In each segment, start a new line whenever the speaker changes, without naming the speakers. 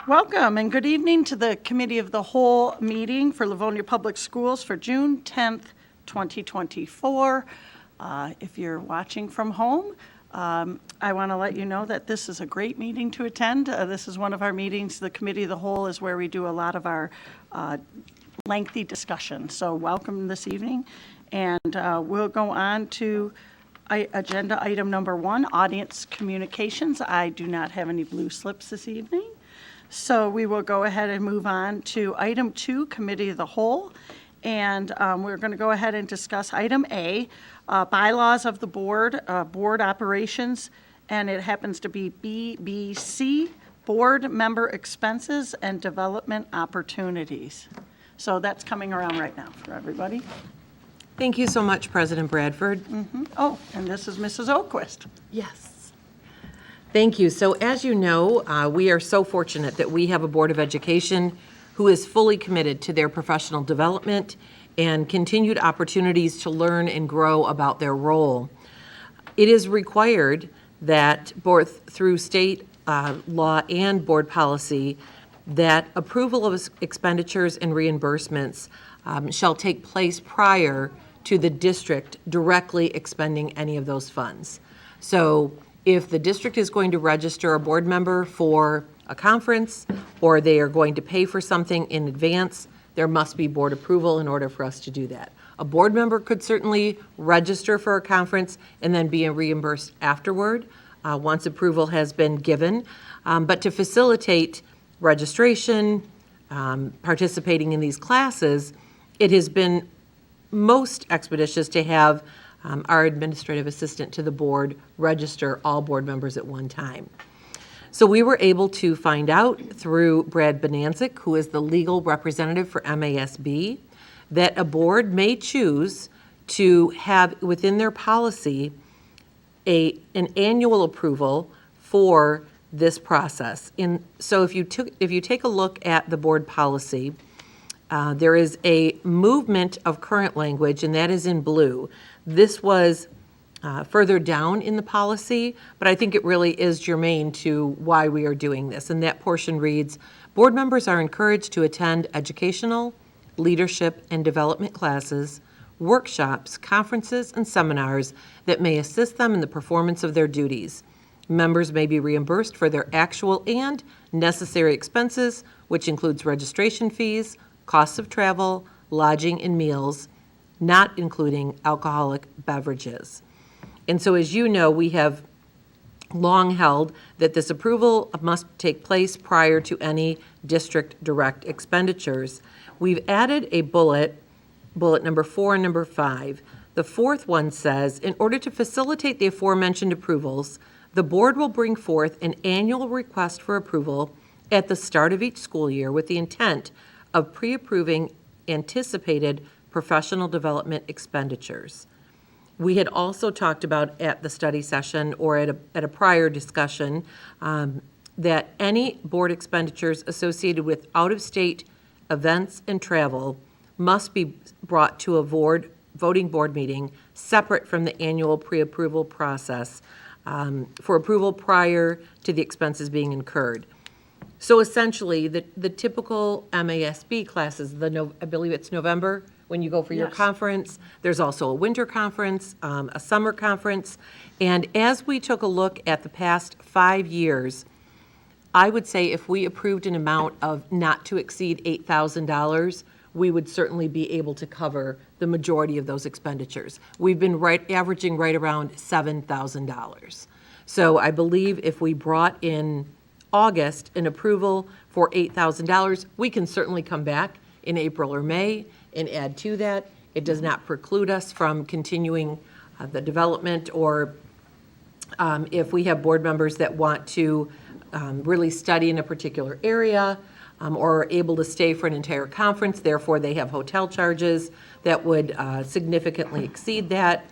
Welcome and good evening to the Committee of the Whole meeting for Livonia Public Schools for June 10th, 2024. If you're watching from home, I want to let you know that this is a great meeting to attend. This is one of our meetings. The Committee of the Whole is where we do a lot of our lengthy discussion. So welcome this evening. And we'll go on to agenda item number 1, audience communications. I do not have any blue slips this evening. So we will go ahead and move on to item 2, Committee of the Whole. And we're going to go ahead and discuss item A, bylaws of the board, board operations, and it happens to be BBC, board member expenses and development opportunities. So that's coming around right now for everybody.
Thank you so much, President Bradford.
Oh, and this is Mrs. Oquist.
Yes. Thank you. So as you know, we are so fortunate that we have a Board of Education who is fully committed to their professional development and continued opportunities to learn and grow about their role. It is required that both through state law and board policy that approval of expenditures and reimbursements shall take place prior to the district directly expending any of those funds. So if the district is going to register a board member for a conference or they are going to pay for something in advance, there must be board approval in order for us to do that. A board member could certainly register for a conference and then be reimbursed afterward once approval has been given. But to facilitate registration, participating in these classes, it has been most expeditious to have our administrative assistant to the board register all board members at one time. So we were able to find out through Brad Bonanzik, who is the legal representative for MASB, that a board may choose to have within their policy an annual approval for this process. So if you take a look at the board policy, there is a movement of current language, and that is in blue. This was further down in the policy, but I think it really is germane to why we are doing this. And that portion reads, board members are encouraged to attend educational, leadership, and development classes, workshops, conferences, and seminars that may assist them in the performance of their duties. Members may be reimbursed for their actual and necessary expenses, which includes registration fees, costs of travel, lodging, and meals, not including alcoholic beverages. And so, as you know, we have long held that this approval must take place prior to any district direct expenditures. We've added a bullet number 4 and number 5. The fourth one says, in order to facilitate the aforementioned approvals, the board will bring forth an annual request for approval at the start of each school year with the intent of pre-approving anticipated professional development expenditures. We had also talked about at the study session or at a prior discussion that any board expenditures associated with out-of-state events and travel must be brought to a voting board meeting separate from the annual pre-approval process for approval prior to the expenses being incurred. So essentially, the typical MASB classes, I believe it's November, when you go for your conference. There's also a winter conference, a summer conference. And as we took a look at the past 5 years, I would say if we approved an amount of not to exceed $8,000, we would certainly be able to cover the majority of those expenditures. We've been averaging right around $7,000. So I believe if we brought in August an approval for $8,000, we can certainly come back in April or May and add to that. It does not preclude us from continuing the development, or if we have board members that want to really study in a particular area or are able to stay for an entire conference, therefore they have hotel charges that would significantly exceed that,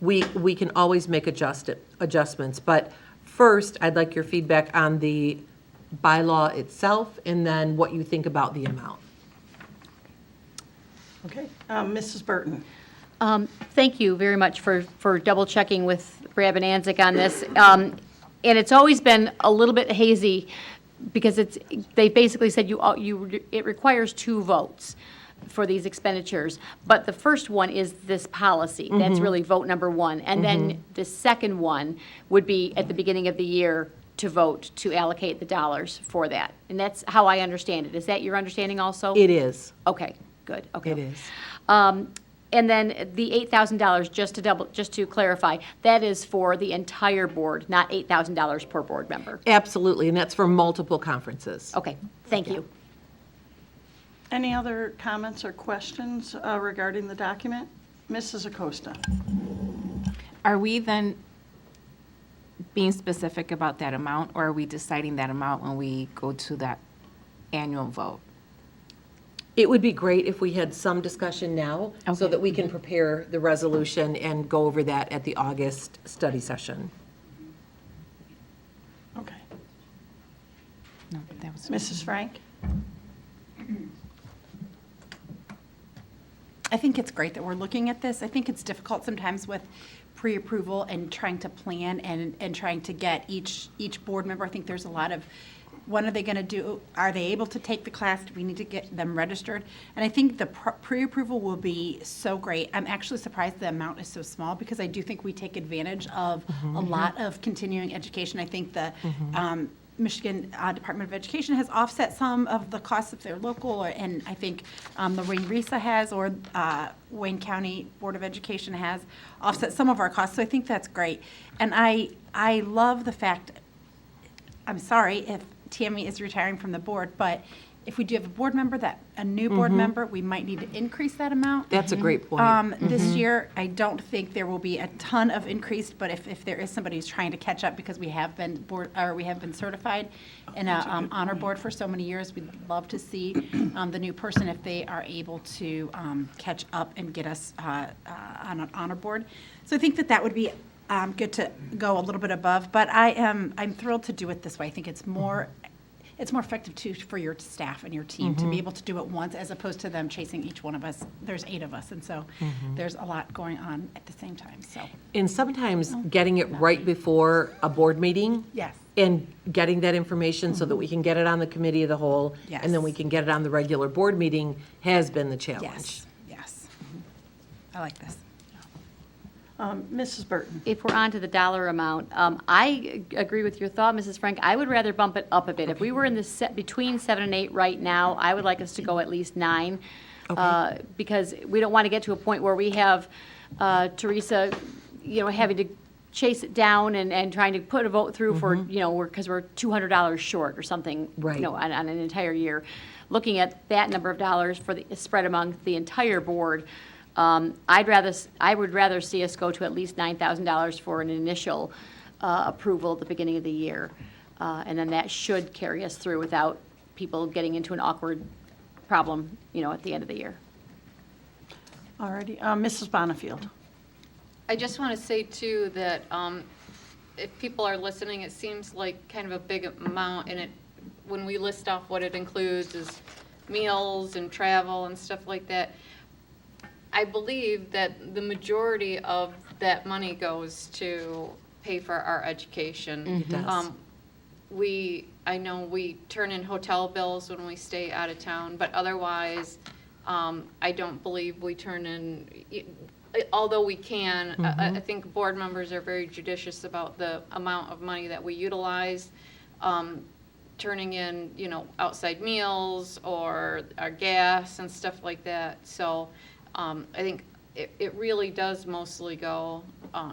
we can always make adjustments. But first, I'd like your feedback on the bylaw itself and then what you think about the amount.
Okay, Mrs. Burton.
Thank you very much for double checking with Brad Bonanzik on this. And it's always been a little bit hazy because they basically said it requires 2 votes for these expenditures, but the first one is this policy. That's really vote number 1. And then the second one would be at the beginning of the year to vote to allocate the dollars for that. And that's how I understand it. Is that your understanding also?
It is.
Okay, good, okay.
It is.
And then the $8,000, just to clarify, that is for the entire board, not $8,000 per board member.
Absolutely, and that's for multiple conferences.
Okay, thank you.
Any other comments or questions regarding the document? Mrs. Acosta?
Are we then being specific about that amount, or are we deciding that amount when we go to that annual vote?
It would be great if we had some discussion now, so
Okay.
that we can prepare the resolution and go over that at the August study session.
Okay.
No, that was.
Mrs. Frank?
I think it's great that we're looking at this. I think it's difficult sometimes with pre-approval and trying to plan and trying to get each board member. I think there's a lot of, when are they going to do, are they able to take the class? Do we need to get them registered? And I think the pre-approval will be so great. I'm actually surprised the amount is so small, because I do think we take advantage of a lot of continuing education. I think the Michigan Department of Education has offset some of the costs if they're local, and I think Lorraine Risa has, or Wayne County Board of Education has offset some of our costs. So I think that's great. And I love the fact, I'm sorry if Tammy is retiring from the board, but if we do have a board member, a new board member, we might need to increase that amount.
That's a great point.
This year, I don't think there will be a ton of increase, but if there is somebody who's trying to catch up, because we have been certified in a honor board for so many years, we'd love to see the new person, if they are able to catch up and get us on an honor board. So I think that would be good to go a little bit above, but I'm thrilled to do it this way. I think it's more effective too for your staff and your team to be able to do it once, as opposed to them chasing each one of us. There's 8 of us, and so there's a lot going on at the same time, so.
And sometimes getting it right before a board meeting.
Yes.
And getting that information so that we can get it on the committee of the whole.
Yes.
And then we can get it on the regular board meeting has been the challenge.
Yes. I like this.
Mrs. Burton?
If we're on to the dollar amount, I agree with your thought, Mrs. Frank. I would rather bump it up a bit. If we were in the between 7 and 8 right now, I would like us to go at least 9. Because we don't want to get to a point where we have Teresa, having to chase it down and trying to put a vote through for, because we're $200 short or something,
Right.
on an entire year. Looking at that number of dollars for the spread among the entire board, I would rather see us go to at least $9,000 for an initial approval at the beginning of the year. And then that should carry us through without people getting into an awkward problem, at the end of the year.
All righty. Mrs. Bonnefield?
I just want to say, too, that if people are listening, it seems like kind of a big amount, and when we list off what it includes is meals and travel and stuff like that. I believe that the majority of that money goes to pay for our education.
It does.
I know we turn in hotel bills when we stay out of town, but otherwise, I don't believe we turn in, although we can, I think board members are very judicious about the amount of money that we utilize, turning in, outside meals or our gas and stuff like that. So I think it really does mostly go,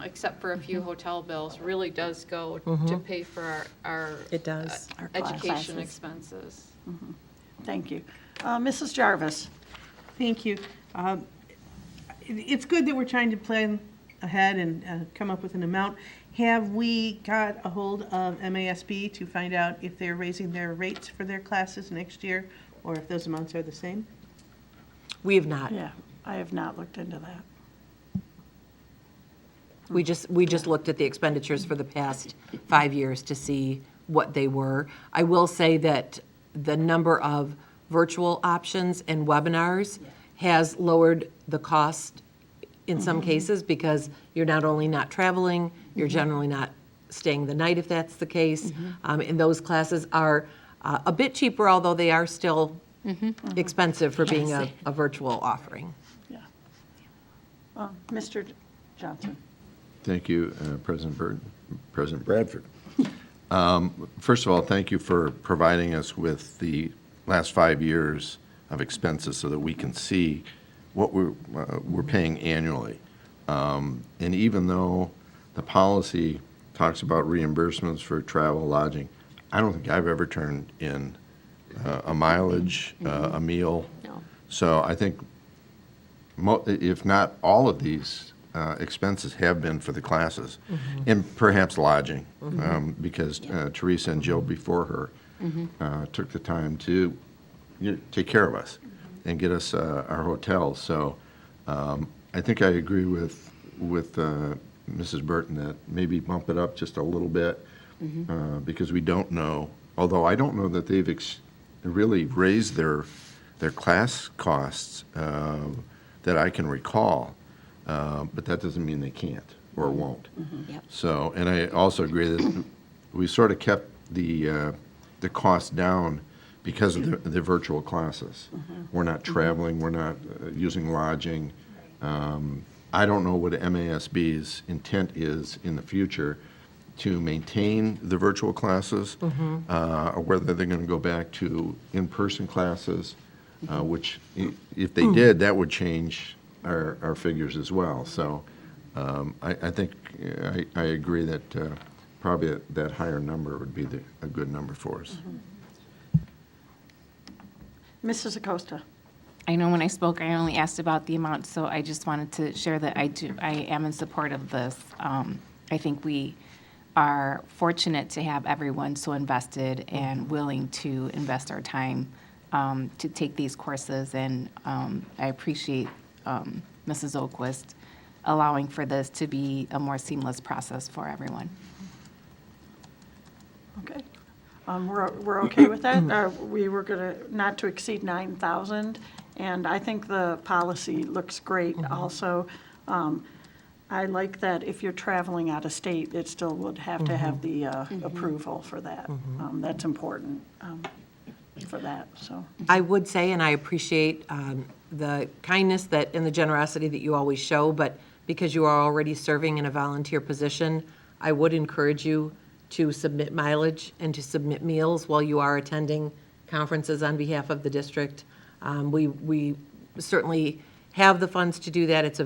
except for a few hotel bills, really does go to pay for our
It does.
Our
education
classes.
expenses.
Thank you. Mrs. Jarvis?
Thank you. It's good that we're trying to plan ahead and come up with an amount. Have we got a hold of MASB to find out if they're raising their rates for their classes next year, or if those amounts are the same?
We have not.
Yeah, I have not looked into that.
We just looked at the expenditures for the past 5 years to see what they were. I will say that the number of virtual options and webinars has lowered the cost in some cases, because you're not only not traveling, you're generally not staying the night if that's the case. And those classes are a bit cheaper, although they are still expensive for being a virtual offering.
Yeah. Mr. Johnson?
Thank you, President Burton, President Bradford. First of all, thank you for providing us with the last 5 years of expenses so that we can see what we're paying annually. And even though the policy talks about reimbursements for travel, lodging, I don't think I've ever turned in a mileage, a meal.
No.
So I think if not all of these expenses have been for the classes, and perhaps lodging, because Teresa and Jill before her took the time to take care of us and get us our hotels. So I think I agree with Mrs. Burton that maybe bump it up just a little bit because we don't know. Although I don't know that they've really raised their class costs that I can recall. But that doesn't mean they can't or won't.
Yep.
So, and I also agree that we sort of kept the cost down because of the virtual classes. We're not traveling, we're not using lodging. I don't know what MASB's intent is in the future to maintain the virtual classes, or whether they're going to go back to in-person classes, which if they did, that would change our figures as well. So I think I agree that probably that higher number would be a good number for us.
Mrs. Acosta?
I know when I spoke, I only asked about the amount, so I just wanted to share that I am in support of this. I think we are fortunate to have everyone so invested and willing to invest our time to take these courses, and I appreciate Mrs. Oquist allowing for this to be a more seamless process for everyone.
Okay. We're okay with that? We were going to, not to exceed 9,000, and I think the policy looks great also. I like that if you're traveling out of state, it still would have to have the approval for that. That's important for that, so.
I would say, and I appreciate the kindness that and the generosity that you always show, but because you are already serving in a volunteer position, I would encourage you to submit mileage and to submit meals while you are attending conferences on behalf of the district. We certainly have the funds to do that. It's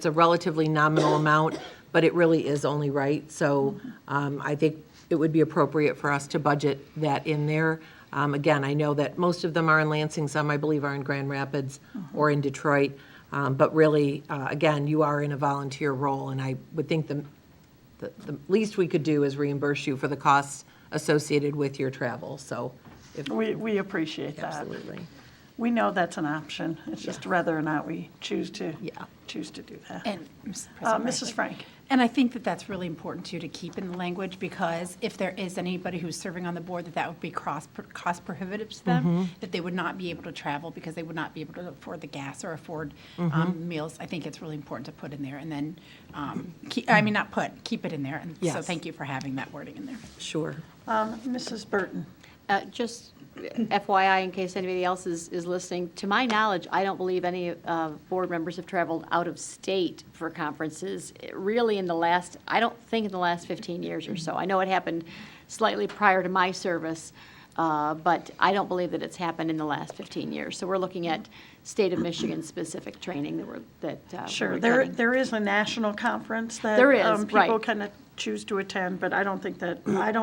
a relatively nominal amount, but it really is only right. So I think it would be appropriate for us to budget that in there. Again, I know that most of them are in Lansing, some I believe are in Grand Rapids or in Detroit. But really, again, you are in a volunteer role, and I would think the least we could do is reimburse you for the costs associated with your travel, so.
We appreciate that.
Absolutely.
We know that's an option. It's just whether or not we choose to do that.
And President
Mrs. Frank?
And I think that that's really important too, to keep in the language, because if there is anybody who's serving on the board, that would be cost prohibitive to them, that they would not be able to travel because they would not be able to afford the gas or afford meals. I think it's really important to put in there, and then, keep it in there. And so
Yes.
thank you for having that wording in there.
Sure.
Mrs. Burton?
Just FYI, in case anybody else is listening, to my knowledge, I don't believe any board members have traveled out of state for conferences, really I don't think in the last 15 years or so. I know it happened slightly prior to my service, but I don't believe that it's happened in the last 15 years. So we're looking at state of Michigan specific training that
Sure,
we're getting.
there is a national conference that
There is,
people
right.
kind of choose to attend, but I don't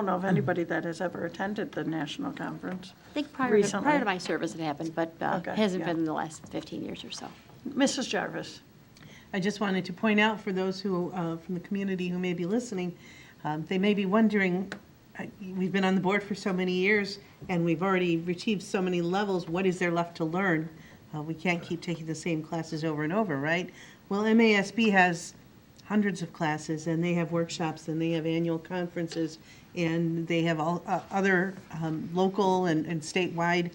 know of anybody that has ever attended the national conference.
I think prior
recently.
to my service it happened, but
Okay,
hasn't
yeah.
been in the last 15 years or so.
Mrs. Jarvis?
I just wanted to point out for those who, from the community who may be listening, they may be wondering, we've been on the board for so many years, and we've already achieved so many levels, what is there left to learn? We can't keep taking the same classes over and over, right? Well, MASB has hundreds of classes, and they have workshops, and they have annual conferences, and they have all other local and statewide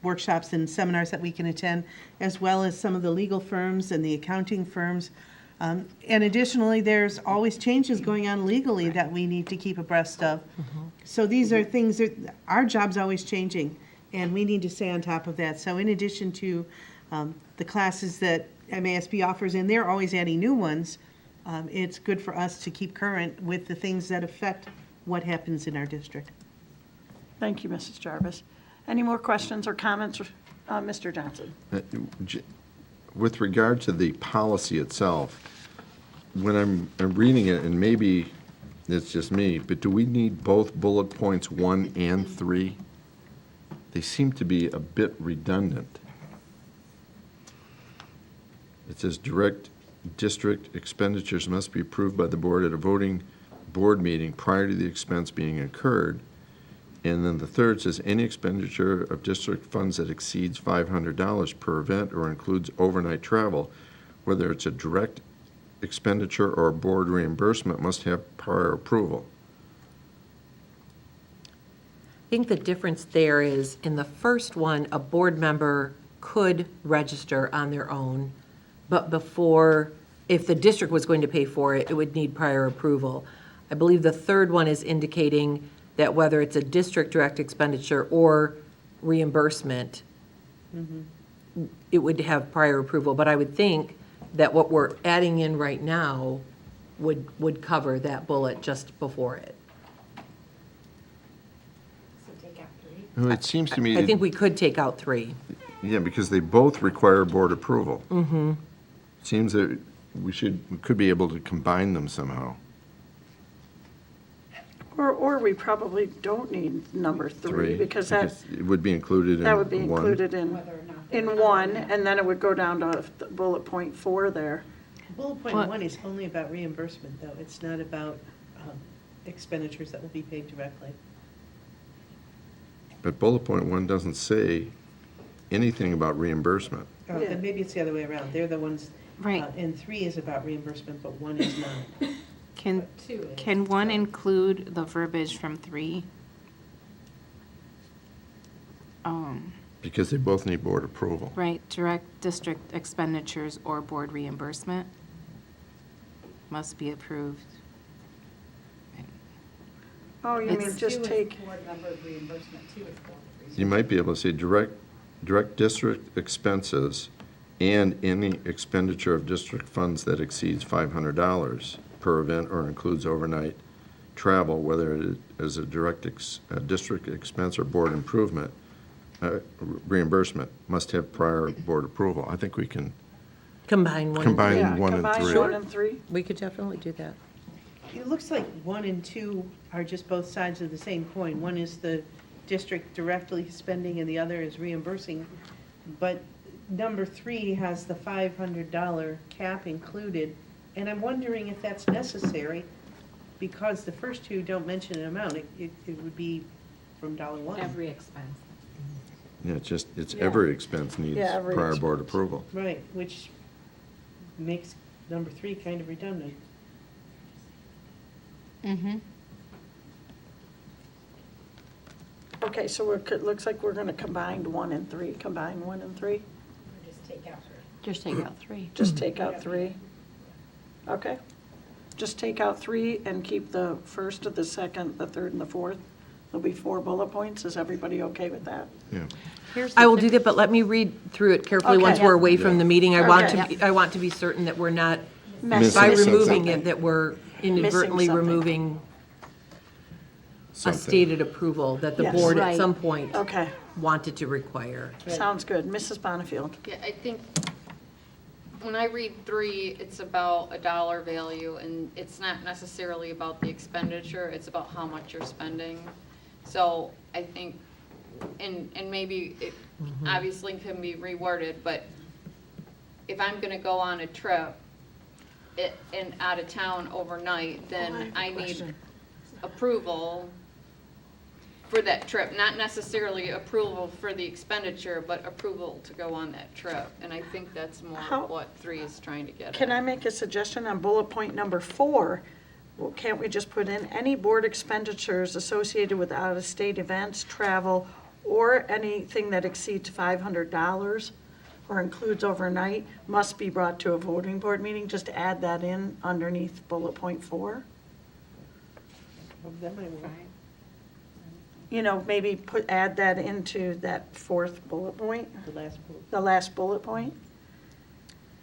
workshops and seminars that we can attend, as well as some of the legal firms and the accounting firms. And additionally, there's always changes going on legally that we need to keep abreast of. So these are things that, our job's always changing, and we need to stay on top of that. So in addition to the classes that MASB offers, and they're always adding new ones, it's good for us to keep current with the things that affect what happens in our district.
Thank you, Mrs. Jarvis. Any more questions or comments, Mr. Johnson?
With regard to the policy itself, when I'm reading it, and maybe it's just me, but do we need both bullet points 1 and 3? They seem to be a bit redundant. It says direct district expenditures must be approved by the board at a voting board meeting prior to the expense being incurred. And then the third says any expenditure of district funds that exceeds $500 per event or includes overnight travel, whether it's a direct expenditure or a board reimbursement, must have prior approval.
I think the difference there is, in the first one, a board member could register on their own, but before, if the district was going to pay for it, it would need prior approval. I believe the third one is indicating that whether it's a district direct expenditure or reimbursement, it would have prior approval. But I would think that what we're adding in right now would cover that bullet just before it.
Well, it seems to me,
I think we could take out 3.
yeah, because they both require board approval. Mm-hmm. Seems that we could be able to combine them somehow.
Or we probably don't need number 3, because
it would be included in
that would be
one.
included in 1, and then it would go down to bullet point 4 there.
Bullet point 1 is only about reimbursement, though. It's not about expenditures that will be paid directly.
But bullet point 1 doesn't say anything about reimbursement.
Yeah.
Then maybe it's the other way around. They're the ones,
Right.
and 3 is about reimbursement, but 1 is not.
Can 1 include the verbiage from 3?
Because they both need board approval.
Right, direct district expenditures or board reimbursement must be approved.
Oh, you mean
It's-
just take,
Board member reimbursement too is board reimbursement.
You might be able to say direct district expenses and any expenditure of district funds that exceeds $500 per event or includes overnight travel, whether it is a direct district expense or board improvement, reimbursement, must have prior board approval. I think we can
Combine 1
combine
yeah,
1 and
combine
3.
1 and 3?
We could definitely do that.
It looks like 1 and 2 are just both sides of the same coin. One is the district directly spending and the other is reimbursing. But number 3 has the $500 cap included. And I'm wondering if that's necessary, because the first 2 don't mention an amount. It would be from $1.
Every expense.
Yeah, it's
Yeah.
every expense needs
Yeah, every
prior board
expense.
approval.
Right, which makes number 3 kind of redundant.
Okay, so it looks like we're going to combine 1 and 3, combine 1 and 3?
Just take out 3.
Just take out 3? Okay. Just take out 3 and keep the first, the second, the third, and the fourth? There'll be 4 bullet points. Is everybody okay with that?
Yeah.
I will do that, but let me read through it carefully
Okay.
once we're away from the meeting. I
Okay.
want to be certain that we're not,
Missing
by
Missing
removing
something.
it, that we're inadvertently
something.
removing a
Something.
stated approval that the
Yes.
board at
Right.
some point
Okay,
wanted to require.
sounds good. Mrs. Bonnefield?
Yeah, I think when I read 3, it's about a dollar value, and it's not necessarily about the expenditure, it's about how much you're spending. So I think, and maybe it obviously can be reworded, but if I'm gonna go on a trip and out of town overnight, then I need approval for that trip, not necessarily approval for the expenditure, but approval to go on that trip. And I think that's more
How-
what 3 is trying to get at.
Can I make a suggestion on bullet point number 4? Well, can't we just put in any board expenditures associated with out-of-state events, travel, or anything that exceeds $500 or includes overnight must be brought to a voting board meeting? Just add that in underneath bullet point 4?
That might work.
maybe add that into that fourth bullet point, the last bullet point.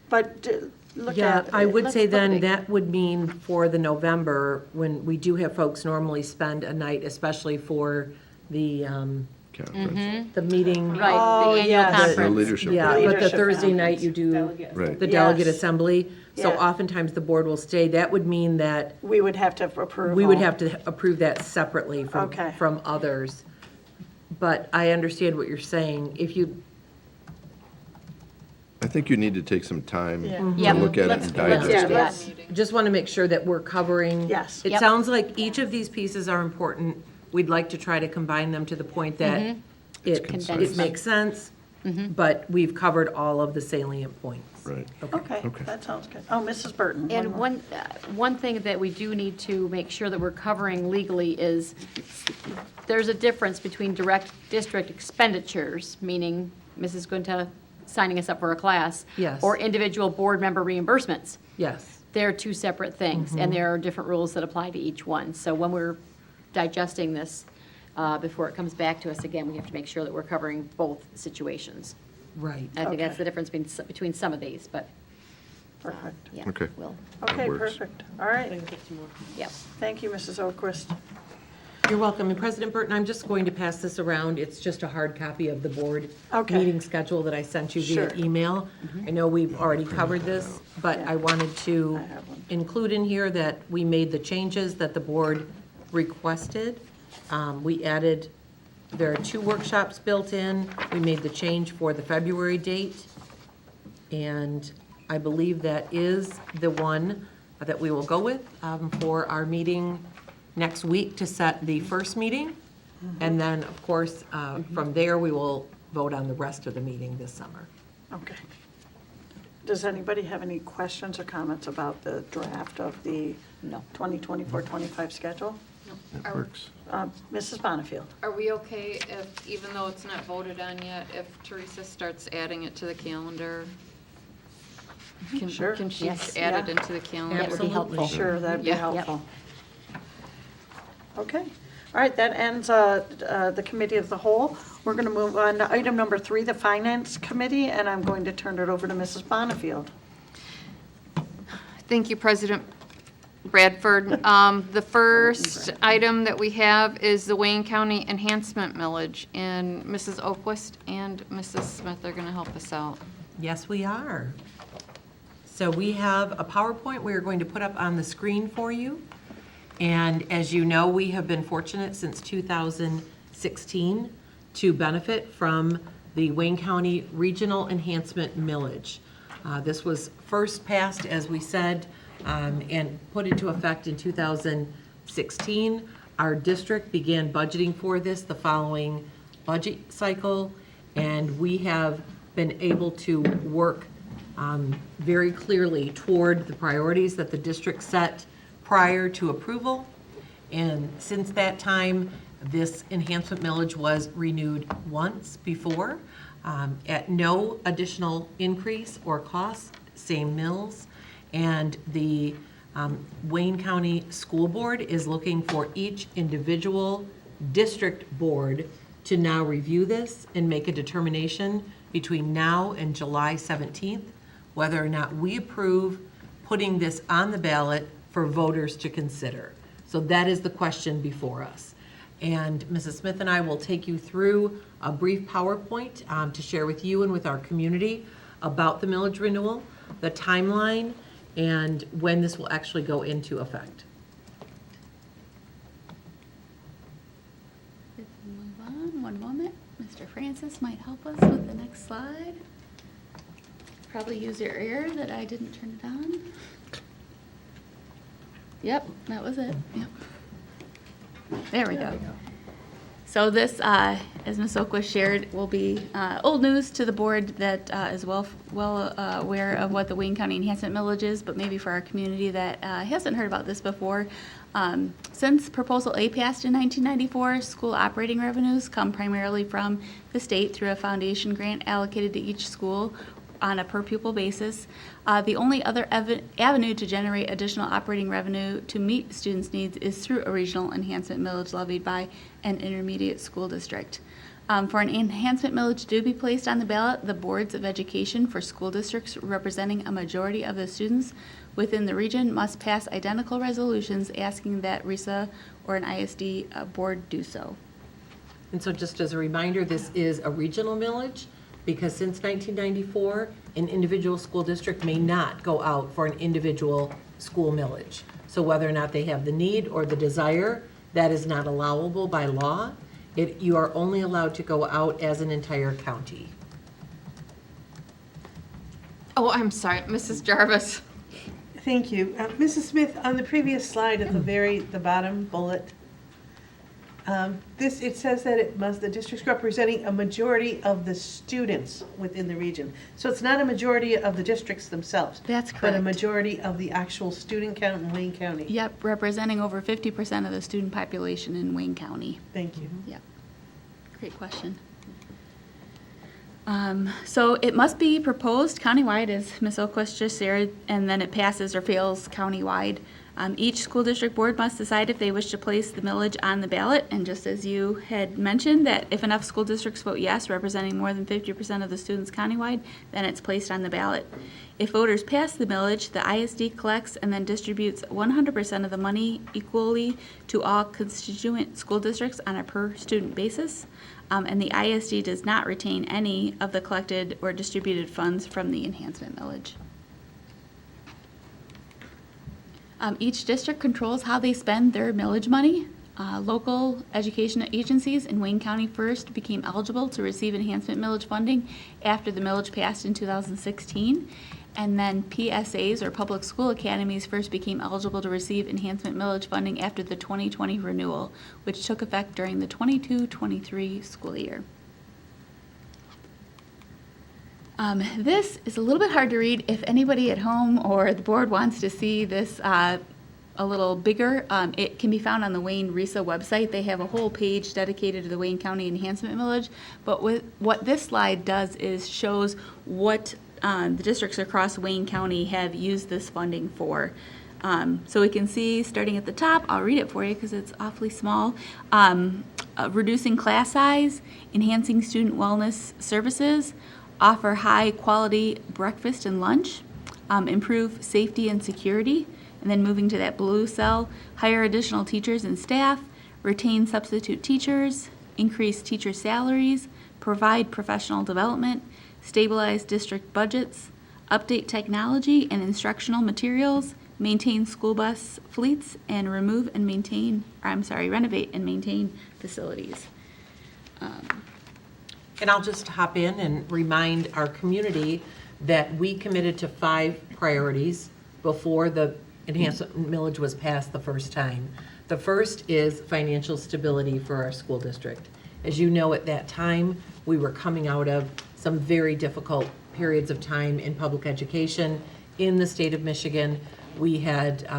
But look
Yeah,
at.
I would
Let's
say
look at
then
it.
that would mean for the November, when we do have folks normally spend a night, especially for the meeting.
Right,
Oh,
the annual
yes.
The
conference.
leadership.
Yeah, but the
Leadership
Thursday night
conference.
you do
Right.
the delegate
Yes.
assembly. So
Yeah.
oftentimes the board will stay. That would mean that
We would have to approve.
we would
all.
have to approve that separately
Okay.
from others. But I understand what you're saying. If you,
I think you need to take some time
Yeah.
to
Yep.
look at it
Let's-
and
let's
digest
do
it.
that.
just want to make sure that we're covering.
Yes.
It
Yep.
sounds like each of these pieces are important. We'd like to try to combine them to the point that it
Condense
makes sense, but we've covered all of the salient points.
Right.
Okay,
Okay.
that sounds good. Oh, Mrs. Burton.
And
more.
one thing that we do need to make sure that we're covering legally is there's a difference between direct district expenditures, meaning Mrs. Gunta signing us up for a class.
Yes.
Or individual board member reimbursements.
Yes.
They're two separate things, and there are different rules that apply to each one. So when we're digesting this, before it comes back to us again, we have to make sure that we're covering both situations.
Right.
I think that's
Okay.
the difference between some of these, but,
Perfect.
yeah.
Okay.
We'll,
Okay,
works.
perfect. All right.
yep.
Thank you, Mrs. Oquist.
You're welcome. And President Burton, I'm just going to pass this around. It's just a hard copy of the board
Okay.
meeting schedule that I sent you via
Sure.
email. I know we've already covered this, but I wanted to
I have one.
include in here that we made the changes that the board requested. We added, there are 2 workshops built in. We made the change for the February date. And I believe that is the one that we will go with for our meeting next week to set the first meeting. And then, of course, from there, we will vote on the rest of the meeting this summer.
Okay. Does anybody have any questions or comments about the draft of the
No.
2024-25 schedule?
It works.
Mrs. Bonnefield?
Are we okay if, even though it's not voted on yet, if Teresa starts adding it to the calendar?
Sure.
Can she
Yes.
add it
Yeah.
into the calendar?
That would be
Absolutely.
helpful.
Sure, that'd be
Yeah.
helpful. Okay. All right, that ends the committee of the whole. We're going to move on to item number 3, the Finance Committee, and I'm going to turn it over to Mrs. Bonnefield.
Thank you, President Bradford. The first item that we have is the Wayne County Enhancement Millage, and Mrs. Oquist and Mrs. Smith are going to help us out.
Yes, we are. So we have a PowerPoint we are going to put up on the screen for you. And as you know, we have been fortunate since 2016 to benefit from the Wayne County Regional Enhancement Millage. This was first passed, as we said, and put into effect in 2016. Our district began budgeting for this the following budget cycle, and we have been able to work very clearly toward the priorities that the district set prior to approval. And since that time, this enhancement millage was renewed once before at no additional increase or cost, same mills. And the Wayne County School Board is looking for each individual district board to now review this and make a determination between now and July 17th, whether or not we approve putting this on the ballot for voters to consider. So that is the question before us. And Mrs. Smith and I will take you through a brief PowerPoint to share with you and with our community about the millage renewal, the timeline, and when this will actually go into effect.
Let's move on, one moment. Mr. Francis might help us with the next slide. Probably use your ear that I didn't turn it on. Yep, that was it, yep. There we go. So this, as Ms. Oquist shared, will be old news to the board that is well aware of what the Wayne County Enhancement Millage is, but maybe for our community that hasn't heard about this before. Since Proposal A passed in 1994, school operating revenues come primarily from the state through a foundation grant allocated to each school on a per pupil basis. The only other avenue to generate additional operating revenue to meet students' needs is through a regional enhancement millage levied by an intermediate school district. For an enhancement millage to be placed on the ballot, the boards of education for school districts representing a majority of the students within the region must pass identical resolutions asking that RISA or an ISD board do so.
And so just as a reminder, this is a regional millage, because since 1994, an individual school district may not go out for an individual school millage. So whether or not they have the need or the desire, that is not allowable by law. You are only allowed to go out as an entire county.
Oh, I'm sorry, Mrs. Jarvis.
Thank you. Mrs. Smith, on the previous slide at the bottom bullet, it says that the district's representing a majority of the students within the region. So it's not a majority of the districts themselves.
That's
But a
correct.
majority of the actual student count in Wayne County.
Yep, representing over 50% of the student population in Wayne County.
Thank you.
Yep. Great question. So it must be proposed countywide, as Ms. Oquist just shared, and then it passes or fails countywide. Each school district board must decide if they wish to place the millage on the ballot, and just as you had mentioned, that if enough school districts vote yes, representing more than 50% of the students countywide, then it's placed on the ballot. If voters pass the millage, the ISD collects and then distributes 100% of the money equally to all constituent school districts on a per-student basis, and the ISD does not retain any of the collected or distributed funds from the enhancement millage. Each district controls how they spend their millage money. Local education agencies in Wayne County first became eligible to receive enhancement millage funding after the millage passed in 2016. And then PSAs, or public school academies, first became eligible to receive enhancement millage funding after the 2020 renewal, which took effect during the 22-23 school year. This is a little bit hard to read. If anybody at home or the board wants to see this a little bigger, it can be found on the Wayne RISA website. They have a whole page dedicated to the Wayne County Enhancement Millage. But what this slide does is shows what the districts across Wayne County have used this funding for. So we can see, starting at the top, I'll read it for you because it's awfully small. Reducing class size, enhancing student wellness services, offer high-quality breakfast and lunch, improve safety and security, and then moving to that blue cell, hire additional teachers and staff, retain substitute teachers, increase teacher salaries, provide professional development, stabilize district budgets, update technology and instructional materials, maintain school bus fleets, and renovate and maintain facilities.
And I'll just hop in and remind our community that we committed to 5 priorities before the enhancement millage was passed the first time. The first is financial stability for our school district. As you know, at that time, we were coming out of some very difficult periods of time in public education in the state of Michigan. We had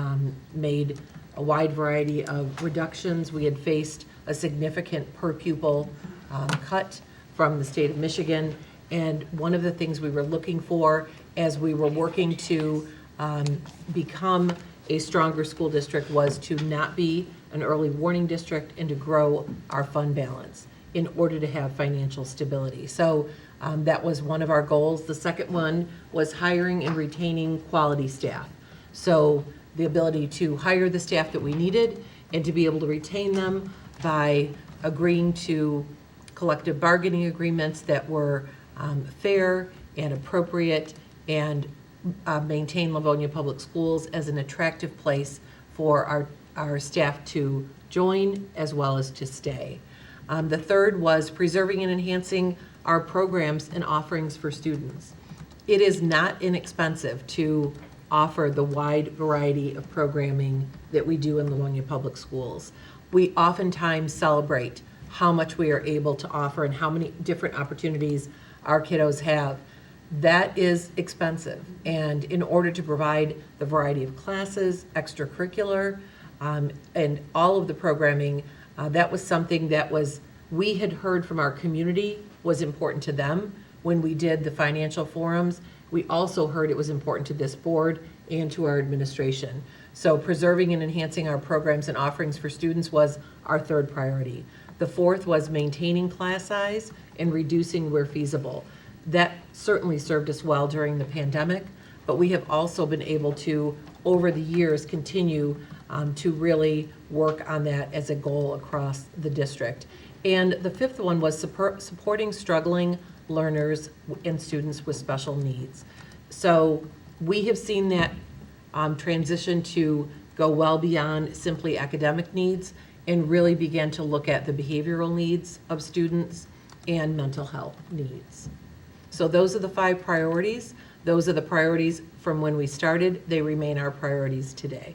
made a wide variety of reductions. We had faced a significant per pupil cut from the state of Michigan. And one of the things we were looking for as we were working to become a stronger school district was to not be an early warning district and to grow our fund balance in order to have financial stability. So that was one of our goals. The second one was hiring and retaining quality staff. So the ability to hire the staff that we needed and to be able to retain them by agreeing to collective bargaining agreements that were fair and appropriate and maintain Livonia Public Schools as an attractive place for our staff to join as well as to stay. The third was preserving and enhancing our programs and offerings for students. It is not inexpensive to offer the wide variety of programming that we do in Livonia Public Schools. We oftentimes celebrate how much we are able to offer and how many different opportunities our kiddos have. That is expensive, and in order to provide the variety of classes, extracurricular, and all of the programming, that was something that we had heard from our community was important to them when we did the financial forums, we also heard it was important to this board and to our administration. So preserving and enhancing our programs and offerings for students was our third priority. The fourth was maintaining class size and reducing where feasible. That certainly served us well during the pandemic, but we have also been able to, over the years, continue to really work on that as a goal across the district. And the fifth one was supporting struggling learners and students with special needs. So we have seen that transition to go well beyond simply academic needs and really begin to look at the behavioral needs of students and mental health needs. So those are the 5 priorities. Those are the priorities from when we started. They remain our priorities today.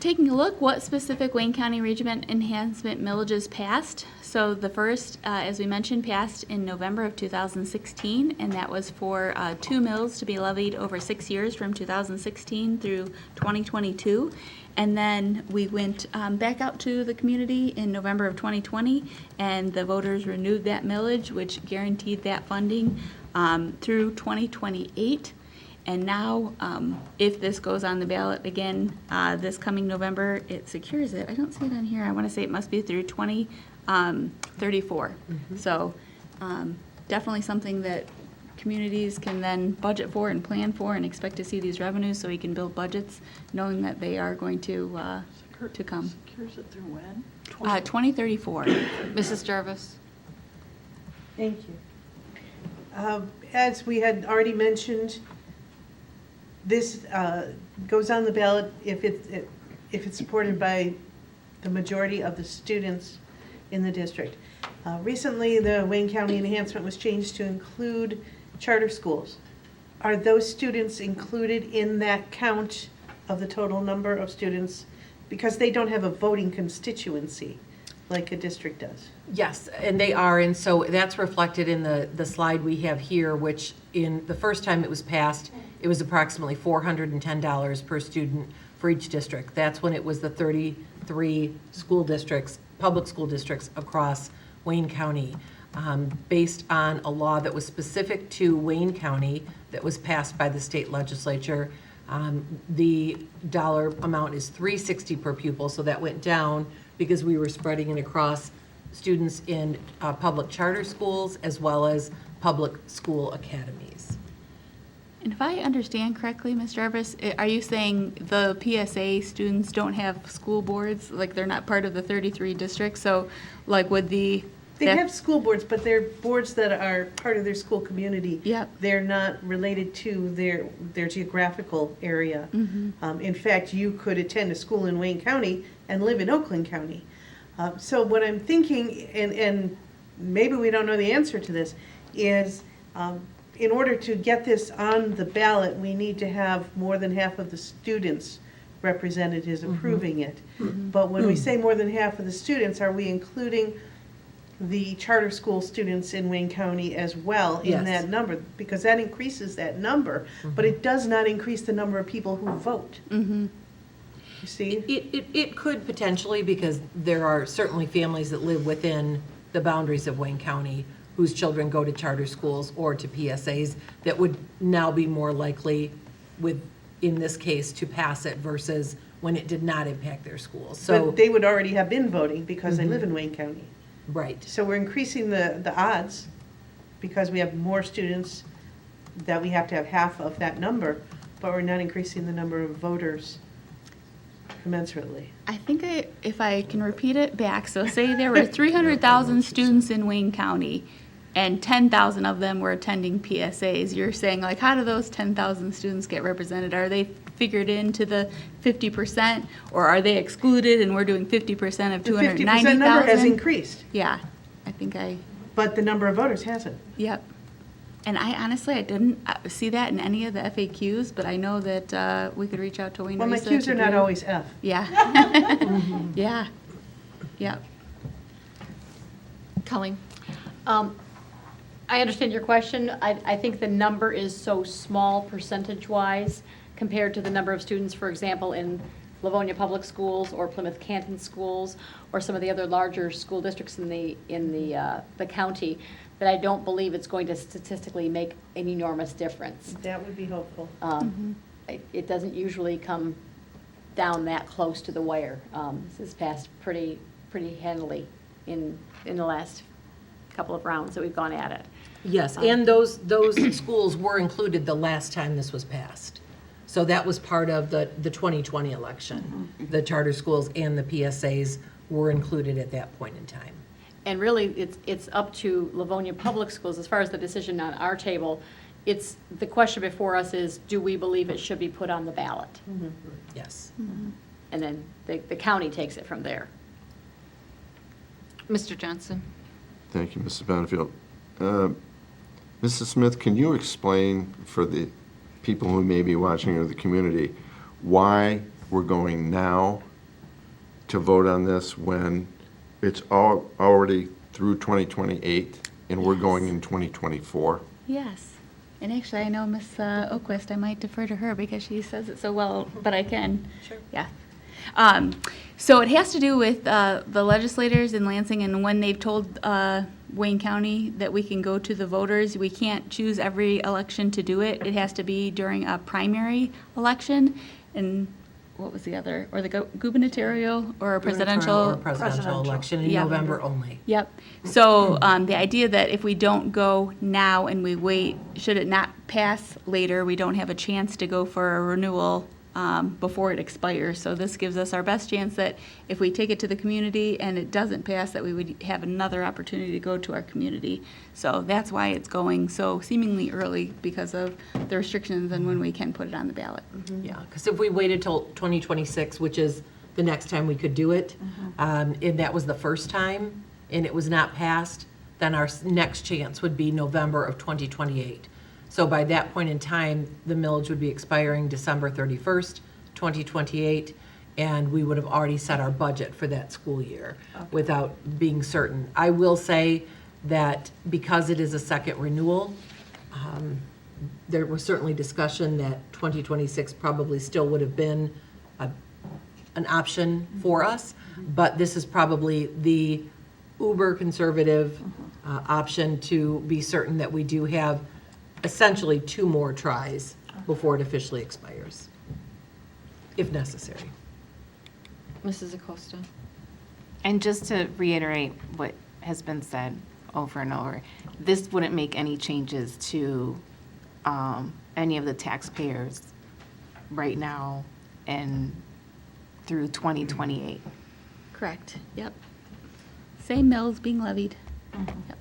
Taking a look, what specific Wayne County Regiment enhancement millages passed? So the first, as we mentioned, passed in November of 2016, and that was for 2 mills to be levied over 6 years from 2016 through 2022. And then we went back out to the community in November of 2020, and the voters renewed that millage, which guaranteed that funding through 2028. And now, if this goes on the ballot again this coming November, it secures it. I don't see it on here. I want to say it must be through 2034. So definitely something that communities can then budget for and plan for and expect to see these revenues so we can build budgets knowing that they are going to come.
Secures it through when?
2034.
Mrs. Jarvis?
Thank you. As we had already mentioned, this goes on the ballot if it's supported by the majority of the students in the district. Recently, the Wayne County enhancement was changed to include charter schools. Are those students included in that count of the total number of students? Because they don't have a voting constituency like a district does.
Yes, and they are, and so that's reflected in the slide we have here, which in the first time it was passed, it was approximately $410 per student for each district. That's when it was the 33 school districts, public school districts across Wayne County, based on a law that was specific to Wayne County that was passed by the state legislature. The dollar amount is $360 per pupil, so that went down because we were spreading it across students in public charter schools as well as public school academies.
And if I understand correctly, Ms. Jarvis, are you saying the PSA students don't have school boards? Like they're not part of the 33 districts? So like would
They have school boards, but they're boards that are part of their school community.
Yep.
They're not related to their geographical area. In fact, you could attend a school in Wayne County and live in Oakland County. So what I'm thinking, and maybe we don't know the answer to this, is in order to get this on the ballot, we need to have more than half of the students represented as approving it. But when we say more than half of the students, are we including the charter school students in Wayne County as well in
Yes.
that number? Because that increases that number, but it does not increase the number of people who vote. You see?
It could potentially, because there are certainly families that live within the boundaries of Wayne County whose children go to charter schools or to PSAs that would now be more likely in this case, to pass it versus when it did not impact their schools. So,
But they would already have been voting because they live in Wayne County.
right.
So we're increasing the odds because we have more students that we have to have half of that number, but we're not increasing the number of voters commensurately.
I think if I can repeat it back, so say there were 300,000 students in Wayne County and 10,000 of them were attending PSAs. You're saying like, how do those 10,000 students get represented? Are they figured into the 50% or are they excluded and we're doing 50% of
The
290,000?
50% number has increased,
Yeah, I think
but the number of voters hasn't.
yep. And I honestly, I didn't see that in any of the FAQs, but I know that we could reach out to Wayne
Well, my
Risa
Qs
to
are not
do-
always F.
Yeah. Yeah. Yep.
Colleen? I understand your question. I think the number is so small percentage-wise compared to the number of students, for example, in Livonia Public Schools or Plymouth Canton Schools or some of the other larger school districts in the county, that I don't believe it's going to statistically make an enormous difference.
That would be helpful.
It doesn't usually come down that close to the wire. This has passed pretty handily in the last couple of rounds that we've gone at it.
Yes, and those schools were included the last time this was passed. So that was part of the 2020 election. The charter schools and the PSAs were included at that point in time.
And really, it's up to Livonia Public Schools, as far as the decision on our table. It's, the question before us is, do we believe it should be put on the ballot?
Yes.
And then the county takes it from there.
Mr. Johnson?
Thank you, Mrs. Benefield. Mrs. Smith, can you explain for the people who may be watching or the community why we're going now to vote on this when it's already through 2028 and we're going in 2024?
Yes. And actually, I know Ms. Oquist, I might defer to her because she says it so well, but I can. Sure. Yeah. So it has to do with the legislators in Lansing and when they've told Wayne County that we can go to the voters. We can't choose every election to do it. It has to be during a primary election. And what was the other? Or the gubernatorial or a presidential?
Or presidential election in
Yeah.
November only.
Yep. So the idea that if we don't go now and we wait, should it not pass later, we don't have a chance to go for a renewal before it expires. So this gives us our best chance that if we take it to the community and it doesn't pass, that we would have another opportunity to go to our community. So that's why it's going so seemingly early, because of the restrictions and when we can put it on the ballot.
Yeah, because if we waited till 2026, which is the next time we could do it, and that was the first time, and it was not passed, then our next chance would be November of 2028. So by that point in time, the millage would be expiring December 31st, 2028, and we would have already set our budget for that school year without being certain. I will say that because it is a second renewal, there was certainly discussion that 2026 probably still would have been an option for us, but this is probably the uber conservative option to be certain that we do have essentially 2 more tries before it officially expires, if necessary.
Mrs. Acosta?
And just to reiterate what has been said over and over, this wouldn't make any changes to any of the taxpayers right now and through 2028.
Correct. Yep. Same mills being levied. Yep.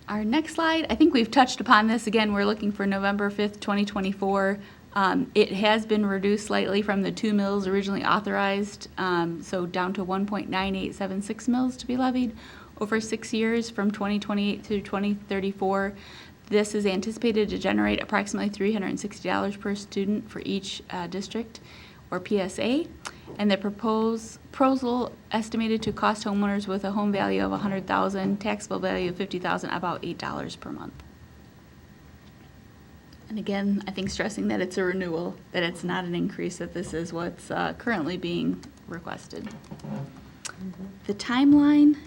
Our next slide, I think we've touched upon this. Again, we're looking for November 5th, 2024. It has been reduced slightly from the 2 mills originally authorized, so down to 1.9876 mills to be levied over 6 years from 2028 through 2034. This is anticipated to generate approximately $360 per student for each district or PSA. And the proposal estimated to cost homeowners with a home value of $100,000, taxable value of $50,000, about $8 per month. And again, I think stressing that it's a renewal, that it's not an increase, that this is what's currently being requested. The timeline,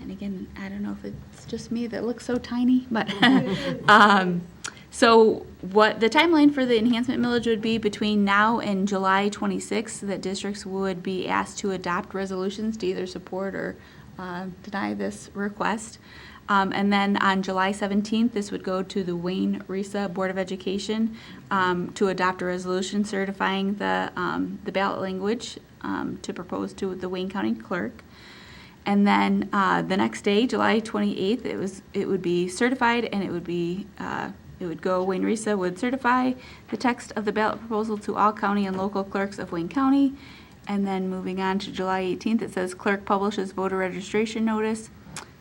and again, I don't know if it's just me that looks so tiny, but so what the timeline for the enhancement millage would be between now and July 26th, that districts would be asked to adopt resolutions to either support or deny this request. And then on July 17th, this would go to the Wayne Risa Board of Education to adopt a resolution certifying the ballot language to propose to the Wayne County Clerk. And then the next day, July 28th, it would be certified, and it would be it would go, Wayne Risa would certify the text of the ballot proposal to all county and local clerks of Wayne County. And then moving on to July 18th, it says clerk publishes voter registration notice.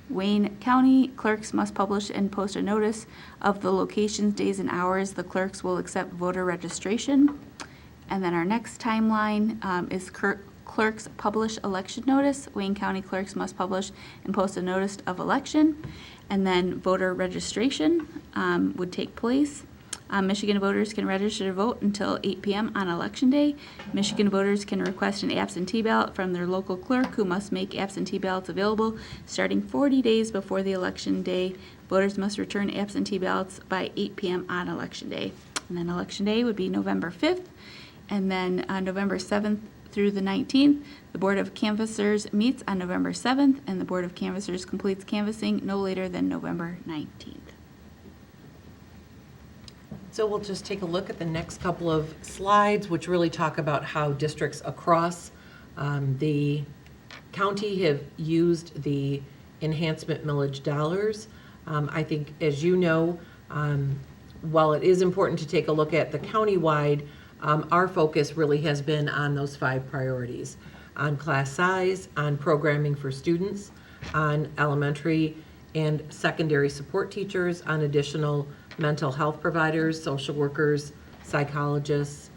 Wayne County clerks must publish and post a notice of the locations, days, and hours the clerks will accept voter registration. And then our next timeline is clerks publish election notice. Wayne County clerks must publish and post a notice of election. And then voter registration would take place Michigan voters can register to vote until 8 p.m. on Election Day. Michigan voters can request an absentee ballot from their local clerk, who must make absentee ballots available starting 40 days before the election day. Voters must return absentee ballots by 8 p.m. on Election Day. And then Election Day would be November 5th. And then on November 7th through the 19th, the Board of Canvassers meets on November 7th, and the Board of Canvassers completes canvassing no later than November 19th.
So we'll just take a look at the next couple of slides, which really talk about how districts across the county have used the enhancement millage dollars. I think, as you know, while it is important to take a look at the countywide, our focus really has been on those 5 priorities: on class size, on programming for students, on elementary and secondary support teachers, on additional mental health providers, social workers, psychologists,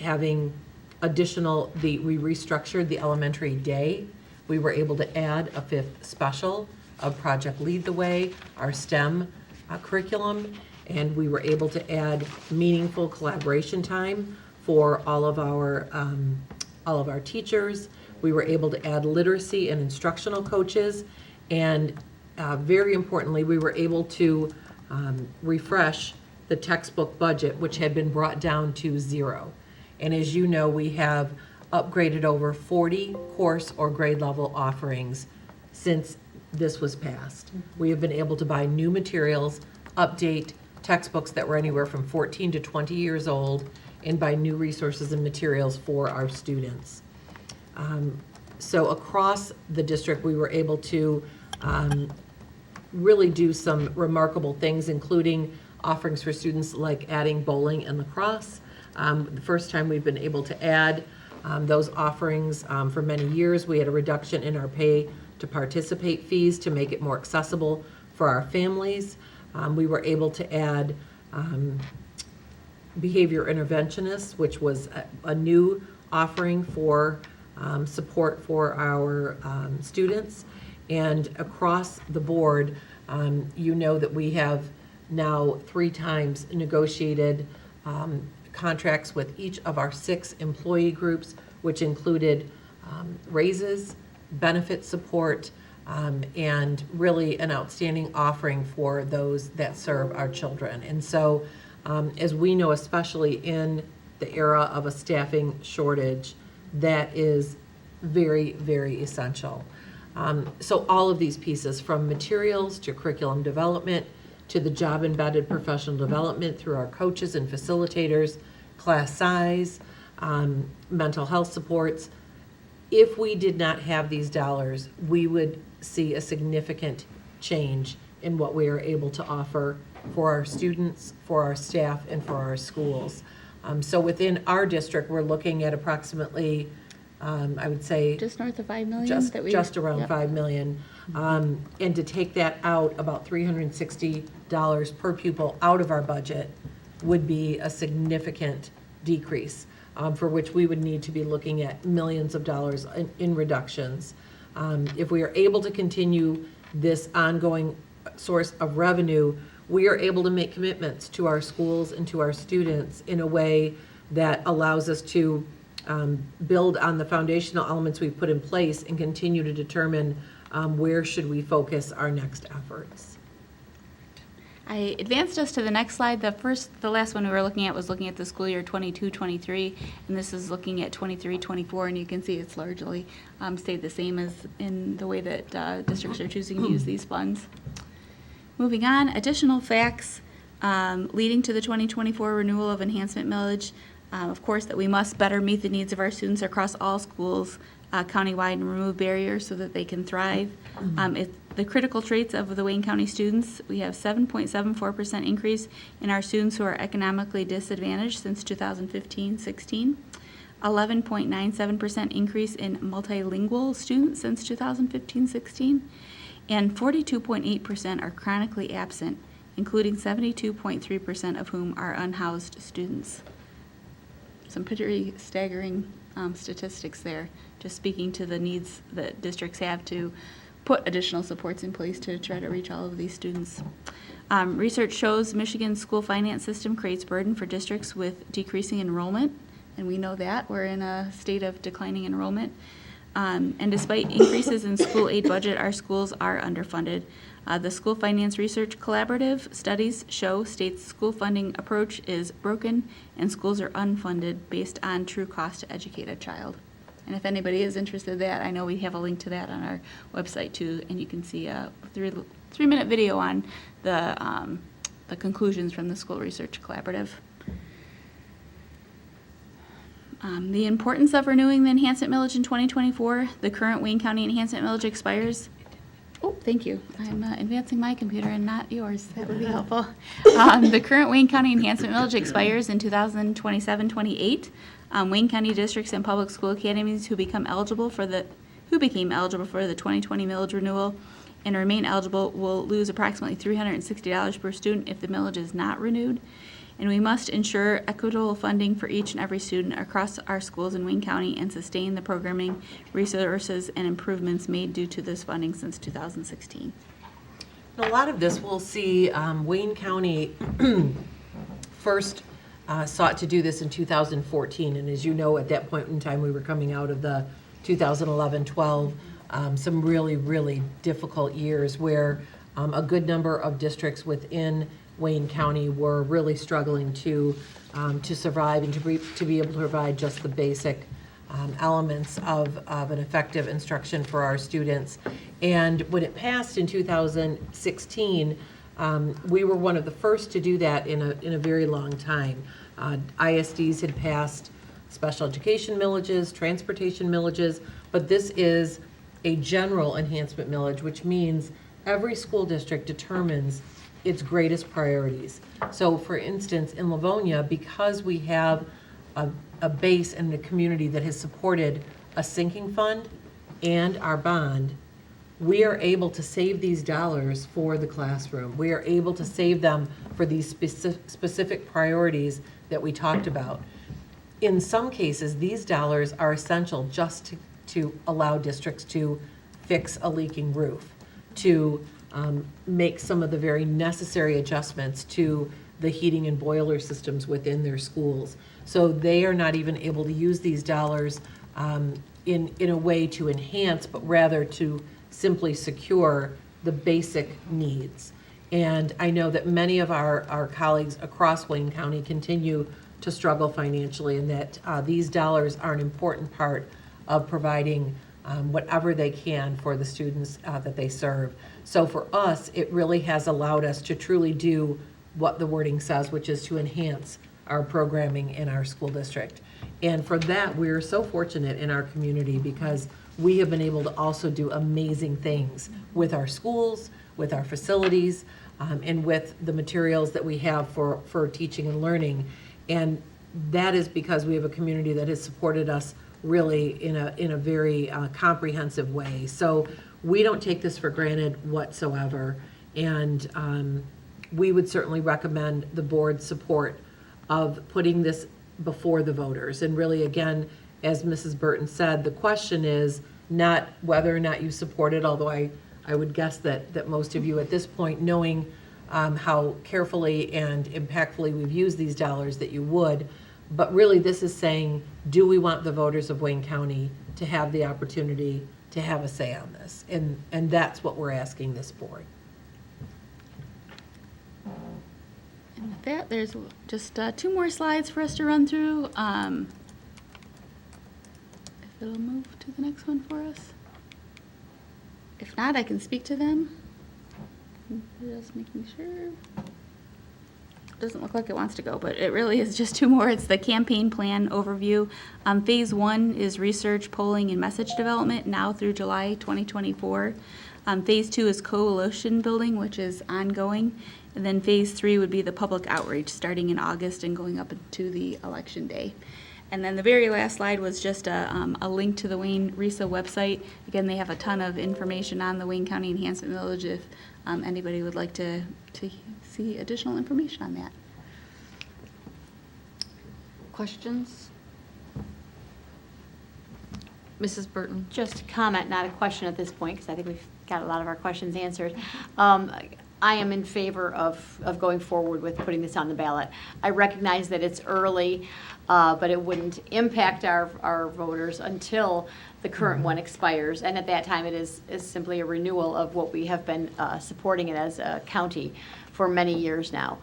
having additional, we restructured the elementary day. We were able to add a 5th special of Project Lead the Way, our STEM curriculum, and we were able to add meaningful collaboration time for all of our teachers. We were able to add literacy and instructional coaches, and very importantly, we were able to refresh the textbook budget, which had been brought down to 0. And as you know, we have upgraded over 40 course or grade level offerings since this was passed. We have been able to buy new materials, update textbooks that were anywhere from 14 to 20 years old, and buy new resources and materials for our students. So across the district, we were able to really do some remarkable things, including offerings for students like adding bowling and lacrosse. The first time we've been able to add those offerings for many years. We had a reduction in our pay to participate fees to make it more accessible for our families. We were able to add behavior interventionists, which was a new offering for support for our students. And across the board, you know that we have now 3 times negotiated contracts with each of our 6 employee groups, which included raises, benefit support, and really an outstanding offering for those that serve our children. And so, as we know, especially in the era of a staffing shortage, that is very, very essential. So all of these pieces, from materials to curriculum development to the job-embedded professional development through our coaches and facilitators, class size, mental health supports. If we did not have these dollars, we would see a significant change in what we are able to offer for our students, for our staff, and for our schools. So within our district, we're looking at approximately, I would say,
Just north of 5 million?
just around
Yep.
5 million. And to take that out, about $360 per pupil out of our budget would be a significant decrease, for which we would need to be looking at millions of dollars in reductions. If we are able to continue this ongoing source of revenue, we are able to make commitments to our schools and to our students in a way that allows us to build on the foundational elements we've put in place and continue to determine where should we focus our next efforts.
I advanced us to the next slide. The last one we were looking at was looking at the school year 22-23, and this is looking at 23-24, and you can see it's largely stayed the same as in the way that districts are choosing to use these funds. Moving on, additional facts leading to the 2024 renewal of enhancement millage. Of course, that we must better meet the needs of our students across all schools countywide and remove barriers so that they can thrive. The critical traits of the Wayne County students, we have 7.74% increase in our students who are economically disadvantaged since 2015-16, 11.97% increase in multilingual students since 2015-16, and 42.8% are chronically absent, including 72.3% of whom are unhoused students. Some pretty staggering statistics there, just speaking to the needs that districts have to put additional supports in place to try to reach all of these students. Research shows Michigan's school finance system creates burden for districts with decreasing enrollment, and we know that. We're in a state of declining enrollment. And despite increases in school aid budget, our schools are underfunded. The School Finance Research Collaborative studies show states' school funding approach is broken and schools are unfunded based on true cost to educate a child. And if anybody is interested in that, I know we have a link to that on our website too, and you can see a three-minute video on the conclusions from the School Research Collaborative. The importance of renewing the enhancement millage in 2024. The current Wayne County enhancement millage expires. Oh, thank you. I'm advancing my computer and not yours. That would be helpful. The current Wayne County enhancement millage expires in 2027-28. Wayne County districts and public school academies who became eligible for the 2020 millage renewal and remain eligible will lose approximately $360 per student if the millage is not renewed. And we must ensure equitable funding for each and every student across our schools in Wayne County and sustain the programming, resources, and improvements made due to this funding since 2016.
A lot of this we'll see Wayne County first sought to do this in 2014, and as you know, at that point in time, we were coming out of the 2011-12, some really, really difficult years where a good number of districts within Wayne County were really struggling to survive and to be able to provide just the basic elements of an effective instruction for our students. And when it passed in 2016, we were one of the first to do that in a very long time. ISDs had passed special education millages, transportation millages, but this is a general enhancement millage, which means every school district determines its greatest priorities. So for instance, in Livonia, because we have a base and a community that has supported a sinking fund and our bond, we are able to save these dollars for the classroom. We are able to save them for these specific priorities that we talked about. In some cases, these dollars are essential just to allow districts to fix a leaking roof, to make some of the very necessary adjustments to the heating and boiler systems within their schools. So they are not even able to use these dollars in a way to enhance, but rather to simply secure the basic needs. And I know that many of our colleagues across Wayne County continue to struggle financially, and that these dollars are an important part of providing whatever they can for the students that they serve. So for us, it really has allowed us to truly do what the wording says, which is to enhance our programming in our school district. And for that, we are so fortunate in our community because we have been able to also do amazing things with our schools, with our facilities, and with the materials that we have for teaching and learning. And that is because we have a community that has supported us really in a very comprehensive way. So we don't take this for granted whatsoever. And we would certainly recommend the board's support of putting this before the voters. And really, again, as Mrs. Burton said, the question is not whether or not you support it, although I would guess that most of you at this point, knowing how carefully and impactfully we've used these dollars, that you would. But really, this is saying, do we want the voters of Wayne County to have the opportunity to have a say on this? And that's what we're asking this board.
And with that, there's just 2 more slides for us to run through. If it'll move to the next one for us. If not, I can speak to them. Just making sure. Doesn't look like it wants to go, but it really is just 2 more. It's the campaign plan overview. Phase 1 is research, polling, and message development now through July 2024. Phase 2 is coalition building, which is ongoing. And then phase 3 would be the public outreach, starting in August and going up to the election day. And then the very last slide was just a link to the Wayne RESA website. Again, they have a ton of information on the Wayne County Enhancement Village if anybody would like to see additional information on that.
Questions? Mrs. Burton?
Just a comment, not a question at this point, because I think we've got a lot of our questions answered. I am in favor of going forward with putting this on the ballot. I recognize that it's early, but it wouldn't impact our voters until the current one expires. And at that time, it is simply a renewal of what we have been supporting it as a county for many years now.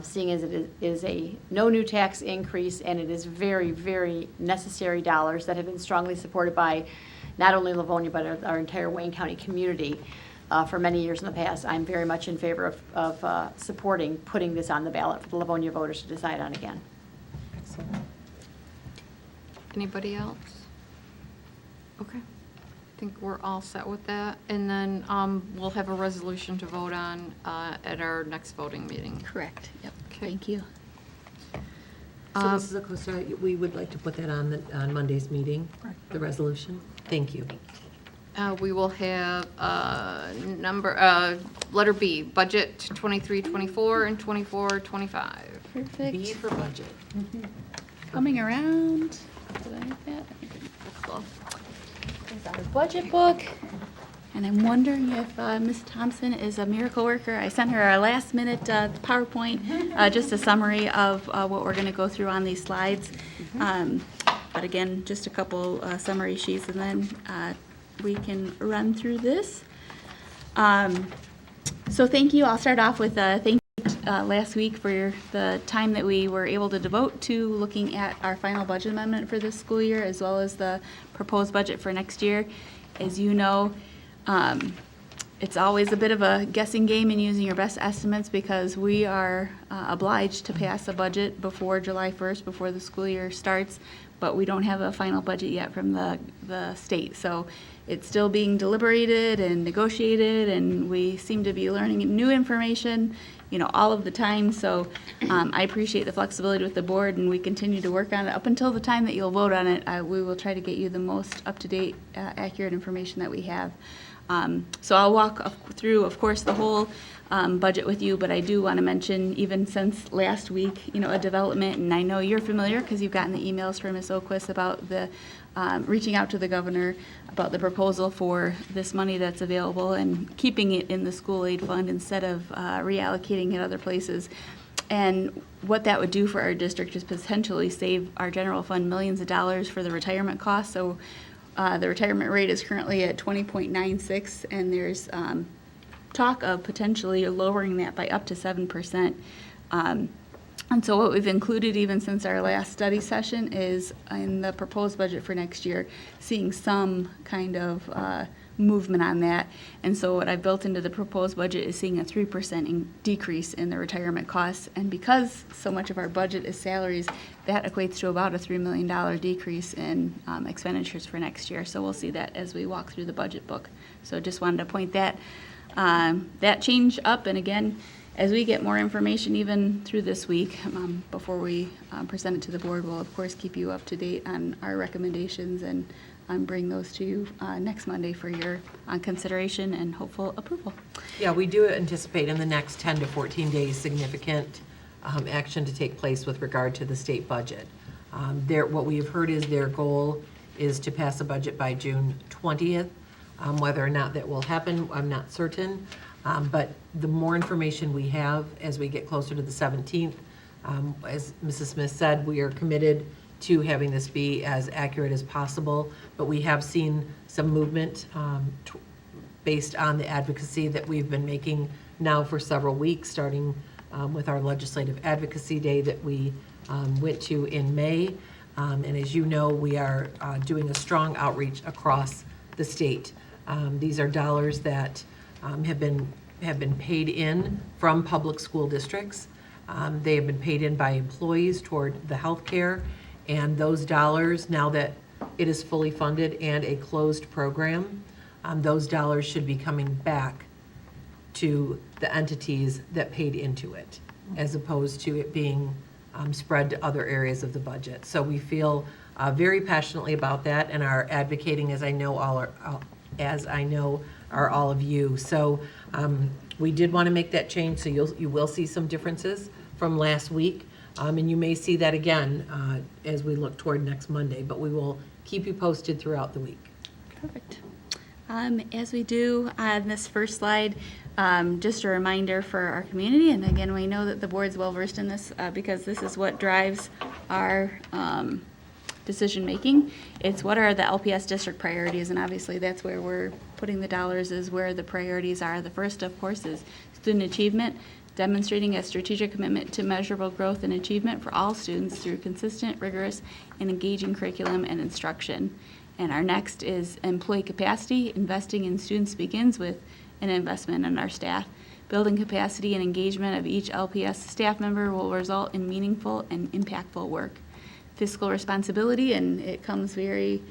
Seeing as it is a no new tax increase, and it is very, very necessary dollars that have been strongly supported by not only Livonia, but our entire Wayne County community for many years in the past. I'm very much in favor of supporting putting this on the ballot for the Livonia voters to decide on again.
Anybody else? Okay. I think we're all set with that. And then we'll have a resolution to vote on at our next voting meeting.
Correct, yep,
Okay.
thank you.
So Mrs. Acosta, we would like to put that on Monday's meeting, the resolution. Thank you.
We will have letter B, budget 23-24 and 24-25.
B
Perfect,
for budget.
coming around. Did I hit that? I think I did. There's our budget book. And I'm wondering if Ms. Thompson is a miracle worker. I sent her a last-minute PowerPoint, just a summary of what we're going to go through on these slides. But again, just a couple summary sheets, and then we can run through this. So thank you. I'll start off with thank you last week for the time that we were able to devote to looking at our final budget amendment for this school year, as well as the proposed budget for next year. As you know, it's always a bit of a guessing game in using your best estimates, because we are obliged to pass a budget before July 1st, before the school year starts, but we don't have a final budget yet from the state. So it's still being deliberated and negotiated, and we seem to be learning new information, all of the time. So I appreciate the flexibility with the board, and we continue to work on it. Up until the time that you'll vote on it, we will try to get you the most up-to-date, accurate information that we have. So I'll walk through, of course, the whole budget with you, but I do want to mention, even since last week, a development, and I know you're familiar because you've gotten the emails from Ms. Oquist about the reaching out to the governor about the proposal for this money that's available and keeping it in the school aid fund instead of reallocating it other places. And what that would do for our district is potentially save our general fund millions of dollars for the retirement costs. So the retirement rate is currently at 20.96, and there's talk of potentially lowering that by up to 7%. And so what we've included, even since our last study session, is in the proposed budget for next year, seeing some kind of movement on that. And so what I've built into the proposed budget is seeing a 3% decrease in the retirement costs. And because so much of our budget is salaries, that equates to about a $3 million decrease in expenditures for next year. So we'll see that as we walk through the budget book. So just wanted to point that change up. And again, as we get more information, even through this week, before we present it to the board, we'll of course keep you up to date on our recommendations and bring those to you next Monday for your consideration and hopeful approval.
Yeah, we do anticipate in the next 10 to 14 days significant action to take place with regard to the state budget. What we have heard is their goal is to pass a budget by June 20th. Whether or not that will happen, I'm not certain. But the more information we have as we get closer to the 17th, as Mrs. Smith said, we are committed to having this be as accurate as possible. But we have seen some movement based on the advocacy that we've been making now for several weeks, starting with our legislative advocacy day that we went to in May. And as you know, we are doing a strong outreach across the state. These are dollars that have been paid in from public school districts. They have been paid in by employees toward the health care, and those dollars, now that it is fully funded and a closed program, those dollars should be coming back to the entities that paid into it, as opposed to it being spread to other areas of the budget. So we feel very passionately about that and are advocating, as I know are all of you. So we did want to make that change, so you will see some differences from last week. And you may see that again as we look toward next Monday, but we will keep you posted throughout the week.
Perfect. As we do on this first slide, just a reminder for our community, and again, we know that the board's well-versed in this because this is what drives our decision-making. It's what are the LPS district priorities, and obviously that's where we're putting the dollars, is where the priorities are. The first, of course, is student achievement, demonstrating a strategic commitment to measurable growth and achievement for all students through consistent, rigorous, and engaging curriculum and instruction. And our next is employee capacity. Investing in students begins with an investment in our staff. Building capacity and engagement of each LPS staff member will result in meaningful and impactful work. Fiscal responsibility, and it comes very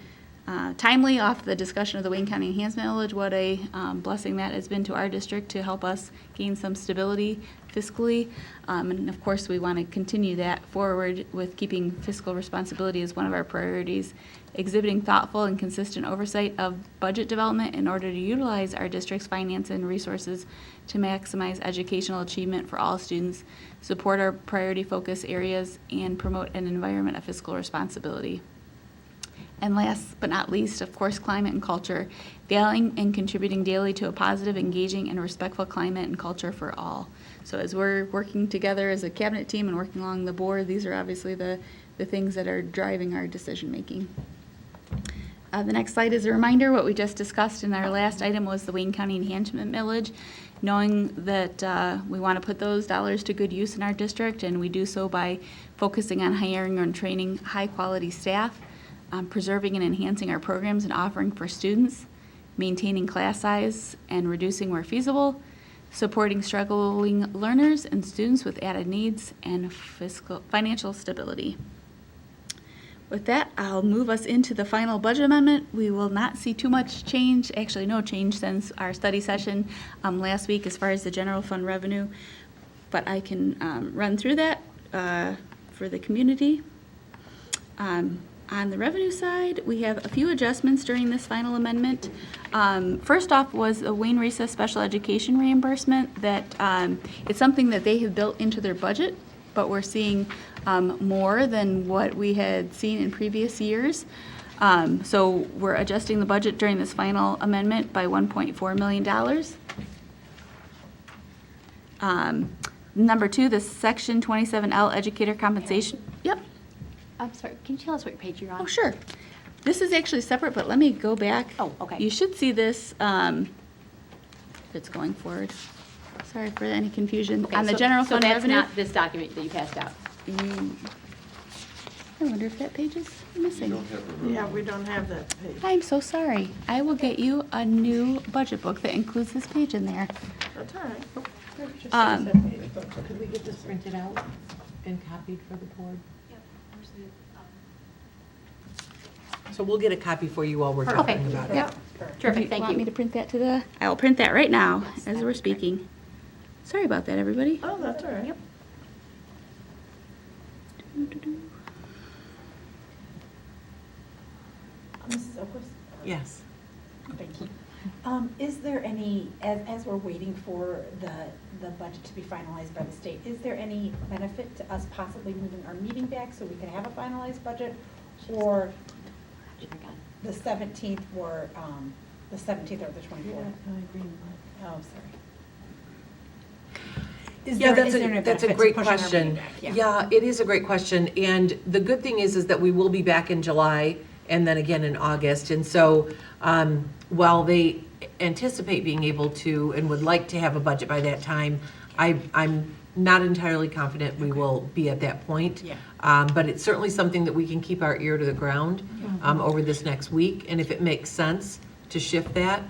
timely off the discussion of the Wayne County Enhancement Millage, what a blessing that has been to our district to help us gain some stability fiscally. And of course, we want to continue that forward with keeping fiscal responsibility as one of our priorities, exhibiting thoughtful and consistent oversight of budget development in order to utilize our district's finance and resources to maximize educational achievement for all students, support our priority focus areas, and promote an environment of fiscal responsibility. And last but not least, of course, climate and culture, valuing and contributing daily to a positive, engaging, and respectful climate and culture for all. So as we're working together as a cabinet team and working along the board, these are obviously the things that are driving our decision-making. The next slide is a reminder. What we just discussed in our last item was the Wayne County Enhancement Millage, knowing that we want to put those dollars to good use in our district, and we do so by focusing on hiring and training high-quality staff, preserving and enhancing our programs and offering for students, maintaining class size and reducing where feasible, supporting struggling learners and students with added needs, and financial stability. With that, I'll move us into the final budget amendment. We will not see too much change, actually no change since our study session last week as far as the general fund revenue, but I can run through that for the community. On the revenue side, we have a few adjustments during this final amendment. First off was a Wayne Recess special education reimbursement that it's something that they have built into their budget, but we're seeing more than what we had seen in previous years. So we're adjusting the budget during this final amendment by $1.4 million. Number two, the Section 27L educator compensation. Yep.
I'm sorry, can you tell us what page you're on?
Oh, sure. This is actually separate, but let me go back.
Oh, okay.
You should see this, if it's going forward. Sorry for any confusion.
Okay,
On the
so-
general fund
So
revenue.
that's not this document that you passed out?
I wonder if that page is missing.
Yeah, we don't have that page.
I'm so sorry. I will get you a new budget book that includes this page in there.
That's all right.
Could we get this printed out and copied for the board? So we'll get a copy for you while we're
Okay.
talking about it.
Yep. Terrific, thank
Want me
you.
to print that to the, I will print that right now as we're speaking. Sorry about that, everybody.
Oh, that's all right.
Yep.
Mrs. Oquist?
Yes.
Thank you. Is there any, as we're waiting for the budget to be finalized by the state, is there any benefit to us possibly moving our meeting back so we can have a finalized budget? Or the 17th or the 17th or the 24th? Oh, sorry.
Yeah, that's a
benefit to
great
pushing our
question.
meeting back?
Yeah, it is a great question. And the good thing is that we will be back in July and then again in August. And so while they anticipate being able to and would like to have a budget by that time, I'm not entirely confident we will be at that point.
Yeah.
But it's certainly something that we can keep our ear to the ground over this next week. And if it makes sense to shift that,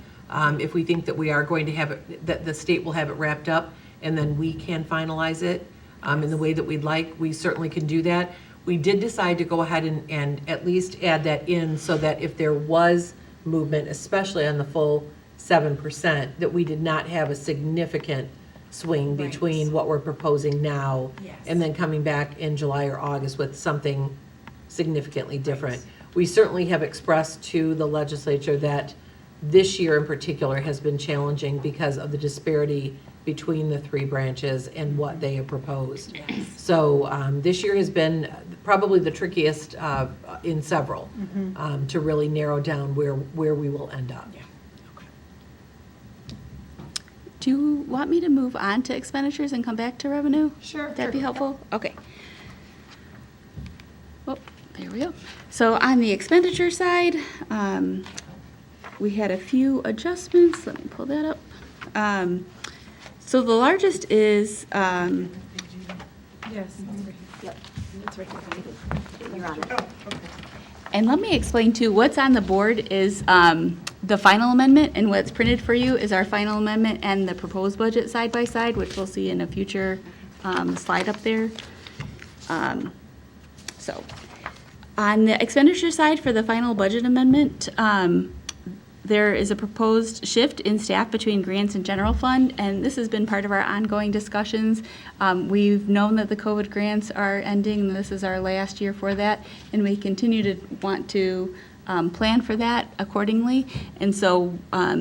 if we think that we are going to have it, that the state will have it wrapped up, and then we can finalize it in the way that we'd like, we certainly can do that. We did decide to go ahead and at least add that in so that if there was movement, especially on the full 7%, that we did not have a significant swing
Right.
between what we're proposing now
Yes.
and then coming back in July or August with something significantly different. We certainly have expressed to the legislature that this year in particular has been challenging because of the disparity between the three branches and what they have proposed. So this year has been probably the trickiest in several to really narrow down where we will end up.
Do you want me to move on to expenditures and come back to revenue?
Sure,
Would that be
sure.
helpful? Okay. Oh, there we go. So on the expenditure side, we had a few adjustments. Let me pull that up. So the largest is, and let me explain too, what's on the board is the final amendment, and what's printed for you is our final amendment and the proposed budget side by side, which we'll see in a future slide up there. So, on the expenditure side for the final budget amendment, there is a proposed shift in staff between grants and general fund, and this has been part of our ongoing discussions. We've known that the COVID grants are ending, and this is our last year for that, and we continue to want to plan for that accordingly. And so,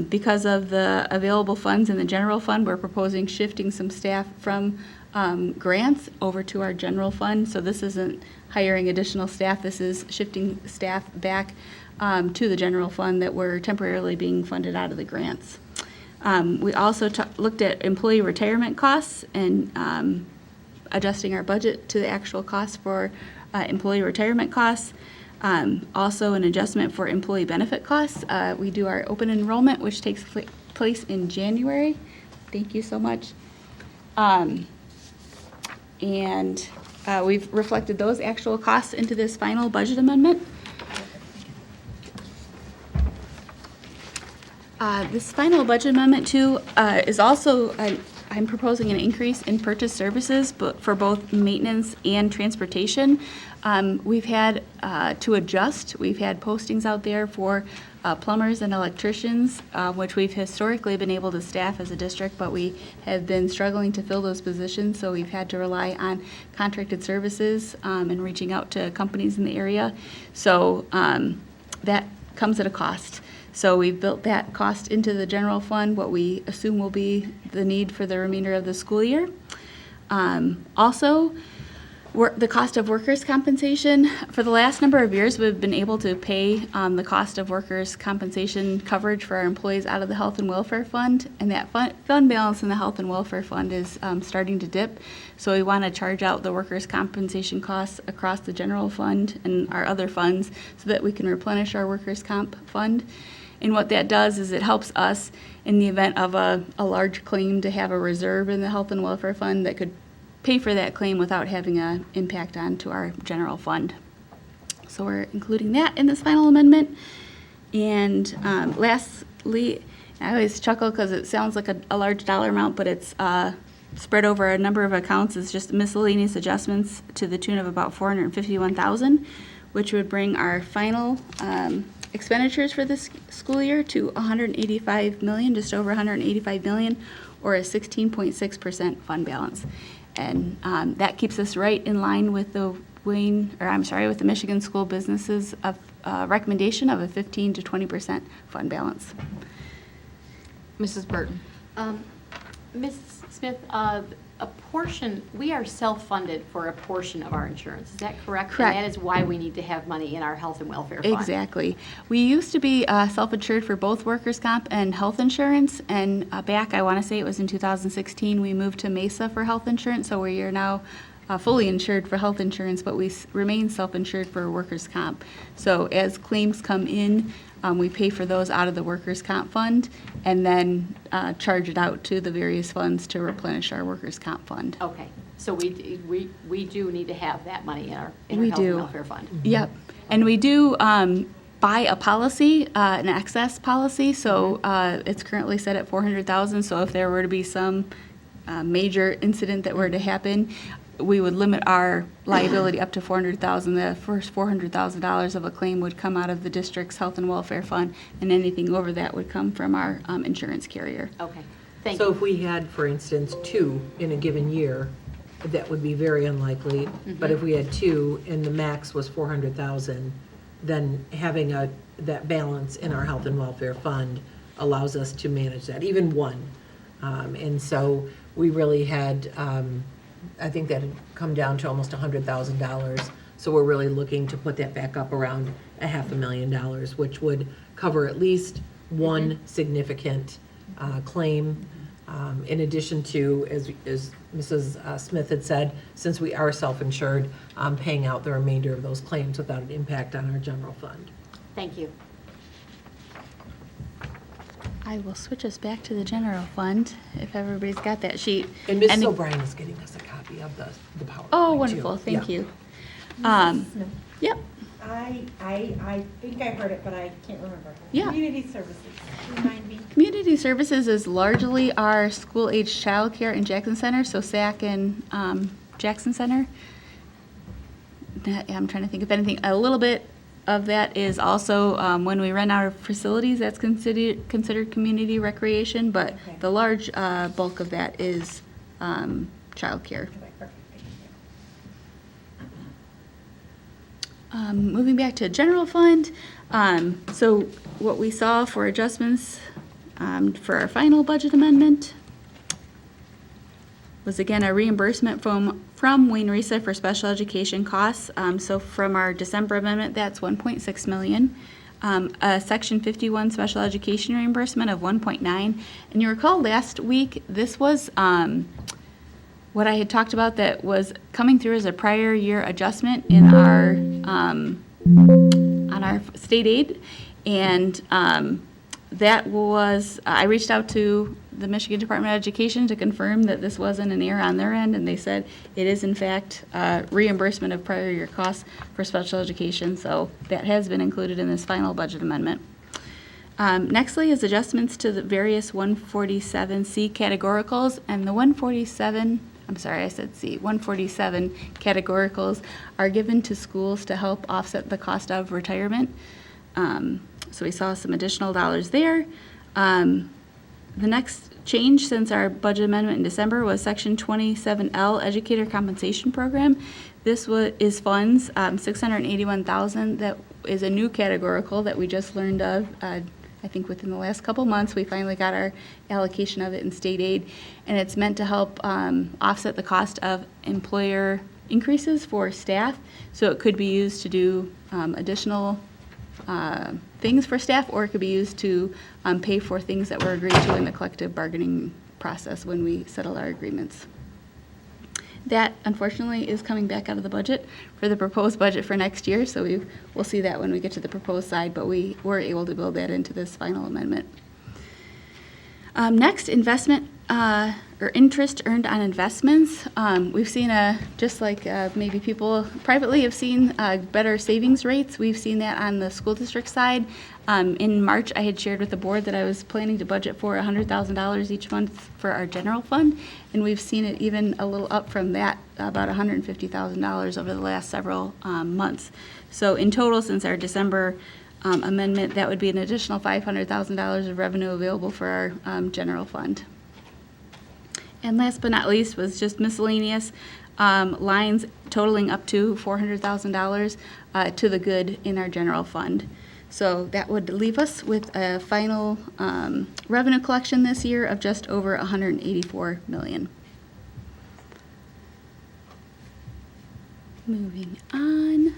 because of the available funds in the general fund, we're proposing shifting some staff from grants over to our general fund. So this isn't hiring additional staff, this is shifting staff back to the general fund that were temporarily being funded out of the grants. We also looked at employee retirement costs and adjusting our budget to the actual cost for employee retirement costs. Also an adjustment for employee benefit costs. We do our open enrollment, which takes place in January. Thank you so much. And we've reflected those actual costs into this final budget amendment. This final budget amendment too is also, I'm proposing an increase in purchase services but for both maintenance and transportation. We've had to adjust, we've had postings out there for plumbers and electricians, which we've historically been able to staff as a district, but we have been struggling to fill those positions, so we've had to rely on contracted services and reaching out to companies in the area. So that comes at a cost. So we've built that cost into the general fund, what we assume will be the need for the remainder of the school year. Also, the cost of workers' compensation. For the last number of years, we've been able to pay the cost of workers' compensation coverage for our employees out of the Health and Welfare Fund, and that fund balance in the Health and Welfare Fund is starting to dip. So we want to charge out the workers' compensation costs across the general fund and our other funds so that we can replenish our workers' comp fund. And what that does is it helps us in the event of a large claim to have a reserve in the Health and Welfare Fund that could pay for that claim without having an impact onto our general fund. So we're including that in this final amendment. And lastly, I always chuckle because it sounds like a large dollar amount, but it's spread over a number of accounts. It's just miscellaneous adjustments to the tune of about $451,000, which would bring our final expenditures for this school year to $185 million, just over $185 million, or a 16.6% fund balance. And that keeps us right in line with the with the Michigan School Businesses of recommendation of a 15 to 20% fund balance.
Mrs. Burton. Ms. Smith, a portion, we are self-funded for a portion of our insurance, is that correct?
Correct.
And that is why we need to have money in our health and welfare fund.
Exactly. We used to be self-insured for both workers' comp and health insurance, and back, I want to say it was in 2016, we moved to Mesa for health insurance, so we are now fully insured for health insurance, but we remain self-insured for workers' comp. So as claims come in, we pay for those out of the workers' comp fund and then charge it out to the various funds to replenish our workers' comp fund.
Okay, so we do need to have that money in our
We
health
do.
and welfare fund.
Yep. And we do buy a policy, an excess policy, so it's currently set at $400,000. So if there were to be some major incident that were to happen, we would limit our liability up to $400,000. The first $400,000 of a claim would come out of the district's health and welfare fund, and anything over that would come from our insurance carrier.
Okay, thank
So
you.
if we had, for instance, 2 in a given year, that would be very unlikely. But if we had 2 and the max was 400,000, then having that balance in our health and welfare fund allows us to manage that, even 1. And so we really had, I think that had come down to almost $100,000. So we're really looking to put that back up around $500,000, which would cover at least one significant claim In addition to, as Mrs. Smith had said, since we are self-insured, paying out the remainder of those claims without an impact on our general fund.
Thank you.
I will switch us back to the general fund, if everybody's got that sheet.
And Mrs.
Any-
O'Brien is getting us a copy of the PowerPoint,
Oh,
too.
wonderful, thank
Yeah.
you. Yep,
I think I heard it, but I can't remember.
Yeah.
Community services, remind me.
community services is largely our school-age childcare in Jackson Center, so SAC and Jackson Center. I'm trying to think if anything, a little bit of that is also when we rent our facilities, that's considered community recreation, but
Okay.
the large bulk of that is childcare.
Okay, perfect.
Moving back to general fund, so what we saw for adjustments for our final budget amendment was again a reimbursement from Wayne Risa for special education costs. So from our December amendment, that's 1.6 million. A Section 51 special education reimbursement of 1.9. And you recall last week, this was what I had talked about that was coming through as a prior year adjustment in our on our state aid, and that was I reached out to the Michigan Department of Education to confirm that this wasn't an error on their end, and they said it is in fact reimbursement of prior year costs for special education. So that has been included in this final budget amendment. Nextly is adjustments to the various 147C categoricals, and the 147 categoricals are given to schools to help offset the cost of retirement. So we saw some additional dollars there. The next change since our budget amendment in December was Section 27L Educator Compensation Program. This is funds, $681,000. That is a new categorical that we just learned of. I think within the last couple months, we finally got our allocation of it in state aid, and it's meant to help offset the cost of employer increases for staff. So it could be used to do additional things for staff, or it could be used to pay for things that were agreed to in the collective bargaining process when we settled our agreements. That, unfortunately, is coming back out of the budget for the proposed budget for next year, so we'll see that when we get to the proposed side, but we were able to build that into this final amendment. Next, investment or interest earned on investments. We've seen just like maybe people privately have seen better savings rates. We've seen that on the school district side. In March, I had shared with the board that I was planning to budget for $100,000 each month for our general fund, and we've seen it even a little up from that, about $150,000 over the last several months. So in total, since our December amendment, that would be an additional $500,000 of revenue available for our general fund. And last but not least was just miscellaneous lines totaling up to $400,000 to the good in our general fund. So that would leave us with a final revenue collection this year of just over $184 million. Moving on.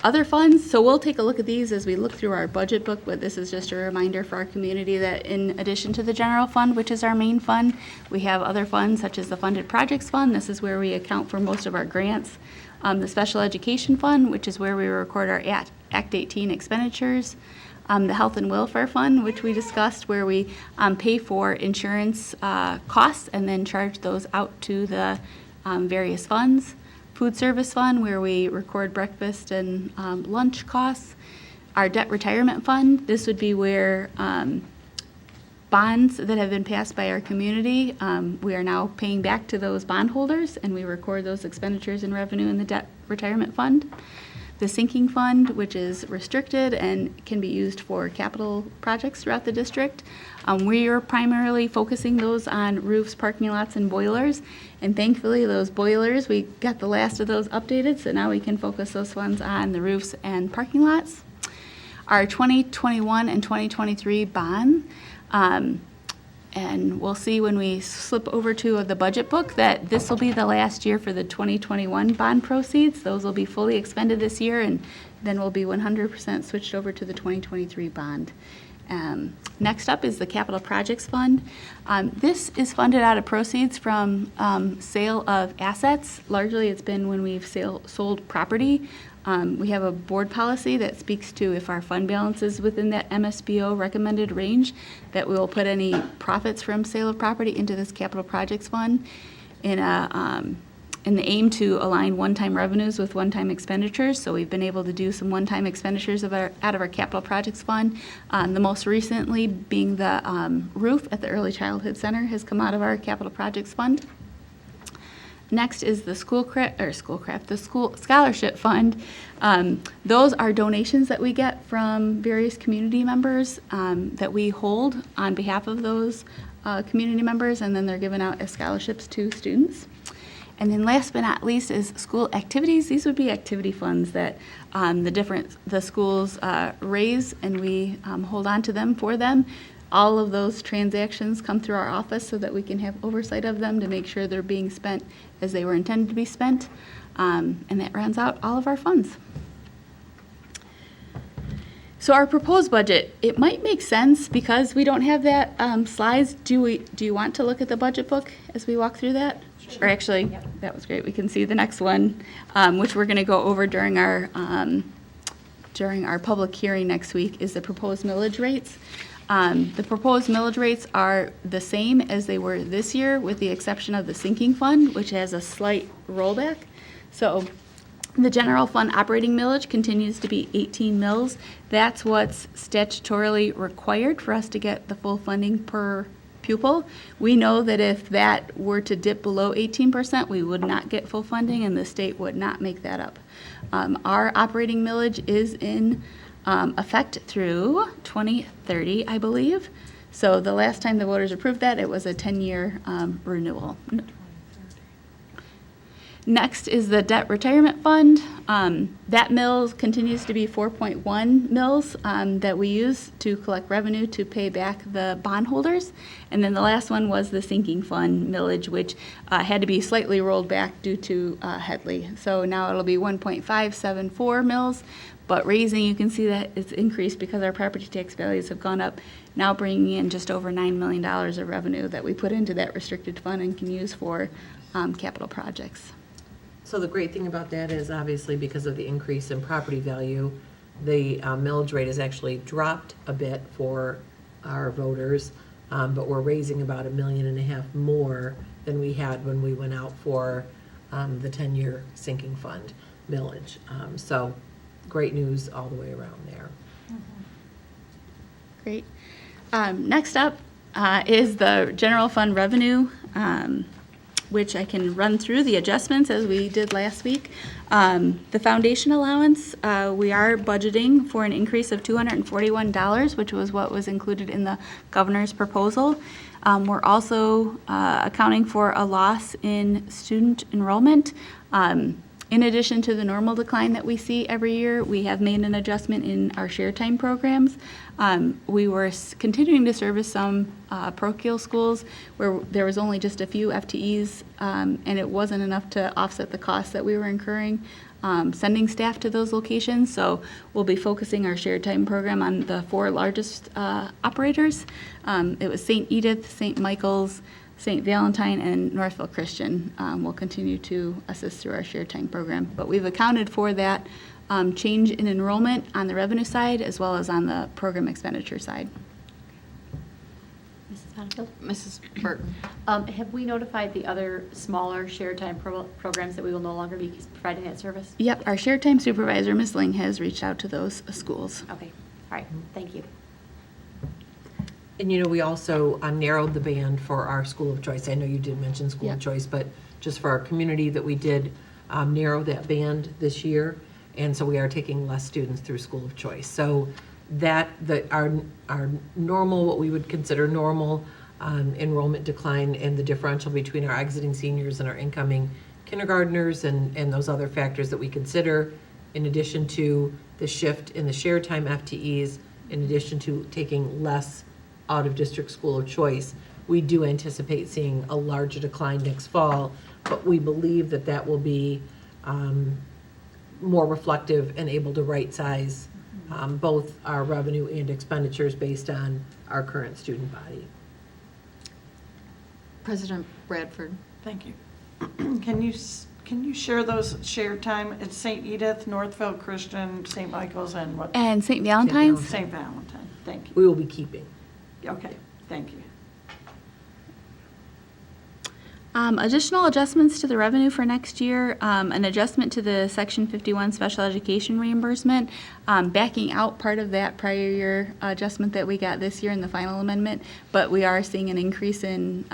Other funds, so we'll take a look at these as we look through our budget book, but this is just a reminder for our community that in addition to the general fund, which is our main fund, we have other funds such as the funded projects fund. This is where we account for most of our grants. The special education fund, which is where we record our Act 18 expenditures. The health and welfare fund, which we discussed, where we pay for insurance costs and then charge those out to the various funds. Food service fund, where we record breakfast and lunch costs. Our debt retirement fund, this would be where bonds that have been passed by our community, we are now paying back to those bondholders, and we record those expenditures and revenue in the debt retirement fund. The sinking fund, which is restricted and can be used for capital projects throughout the district. We are primarily focusing those on roofs, parking lots, and boilers. And thankfully, those boilers, we got the last of those updated, so now we can focus those funds on the roofs and parking lots. Our 2021 and 2023 bond, and we'll see when we slip over to the budget book that this will be the last year for the 2021 bond proceeds. Those will be fully expended this year, and then we'll be 100% switched over to the 2023 bond. Next up is the Capital Projects Fund. This is funded out of proceeds from sale of assets. Largely, it's been when we've sold property. We have a board policy that speaks to if our fund balance is within that MSBO recommended range, that we will put any profits from sale of property into this Capital Projects Fund in the aim to align one-time revenues with one-time expenditures. So we've been able to do some one-time expenditures out of our Capital Projects Fund. The most recently being the roof at the Early Childhood Center has come out of our Capital Projects Fund. Next is the school scholarship fund. Those are donations that we get from various community members that we hold on behalf of those community members, and then they're given out as scholarships to students. And then last but not least is school activities. These would be activity funds that the schools raise, and we hold on to them for them. All of those transactions come through our office so that we can have oversight of them to make sure they're being spent as they were intended to be spent. And that rounds out all of our funds. So our proposed budget, it might make sense because we don't have that slides. Do you want to look at the budget book as we walk through that? Or actually, that was great. We can see the next one, which we're going to go over during our public hearing next week, is the proposed millage rates. The proposed millage rates are the same as they were this year, with the exception of the sinking fund, which has a slight rollback. So the general fund operating millage continues to be 18 mills. That's what's statutorily required for us to get the full funding per pupil. We know that if that were to dip below 18%, we would not get full funding, and the state would not make that up. Our operating millage is in effect through 2030, I believe. So the last time the voters approved that, it was a 10-year renewal. Next is the debt retirement fund. That mills continues to be 4.1 mills that we use to collect revenue to pay back the bondholders. And then the last one was the sinking fund millage, which had to be slightly rolled back due to Headley. So now it'll be 1.574 mills. But raising, you can see that it's increased because our property tax values have gone up, now bringing in just over $9 million of revenue that we put into that restricted fund and can use for capital projects.
So the great thing about that is obviously because of the increase in property value, the millage rate has actually dropped a bit for our voters, but we're raising about $1.5 million more than we had when we went out for the 10-year sinking fund millage. So great news all the way around there.
Great. Next up is the general fund revenue, which I can run through the adjustments as we did last week. The foundation allowance, we are budgeting for an increase of $241, which was what was included in the governor's proposal. We're also accounting for a loss in student enrollment. In addition to the normal decline that we see every year, we have made an adjustment in our share time programs. We were continuing to service some parochial schools where there was only just a few FTEs, and it wasn't enough to offset the costs that we were incurring sending staff to those locations. So we'll be focusing our shared time program on the 4 largest operators. It was St. Edith, St. Michael's, St. Valentine, and Northville Christian will continue to assist through our shared time program. But we've accounted for that change in enrollment on the revenue side as well as on the program expenditure side.
Mrs. Honfield?
Mrs. Burton.
Have we notified the other smaller shared time programs that we will no longer be providing that service?
Yep, our shared time supervisor, Ms. Ling, has reached out to those schools.
Okay, all right, thank you.
And we also narrowed the band for our school of choice. I know you did mention school of choice, but just for our community that we did narrow that band this year. And so we are taking less students through school of choice. So our normal, what we would consider normal enrollment decline and the differential between our exiting seniors and our incoming kindergartners and those other factors that we consider, in addition to the shift in the shared time FTEs, in addition to taking less out-of-district school of choice, we do anticipate seeing a larger decline next fall, but we believe that will be more reflective and able to right-size both our revenue and expenditures based on our current student body.
President Bradford.
Thank you. Can you share those shared time? It's St. Edith, Northville Christian, St. Michael's, and what?
And St. Valentine's?
St. Valentine. Thank you.
We will be keeping.
Okay, thank you.
Additional adjustments to the revenue for next year, an adjustment to the Section 51 special education reimbursement, backing out part of that prior year adjustment that we got this year in the final amendment, but we are seeing an increase in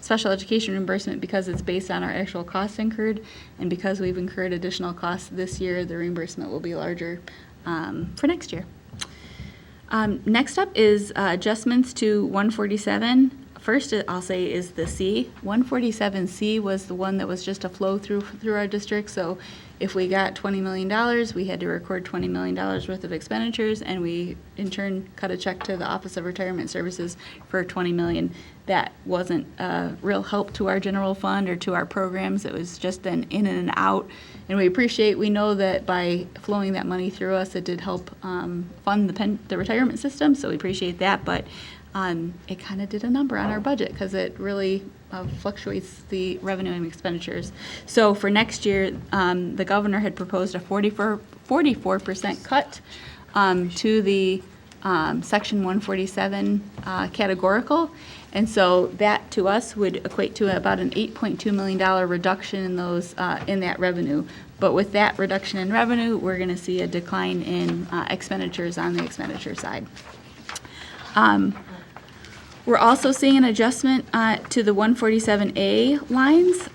special education reimbursement because it's based on our actual costs incurred, and because we've incurred additional costs this year, the reimbursement will be larger for next year. Next up is adjustments to 147. First, I'll say is the C. 147C was the one that was just a flow through our district. So if we got $20 million, we had to record $20 million worth of expenditures, and we in turn cut a check to the Office of Retirement Services for $20 million. That wasn't a real help to our general fund or to our programs. It was just an in and an out. And we know that by flowing that money through us, it did help fund the retirement system. So we appreciate that. But it kind of did a number on our budget because it really fluctuates the revenue and expenditures. So for next year, the governor had proposed a 44% cut to the Section 147 categorical. And so that to us would equate to about an $8.2 million reduction in those in that revenue. But with that reduction in revenue, we're going to see a decline in expenditures on the expenditure side. We're also seeing an adjustment to the 147A lines,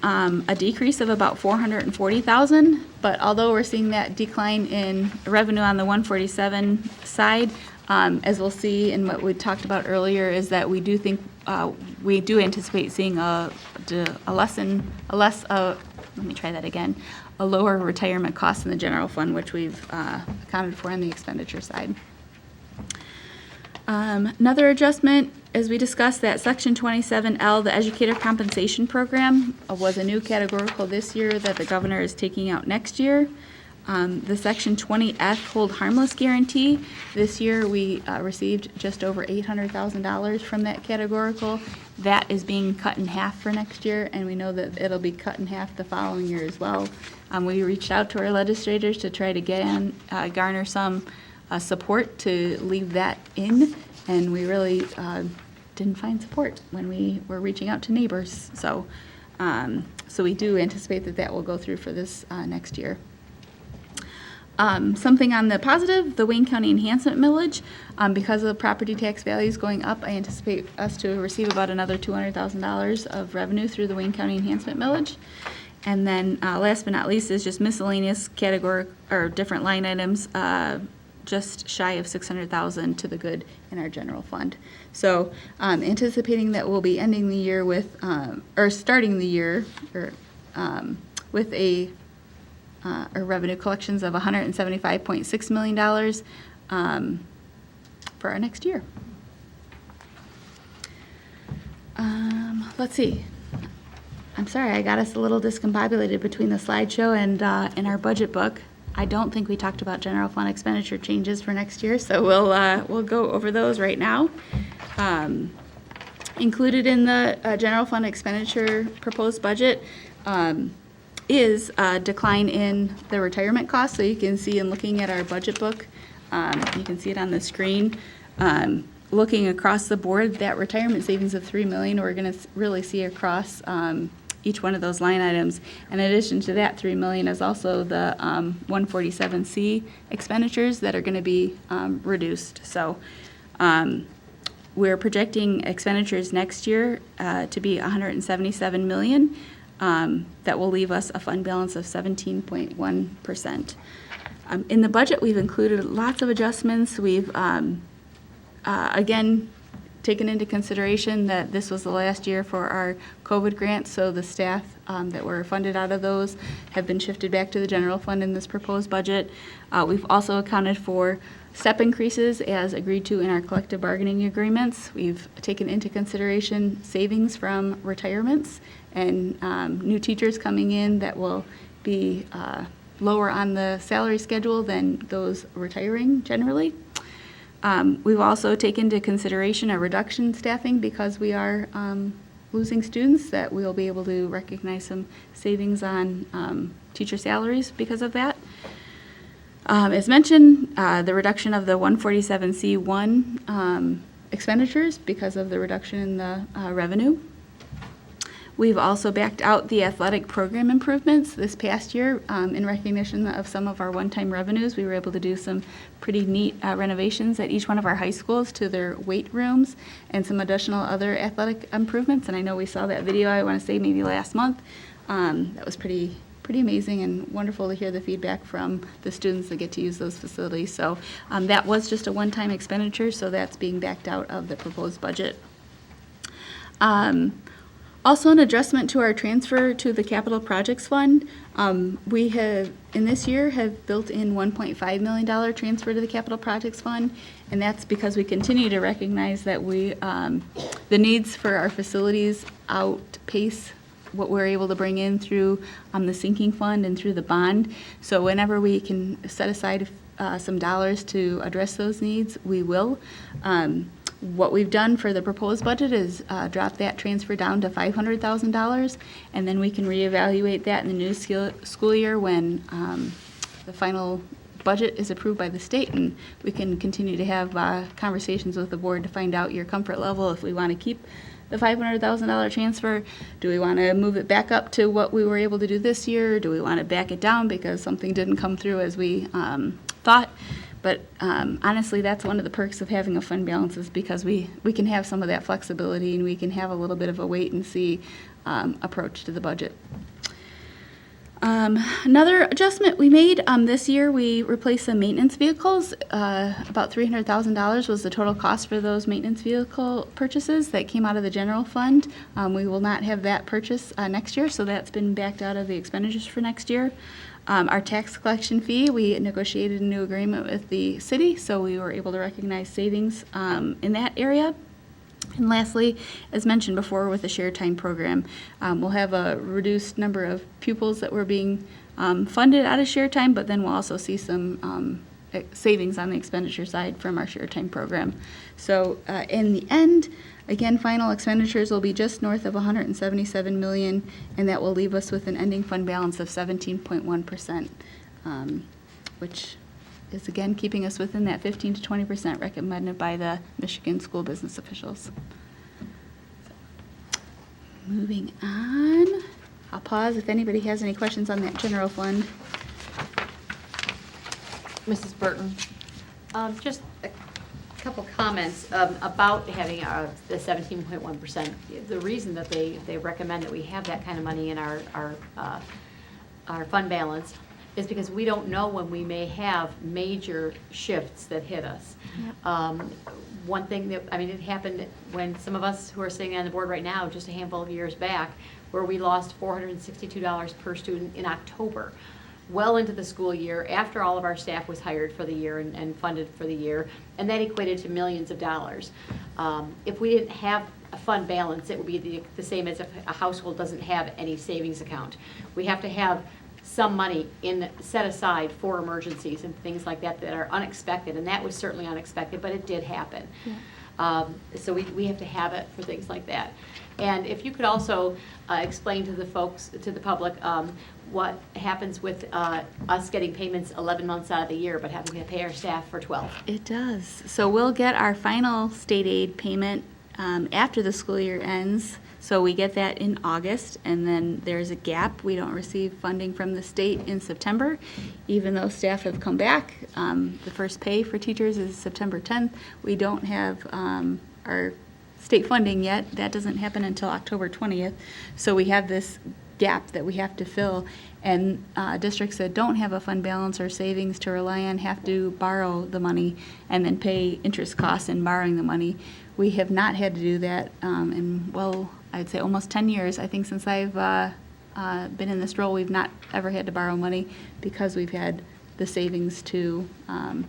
a decrease of about $440,000. But although we're seeing that decline in revenue on the 147 side, as we'll see in what we talked about earlier, is that we do anticipate seeing a lower retirement cost in the general fund, which we've accounted for on the expenditure side. Another adjustment, as we discussed, that Section 27L, the Educator Compensation Program, was a new categorical this year that the governor is taking out next year. The Section 20F Hold Harmless Guarantee, this year we received just over $800,000 from that categorical. That is being cut in half for next year, and we know that it'll be cut in half the following year as well. We reached out to our legislators to try to garner some support to leave that in, and we really didn't find support when we were reaching out to neighbors. So we do anticipate that will go through for this next year. Something on the positive, the Wayne County Enhancement Millage, because of the property tax values going up, I anticipate us to receive about another $200,000 of revenue through the Wayne County Enhancement Millage. And then last but not least is just miscellaneous category or different line items, just shy of $600,000 to the good in our general fund. So anticipating that we'll be ending the year with, or starting the year with a revenue collections of $175.6 million for our next year. Let's see. I'm sorry, I got us a little discombobulated between the slideshow and our budget book. I don't think we talked about general fund expenditure changes for next year, so we'll go over those right now. Included in the general fund expenditure proposed budget is a decline in the retirement costs. So you can see in looking at our budget book, you can see it on the screen. Looking across the board, that retirement savings of $3 million, we're going to really see across each one of those line items. In addition to that, $3 million is also the 147C expenditures that are going to be reduced. So we're projecting expenditures next year to be $177 million. That will leave us a fund balance of 17.1%. In the budget, we've included lots of adjustments. We've, again, taken into consideration that this was the last year for our COVID grants, so the staff that were funded out of those have been shifted back to the general fund in this proposed budget. We've also accounted for step increases as agreed to in our collective bargaining agreements. We've taken into consideration savings from retirements and new teachers coming in that will be lower on the salary schedule than those retiring generally. We've also taken into consideration a reduction in staffing because we are losing students, that we'll be able to recognize some savings on teacher salaries because of that. As mentioned, the reduction of the 147C1 expenditures because of the reduction in the revenue. We've also backed out the athletic program improvements this past year in recognition of some of our one-time revenues. We were able to do some pretty neat renovations at each one of our high schools to their weight rooms and some additional other athletic improvements. And I know we saw that video, I want to say maybe last month. That was pretty amazing and wonderful to hear the feedback from the students that get to use those facilities. So that was just a one-time expenditure, so that's being backed out of the proposed budget. Also, an adjustment to our transfer to the capital projects fund. We have, in this year, have built in $1.5 million transfer to the capital projects fund, and that's because we continue to recognize that the needs for our facilities outpace what we're able to bring in through the sinking fund and through the bond. So whenever we can set aside some dollars to address those needs, we will. What we've done for the proposed budget is drop that transfer down to $500,000, and then we can reevaluate that in the new school year when the final budget is approved by the state, and we can continue to have conversations with the board to find out your comfort level if we want to keep the $500,000 transfer. Do we want to move it back up to what we were able to do this year? Do we want to back it down because something didn't come through as we thought? But honestly, that's one of the perks of having a fund balance, is because we can have some of that flexibility and we can have a little bit of a wait and see approach to the budget. Another adjustment we made this year, we replaced some maintenance vehicles. About $300,000 was the total cost for those maintenance vehicle purchases that came out of the general fund. We will not have that purchase next year, so that's been backed out of the expenditures for next year. Our tax collection fee, we negotiated a new agreement with the city, so we were able to recognize savings in that area. And lastly, as mentioned before, with the share time program, we'll have a reduced number of pupils that were being funded out of share time, but then we'll also see some savings on the expenditure side from our share time program. So in the end, again, final expenditures will be just north of $177 million, and that will leave us with an ending fund balance of 17.1%, which is again keeping us within that 15 to 20% recommended by the Michigan school business officials. So, moving on, I'll pause if anybody has any questions on that general fund.
Mrs. Burton?
Just a couple comments about having the 17.1%. The reason that they recommend that we have that kind of money in our fund balance is because we don't know when we may have major shifts that hit us. Yep. One thing that, I mean, it happened when some of us who are sitting on the board right now, just a handful of years back, where we lost $462 per student in October, well into the school year, after all of our staff was hired for the year and funded for the year, and that equated to millions of dollars. If we didn't have a fund balance, it would be the same as if a household doesn't have any savings account. We have to have some money set aside for emergencies and things like that that are unexpected, and that was certainly unexpected, but it did happen. Yeah. So we have to have it for things like that. And if you could also explain to the folks, to the public, what happens with us getting payments 11 months out of the year, but having to pay our staff for 12.
It does. So we'll get our final state aid payment after the school year ends. So we get that in August, and then there's a gap. We don't receive funding from the state in September, even though staff have come back. The first pay for teachers is September 10th. We don't have our state funding yet. That doesn't happen until October 20th. So we have this gap that we have to fill, and districts that don't have a fund balance or savings to rely on have to borrow the money and then pay interest costs in borrowing the money. We have not had to do that in, well, I'd say almost 10 years. I think since I've been in this role, we've not ever had to borrow money because we've had the savings to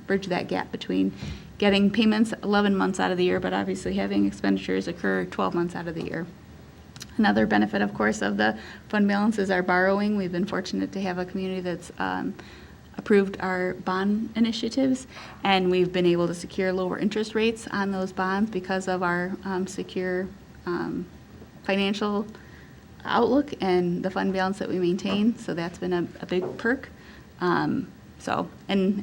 bridge that gap between getting payments 11 months out of the year, but obviously having expenditures occur 12 months out of the year. Another benefit, of course, of the fund balance is our borrowing. We've been fortunate to have a community that's approved our bond initiatives, and we've been able to secure lower interest rates on those bonds because of our secure financial outlook and the fund balance that we maintain. So that's been a big perk. And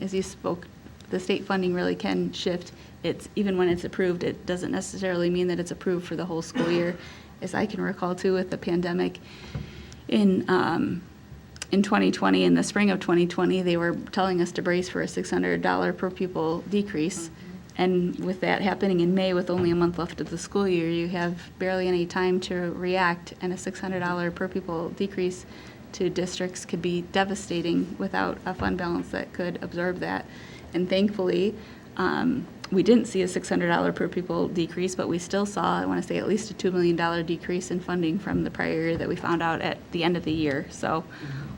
as you spoke, the state funding really can shift. It's even when it's approved, it doesn't necessarily mean that it's approved for the whole school year. As I can recall too, with the pandemic in 2020, in the spring of 2020, they were telling us to brace for a $600 per pupil decrease. And with that happening in May, with only a month left of the school year, you have barely any time to react, and a $600 per pupil decrease to districts could be devastating without a fund balance that could absorb that. And thankfully, we didn't see a $600 per pupil decrease, but we still saw, I want to say, at least a $2 million decrease in funding from the prior year that we found out at the end of the year. So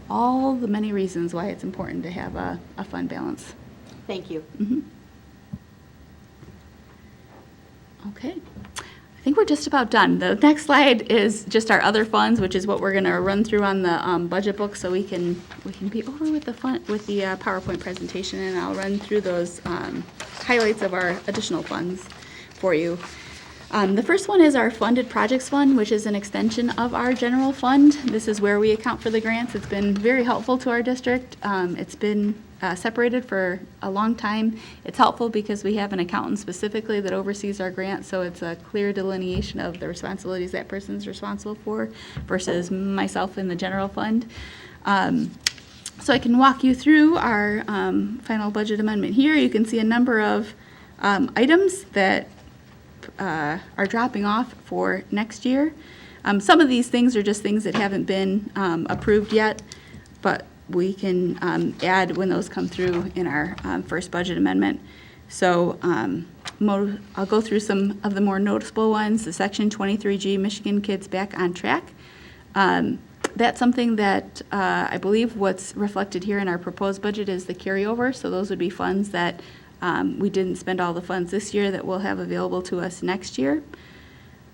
all the many reasons why it's important to have a fund balance.
Thank you.
Okay. I think we're just about done. The next slide is just our other funds, which is what we're going to run through on the budget book, so we can be over with the PowerPoint presentation, and I'll run through those highlights of our additional funds for you. The first one is our funded projects fund, which is an extension of our general fund. This is where we account for the grants. It's been very helpful to our district. It's been separated for a long time. It's helpful because we have an accountant specifically that oversees our grants, so it's a clear delineation of the responsibilities that person's responsible for versus myself in the general fund. So I can walk you through our final budget amendment here. You can see a number of items that are dropping off for next year. Some of these things are just things that haven't been approved yet, but we can add when those come through in our first budget amendment. So I'll go through some of the more noticeable ones. The Section 23G, Michigan Kids Back on Track. That's something that I believe what's reflected here in our proposed budget is the carryover. So those would be funds that we didn't spend all the funds this year that we'll have available to us next year.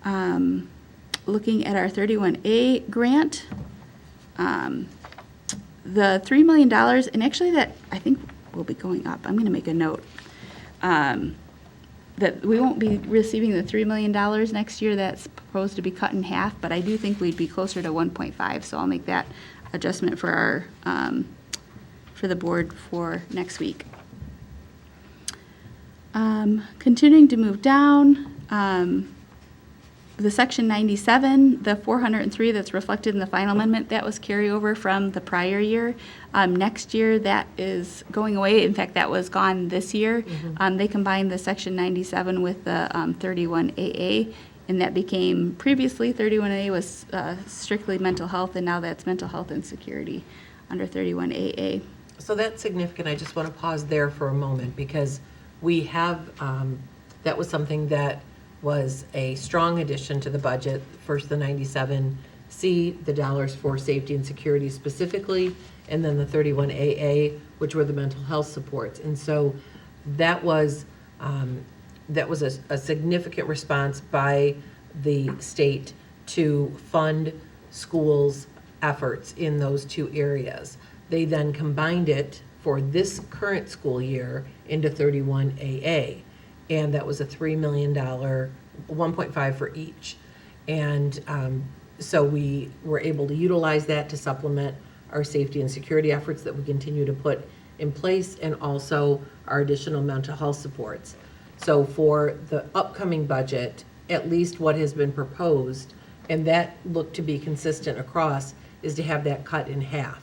Looking at our 31A grant, the $3 million, and actually that I think will be going up. I'm going to make a note that we won't be receiving the $3 million next year. That's proposed to be cut in half, but I do think we'd be closer to 1.5. So I'll make that adjustment for our for the board for next week. Continuing to move down, the Section 97, the 403 that's reflected in the final amendment, that was carryover from the prior year. Next year, that is going away. In fact, that was gone this year. They combined the Section 97 with the 31AA, and that became, previously 31A was strictly mental health, and now that's mental health and security under 31AA.
So that's significant. I just want to pause there for a moment because we have, that was something that was a strong addition to the budget. First, the 97C, the dollars for safety and security specifically, and then the 31AA, which were the mental health supports. And so that was a significant response by the state to fund schools' efforts in those two areas. They then combined it for this current school year into 31AA. And that was a $3 million, 1.5 for each. And so we were able to utilize that to supplement our safety and security efforts that we continue to put in place, and also our additional mental health supports. So for the upcoming budget, at least what has been proposed, and that looked to be consistent across, is to have that cut in half.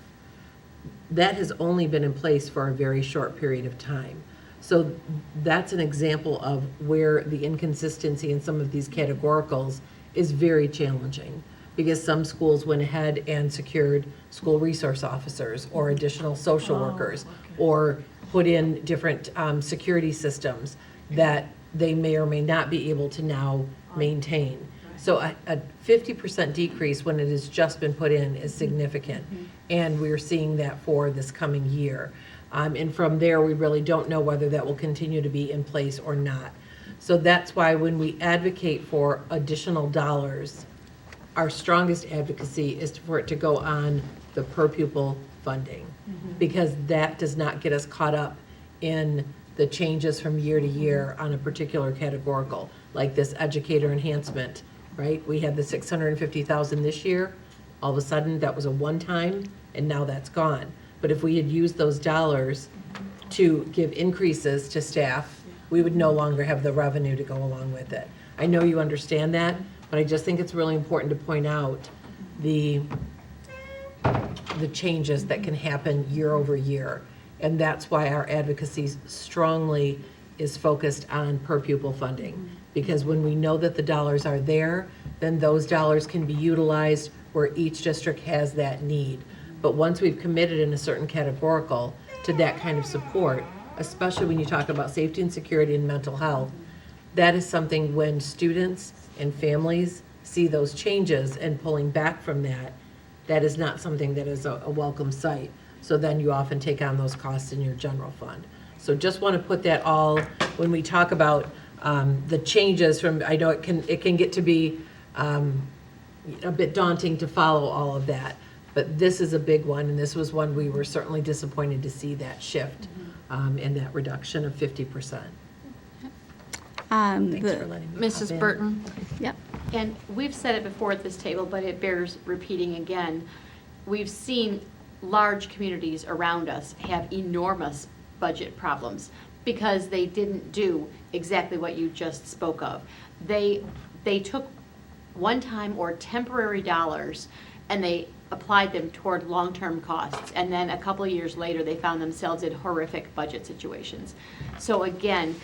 That has only been in place for a very short period of time. So that's an example of where the inconsistency in some of these categoricals is very challenging, because some schools went ahead and secured school resource officers or additional social workers, or put in different security systems that they may or may not be able to now maintain. So a 50% decrease when it has just been put in is significant, and we're seeing that for this coming year. And from there, we really don't know whether that will continue to be in place or not. So that's why when we advocate for additional dollars, our strongest advocacy is for it to go on the per pupil funding, because that does not get us caught up in the changes from year to year on a particular categorical, like this educator enhancement, right? We had the 650,000 this year. All of a sudden, that was a one-time, and now that's gone. But if we had used those dollars to give increases to staff, we would no longer have the revenue to go along with it. I know you understand that, but I just think it's really important to point out the changes that can happen year over year. And that's why our advocacy strongly is focused on per pupil funding. Because when we know that the dollars are there, then those dollars can be utilized where each district has that need. But once we've committed in a certain categorical to that kind of support, especially when you talk about safety and security and mental health, that is something when students and families see those changes and pulling back from that, that is not something that is a welcome sight. So then you often take on those costs in your general fund. So just want to put that all, when we talk about the changes from, I know it can get to be a bit daunting to follow all of that, but this is a big one, and this was one we were certainly disappointed to see that shift and that reduction of 50%. Thanks for letting me hop
Mrs.
in.
Burton?
Yep.
And we've said it before at this table, but it bears repeating again. We've seen large communities around us have enormous budget problems because they didn't do exactly what you just spoke of. They took one-time or temporary dollars and they applied them toward long-term costs. And then a couple of years later, they found themselves in horrific budget situations. So again,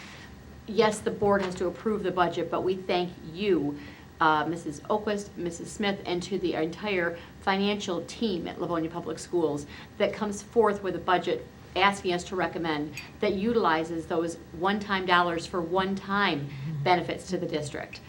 yes, the board has to approve the budget, but we thank you, Mrs. Oquist, Mrs. Smith, and to the entire financial team at Livonia Public Schools that comes forth with a budget asking us to recommend that utilizes those one-time dollars for one-time benefits to the district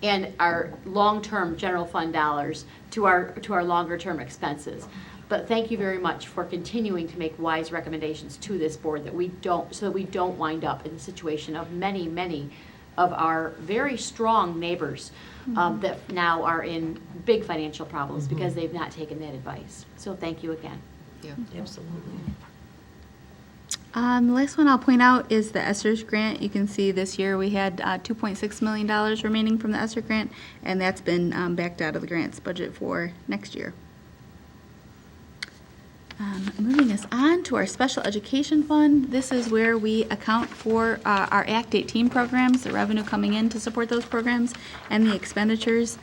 and our long-term general fund dollars to our longer-term expenses. But thank you very much for continuing to make wise recommendations to this board so that we don't wind up in the situation of many of our very strong neighbors that now are in big financial problems because they've not taken that advice. So thank you again.
Yeah, absolutely.
The last one I'll point out is the ESSERS grant. You can see this year we had $2.6 million remaining from the ESSER grant, and that's been backed out of the grants budget for next year. Moving us on to our special education fund. This is where we account for our Act 18 programs, the revenue coming in to support those programs, and the expenditures.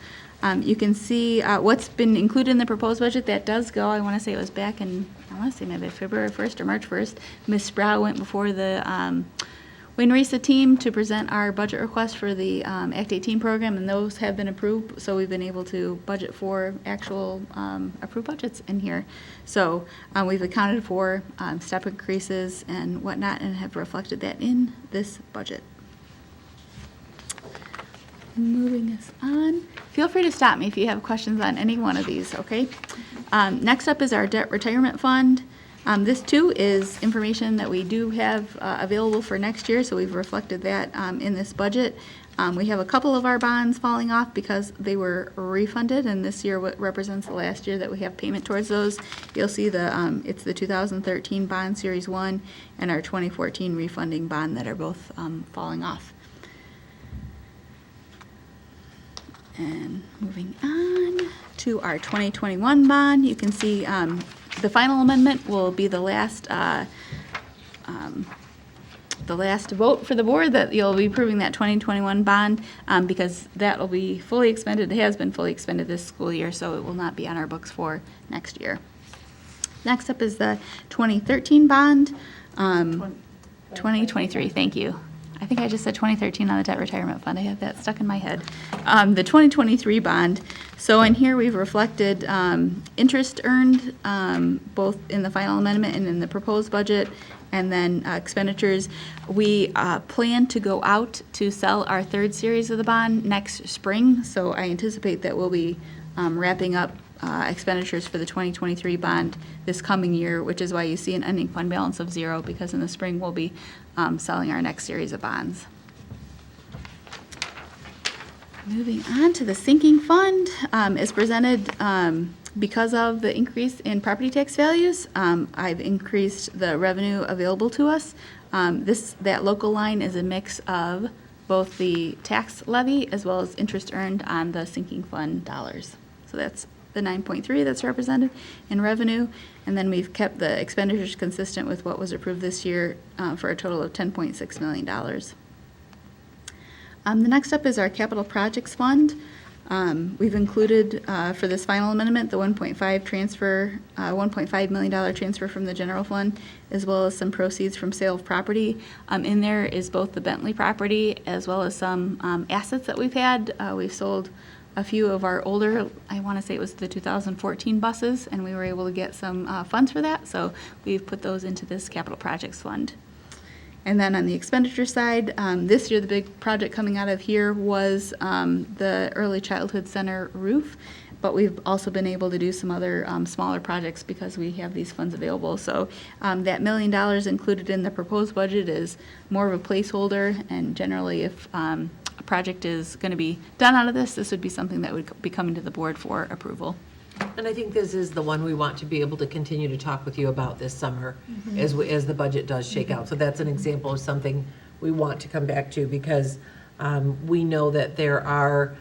You can see what's been included in the proposed budget. That does go, I want to say it was back in, maybe February 1st or March 1st. Ms. Sproul went before the WinRisa team to present our budget request for the Act 18 program, and those have been approved, so we've been able to budget for actual approved budgets in here. So we've accounted for step increases and whatnot and have reflected that in this budget. Moving us on. Feel free to stop me if you have questions on any one of these, okay? Next up is our debt retirement fund. This too is information that we do have available for next year, so we've reflected that in this budget. We have a couple of our bonds falling off because they were refunded, and this year what represents the last year that we have payment towards those. You'll see it's the 2013 bond series 1 and our 2014 refunding bond that are both falling off. And moving on to our 2021 bond, you can see the final amendment will be the last vote for the board that you'll be approving that 2021 bond because that will be fully expended. It has been fully expended this school year, so it will not be on our books for next year. Next up is the 2013 bond. 2023, thank you. I think I just said 2013 on the debt retirement fund. I had that stuck in my head. The 2023 bond. So in here we've reflected interest earned both in the final amendment and in the proposed budget, and then expenditures. We plan to go out to sell our third series of the bond next spring. So I anticipate that we'll be wrapping up expenditures for the 2023 bond this coming year, which is why you see an ending fund balance of 0, because in the spring we'll be selling our next series of bonds. Moving on to the sinking fund, is presented because of the increase in property tax values. I've increased the revenue available to us. That local line is a mix of both the tax levy as well as interest earned on the sinking fund dollars. So that's the 9.3 that's represented in revenue. And then we've kept the expenditures consistent with what was approved this year for a total of $10.6 million. The next up is our capital projects fund. We've included for this final amendment the $1.5 million transfer from the general fund, as well as some proceeds from sale of property. In there is both the Bentley property as well as some assets that we've had. We've sold a few of our older, I want to say it was the 2014 buses, and we were able to get some funds for that. So we've put those into this capital projects fund. And then on the expenditure side, this year the big project coming out of here was the Early Childhood Center roof, but we've also been able to do some other smaller projects because we have these funds available. So that $1 million included in the proposed budget is more of a placeholder, and generally if a project is going to be done out of this would be something that would be coming to the board for approval.
And I think this is the one we want to be able to continue to talk with you about this summer as the budget does shake out. So that's an example of something we want to come back to, because we know that there are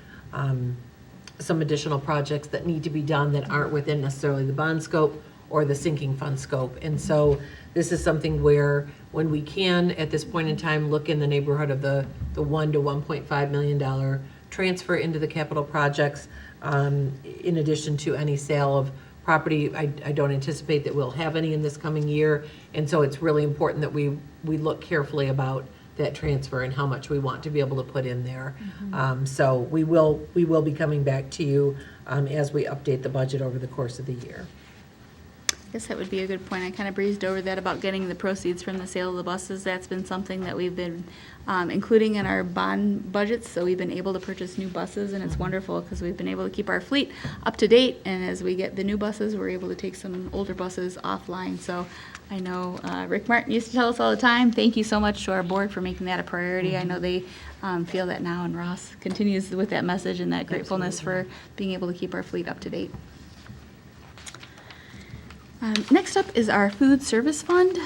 some additional projects that need to be done that aren't within necessarily the bond scope or the sinking fund scope. And so this is something where, when we can, at this point in time, look in the neighborhood of the $1 to $1.5 million transfer into the capital projects, in addition to any sale of property. I don't anticipate that we'll have any in this coming year, and so it's really important that we look carefully about that transfer and how much we want to be able to put in there. So we will be coming back to you as we update the budget over the course of the year.
I guess that would be a good point. I kind of breezed over that about getting the proceeds from the sale of the buses. That's been something that we've been including in our bond budgets, so we've been able to purchase new buses, and it's wonderful because we've been able to keep our fleet up to date, and as we get the new buses, we're able to take some older buses offline. So I know Rick Martin used to tell us all the time, thank you so much to our board for making that a priority. I know they feel that now, and Ross continues with that message and that gratefulness for being able to keep our fleet up to date. Next up is our food service fund.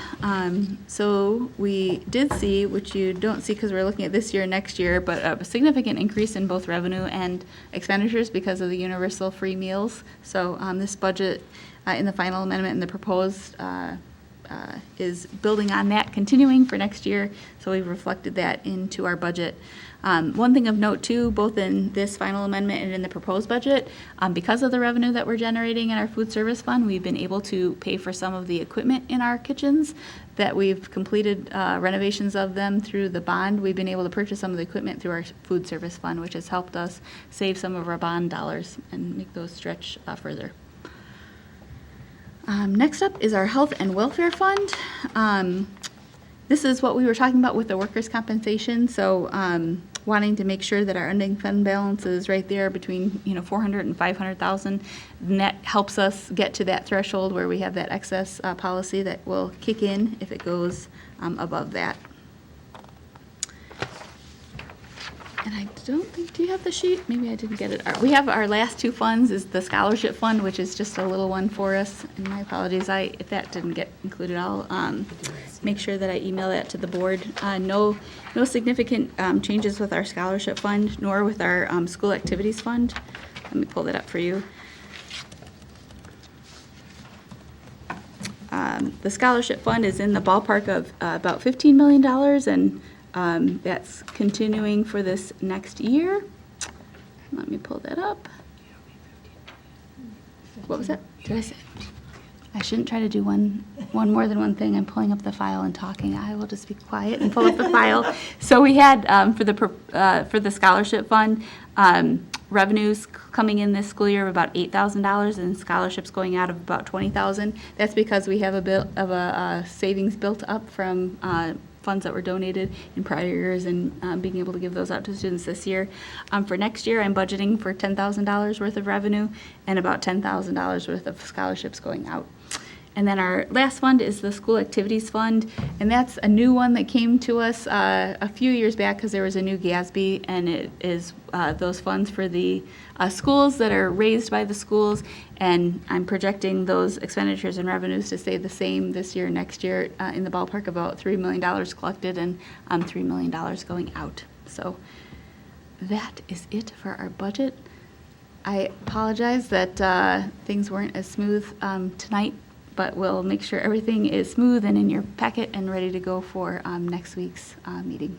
So we did see, which you don't see because we're looking at this year and next year, but a significant increase in both revenue and expenditures because of the universal free meals. So this budget in the final amendment and the proposed is building on that, continuing for next year. So we've reflected that into our budget. One thing of note too, both in this final amendment and in the proposed budget, because of the revenue that we're generating in our food service fund, we've been able to pay for some of the equipment in our kitchens that we've completed renovations of them through the bond. We've been able to purchase some of the equipment through our food service fund, which has helped us save some of our bond dollars and make those stretch further. Next up is our health and welfare fund. This is what we were talking about with the workers' compensation. So wanting to make sure that our ending fund balance is right there between 400 and 500,000. And that helps us get to that threshold where we have that excess policy that will kick in if it goes above that. And I don't think, do you have the sheet? Maybe I didn't get it. We have our last two funds is the scholarship fund, which is just a little one for us. And my apologies, if that didn't get included, I'll make sure that I email that to the board. No significant changes with our scholarship fund, nor with our school activities fund. Let me pull that up for you. The scholarship fund is in the ballpark of about $15 million, and that's continuing for this next year. Let me pull that up. What was that? Did I say? I shouldn't try to do one more than one thing. I'm pulling up the file and talking. I will just be quiet and pull up the file. So we had for the scholarship fund revenues coming in this school year of about $8,000 and scholarships going out of about $20,000. That's because we have a bit of a savings built up from funds that were donated in prior years and being able to give those out to students this year. For next year, I'm budgeting for $10,000 worth of revenue and about $10,000 worth of scholarships going out. And then our last fund is the School Activities Fund, and that's a new one that came to us a few years back because there was a new GASB, and it is those funds for the schools that are raised by the schools, and I'm projecting those expenditures and revenues to stay the same this year, next year, in the ballpark of about $3 million collected and $3 million going out. So that is it for our budget. I apologize that things weren't as smooth tonight, but we'll make sure everything is smooth and in your packet and ready to go for next week's meeting.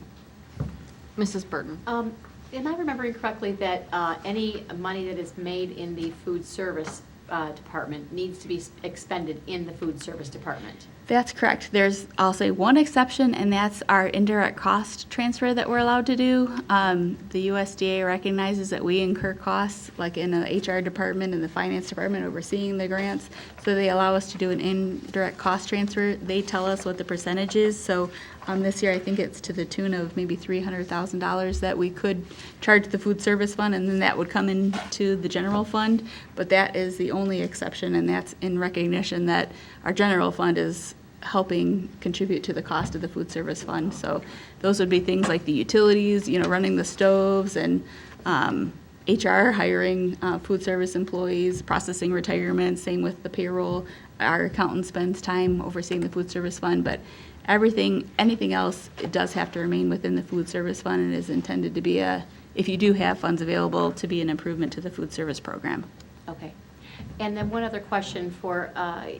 Mrs. Burton.
Am I remembering correctly that any money that is made in the food service department needs to be expended in the food service department?
That's correct. There's, I'll say, one exception, and that's our indirect cost transfer that we're allowed to do. The USDA recognizes that we incur costs, like in the HR department and the finance department overseeing the grants, so they allow us to do an indirect cost transfer. They tell us what the percentage is, so this year I think it's to the tune of maybe $300,000 that we could charge the food service fund, and then that would come into the general fund, but that is the only exception, and that's in recognition that our general fund is helping contribute to the cost of the food service fund. So those would be things like the utilities, running the stoves, and HR, hiring food service employees, processing retirements, same with the payroll. Our accountant spends time overseeing the food service fund, but anything else, it does have to remain within the food service fund and is intended to be if you do have funds available, to be an improvement to the food service program.
Okay. And then one other question for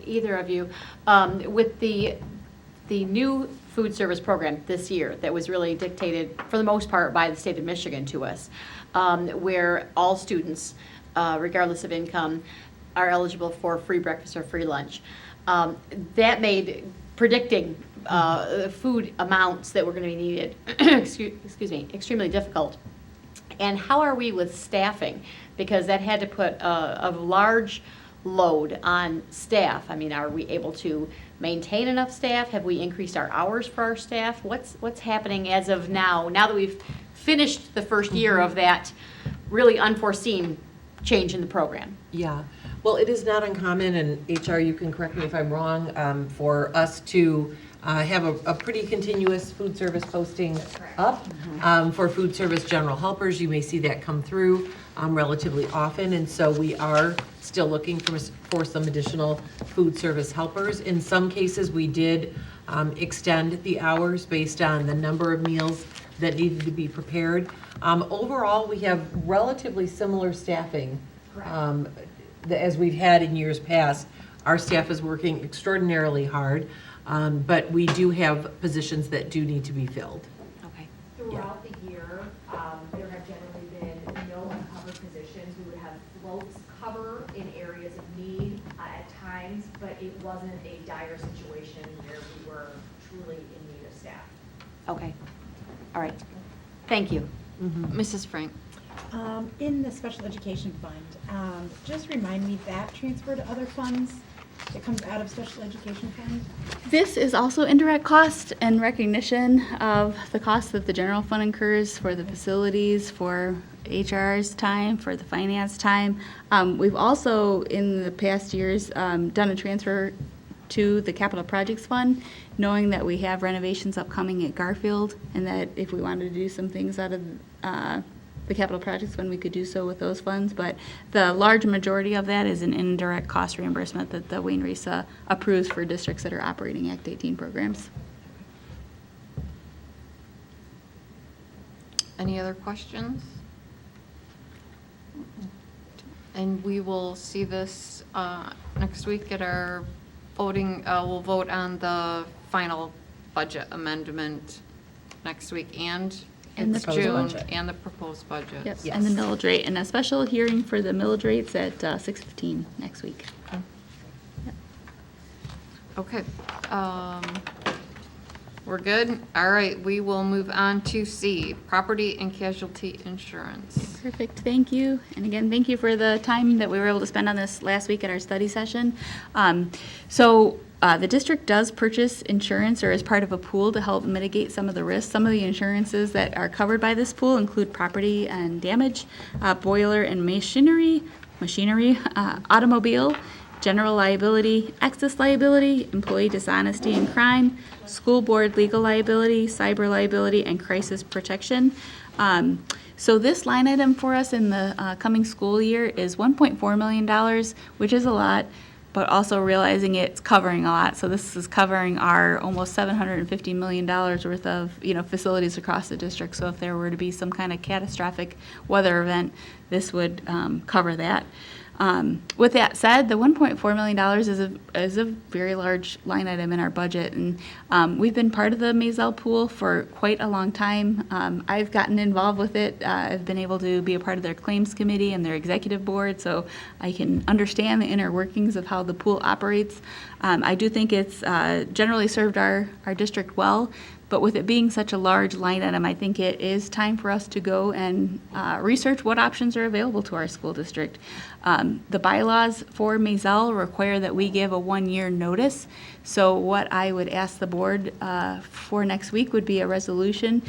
either of you. With the new food service program this year that was really dictated, for the most part, by the state of Michigan to us, where all students, regardless of income, are eligible for free breakfast or free lunch, that made predicting food amounts that were going to be needed, excuse me, extremely difficult. And how are we with staffing? Because that had to put a large load on staff. I mean, are we able to maintain enough staff? Have we increased our hours for our staff? What's happening as of now that we've finished the first year of that really unforeseen change in the program?
Yeah, well, it is not uncommon, and HR, you can correct me if I'm wrong, for us to have a pretty continuous food service posting up. For food service general helpers, you may see that come through relatively often, and so we are still looking for some additional food service helpers. In some cases, we did extend the hours based on the number of meals that needed to be prepared. Overall, we have relatively similar staffing as we've had in years past. Our staff is working extraordinarily hard, but we do have positions that do need to be filled.
Okay.
Throughout the year, there have generally been no uncovered positions. We would have floats cover in areas of need at times, but it wasn't a dire situation where we were truly in need of staff.
Okay. All right. Thank you.
Mrs. Frank.
In the special education fund, just remind me that transfer to other funds that comes out of special education fund?
This is also indirect cost and recognition of the cost that the general fund incurs for the facilities, for HR's time, for the finance time. We've also, in the past years, done a transfer to the capital projects fund, knowing that we have renovations upcoming at Garfield, and that if we wanted to do some things out of the capital projects fund, we could do so with those funds. But the large majority of that is an indirect cost reimbursement that the Wayne RESA approves for districts that are operating Act 18 programs.
Any other questions? And we will see this next week at our voting. We'll vote on the final budget amendment next week, and
And the
it's
proposed
June,
budget.
and the proposed budget.
Yep,
Yes.
and the millage rate, and a special hearing for the millage rates at 6:15 next week.
Okay. We're good? All right, we will move on to C, property and casualty insurance.
Perfect, thank you. And again, thank you for the time that we were able to spend on this last week at our study session. The district does purchase insurance or is part of a pool to help mitigate some of the risks. Some of the insurances that are covered by this pool include property and damage, boiler and machinery, automobile, general liability, excess liability, employee dishonesty and crime, school board legal liability, cyber liability, and crisis protection. So this line item for us in the coming school year is $1.4 million, which is a lot, but also realizing it's covering a lot. So this is covering our almost $750 million worth of, facilities across the district. So if there were to be some kind of catastrophic weather event, this would cover that. With that said, the $1.4 million is a very large line item in our budget, and we've been part of the Maisel pool for quite a long time. I've gotten involved with it. I've been able to be a part of their claims committee and their executive board, so I can understand the inner workings of how the pool operates. I do think it's generally served our district well. But with it being such a large line item, I think it is time for us to go and research what options are available to our school district. The bylaws for Maisel require that we give a 1-year notice. So what I would ask the board for next week would be a resolution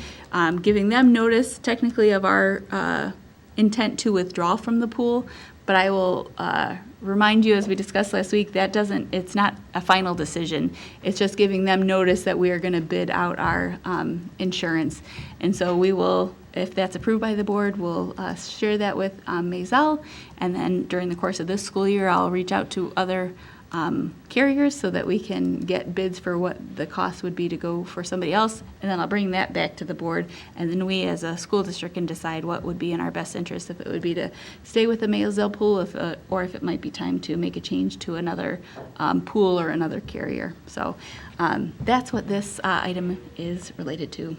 giving them notice technically of our intent to withdraw from the pool. But I will remind you, as we discussed last week, it's not a final decision. It's just giving them notice that we are going to bid out our insurance. And so we will, if that's approved by the board, we'll share that with Maisel. And then during the course of this school year, I'll reach out to other carriers so that we can get bids for what the cost would be to go for somebody else. And then I'll bring that back to the board. And then we as a school district can decide what would be in our best interest, if it would be to stay with the Maisel pool or if it might be time to make a change to another pool or another carrier. So that's what this item is related to.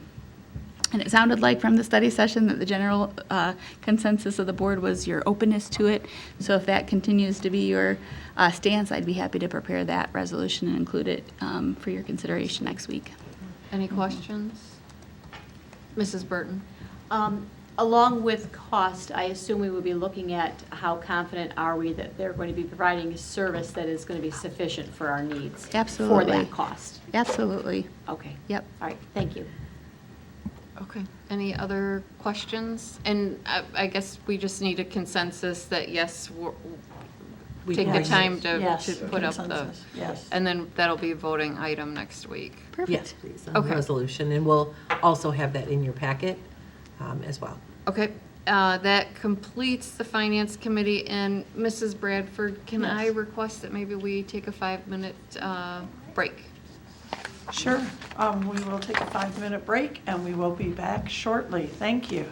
And it sounded like from the study session that the general consensus of the board was your openness to it. So if that continues to be your stance, I'd be happy to prepare that resolution and include it for your consideration next week.
Any questions? Mrs. Burton?
Along with cost, I assume we would be looking at how confident are we that they're going to be providing a service that is going to be sufficient for our needs?
Absolutely.
For that cost?
Absolutely.
Okay.
Yep.
All right, thank you.
Okay. Any other questions? And I guess we just need a consensus that, yes,
We
take the
can-
time to
Yes,
put up the,
consensus, yes.
and then that'll be a voting item next week.
Yes, please, on the
Okay.
resolution, and we'll also have that in your packet as well.
Okay, that completes the Finance Committee, and Mrs. Bradford, can I
Yes.
request that maybe we take a 5-minute break?
Sure. We will take a 5-minute break, and we will be back shortly. Thank you.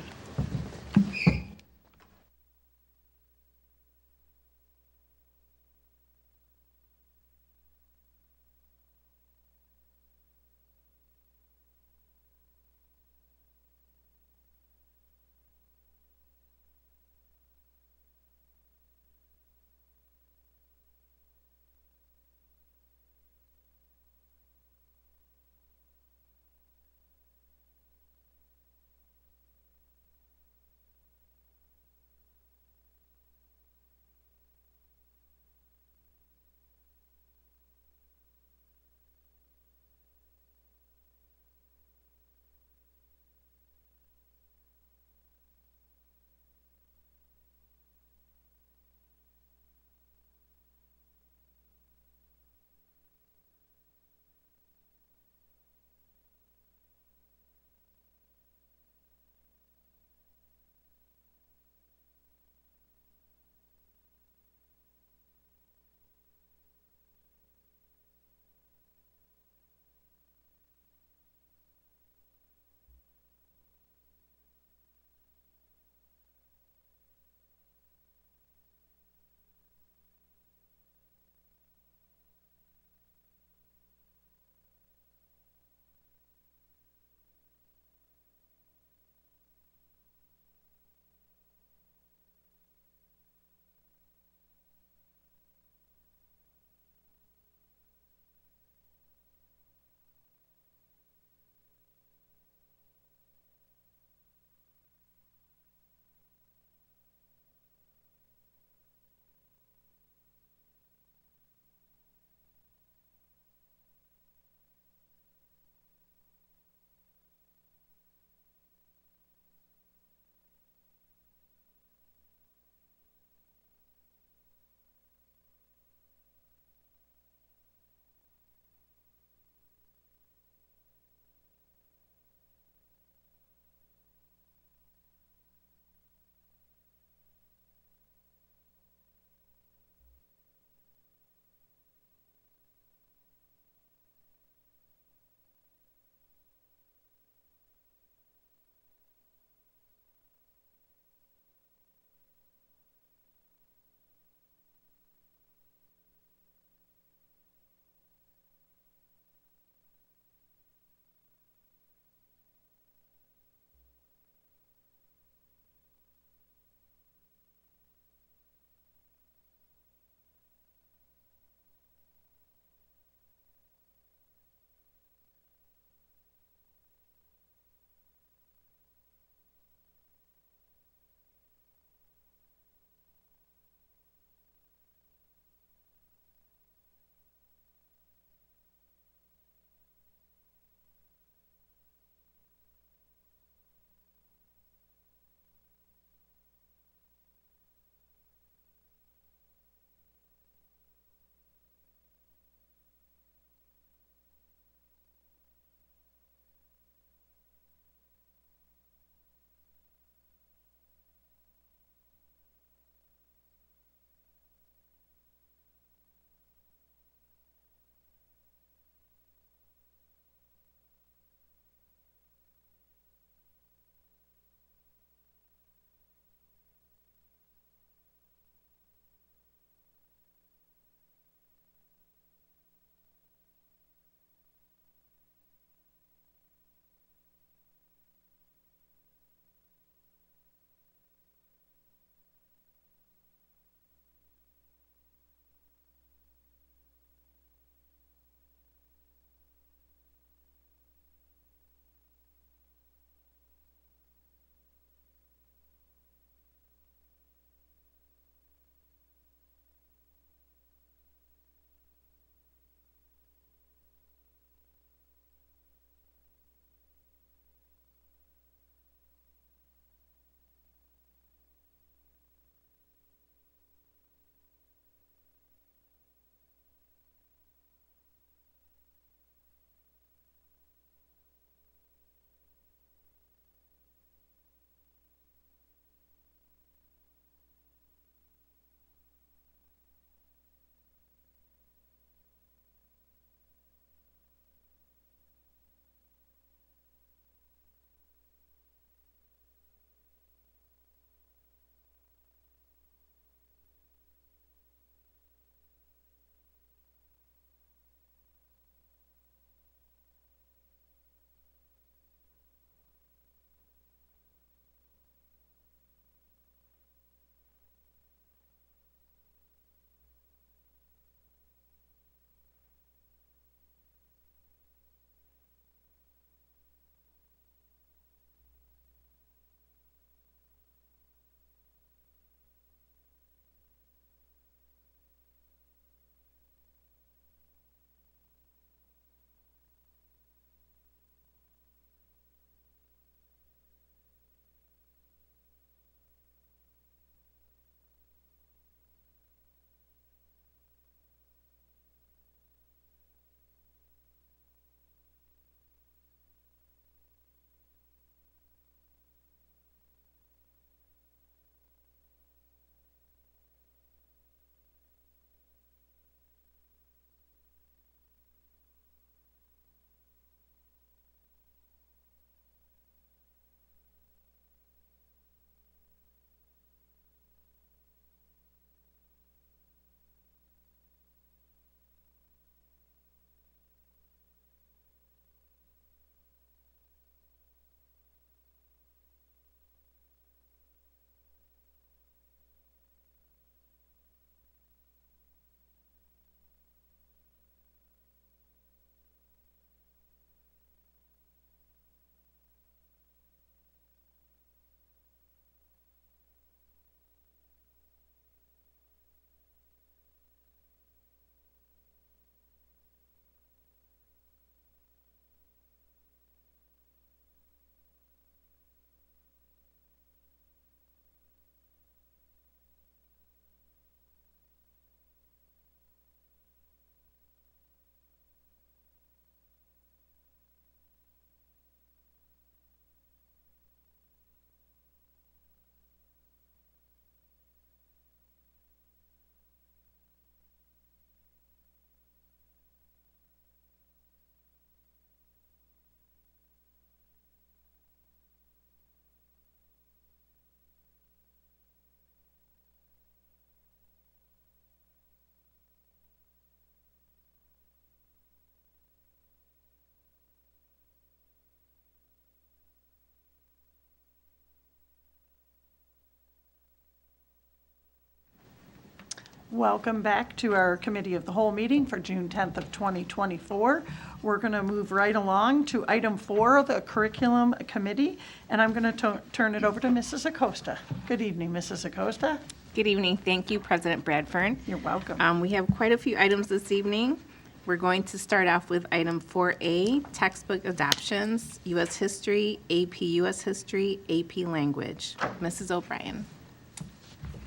Welcome back to our Committee of the Whole meeting for June 10th of 2024. We're going to move right along to item 4, the Curriculum Committee, and I'm going to turn it over to Mrs. Acosta. Good evening, Mrs. Acosta.
Good evening. Thank you, President Bradford.
You're welcome.
We have quite a few items this evening. We're going to start off with item 4A, textbook adoptions, U.S. History, AP U.S. History, AP Language. Mrs. O'Brien.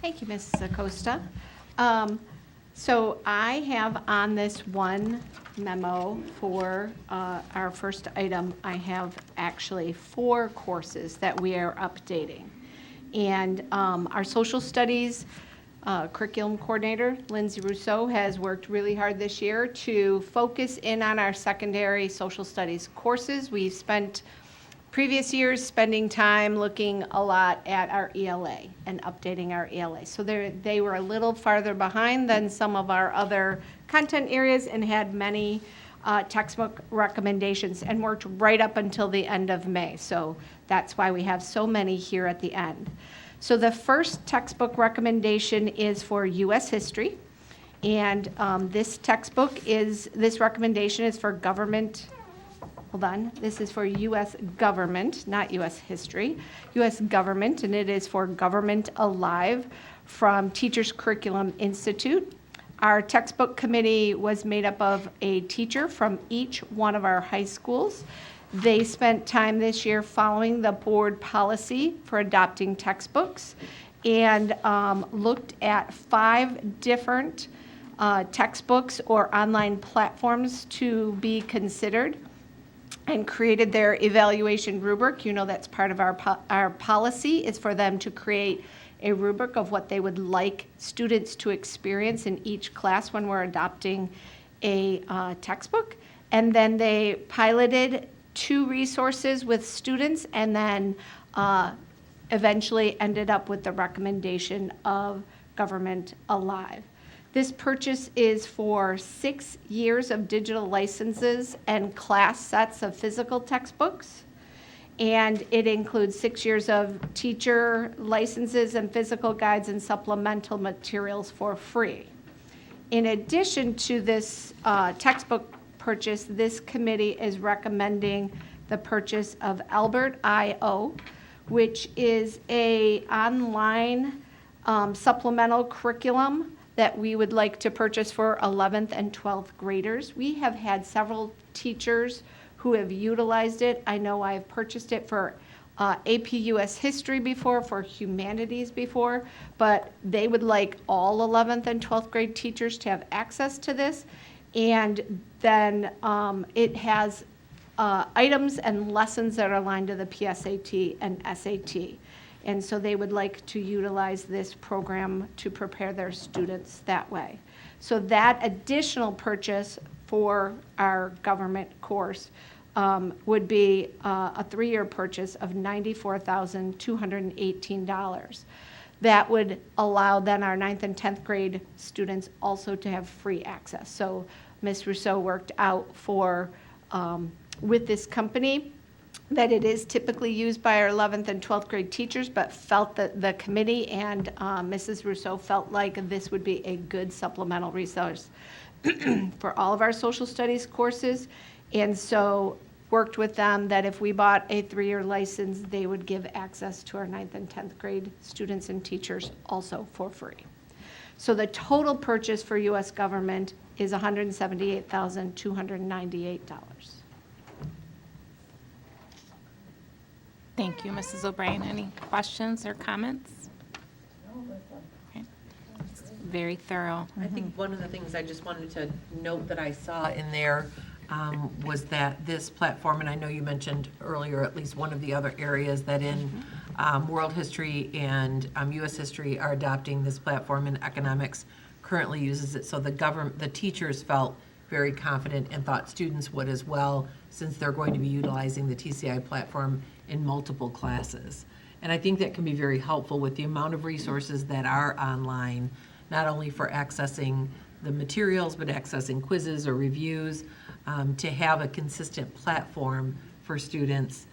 Thank you, Mrs. Acosta. So I have on this one memo for our first item, I have actually 4 courses that we are updating. And our social studies curriculum coordinator, Lindsay Rousseau, has worked really hard this year to focus in on our secondary social studies courses. We've spent previous years spending time looking a lot at our ELA and updating our ELA. So they were a little farther behind than some of our other content areas and had many textbook recommendations and worked right up until the end of May. So that's why we have so many here at the end. So the first textbook recommendation is for U.S. History. And this recommendation is for government. Hold on, this is for U.S. government, not U.S. history, U.S. government, and it is for Government Alive from Teachers Curriculum Institute. Our textbook committee was made up of a teacher from each one of our high schools. They spent time this year following the board policy for adopting textbooks and looked at 5 different textbooks or online platforms to be considered, and created their evaluation rubric. You know, that's part of our policy, is for them to create a rubric of what they would like students to experience in each class when we're adopting a textbook. And then they piloted 2 resources with students, and then eventually ended up with the recommendation of Government Alive. This purchase is for 6 years of digital licenses and class sets of physical textbooks. And it includes 6 years of teacher licenses and physical guides and supplemental materials for free. In addition to this textbook purchase, this committee is recommending the purchase of Albert.io, which is an online supplemental curriculum that we would like to purchase for 11th and 12th graders. We have had several teachers who have utilized it. I know I've purchased it for AP US History before, for Humanities before, but they would like all 11th and 12th grade teachers to have access to this. And then it has items and lessons that are aligned to the PSAT and SAT. And so they would like to utilize this program to prepare their students that way. So that additional purchase for our government course would be a 3-year purchase of $94,218. That would allow then our 9th and 10th grade students also to have free access. So Ms. Rousseau worked out with this company that it is typically used by our 11th and 12th grade teachers, but felt that the committee and Mrs. Rousseau felt like this would be a good supplemental resource for all of our social studies courses. And so worked with them that if we bought a 3-year license, they would give access to our 9th and 10th grade students and teachers also for free. So the total purchase for U.S. government is $178,298.
Thank you, Mrs. O'Brien. Any questions or comments? Okay. It's very thorough.
I think one of the things I just wanted to note that I saw in there was that this platform, and I know you mentioned earlier at least one of the other areas that in world history and U.S. history are adopting this platform, and economics currently uses it. So the teachers felt very confident and thought students would as well, since they're going to be utilizing the TCI platform in multiple classes. And I think that can be very helpful with the amount of resources that are online, not only for accessing the materials, but accessing quizzes or reviews, to have a consistent platform for students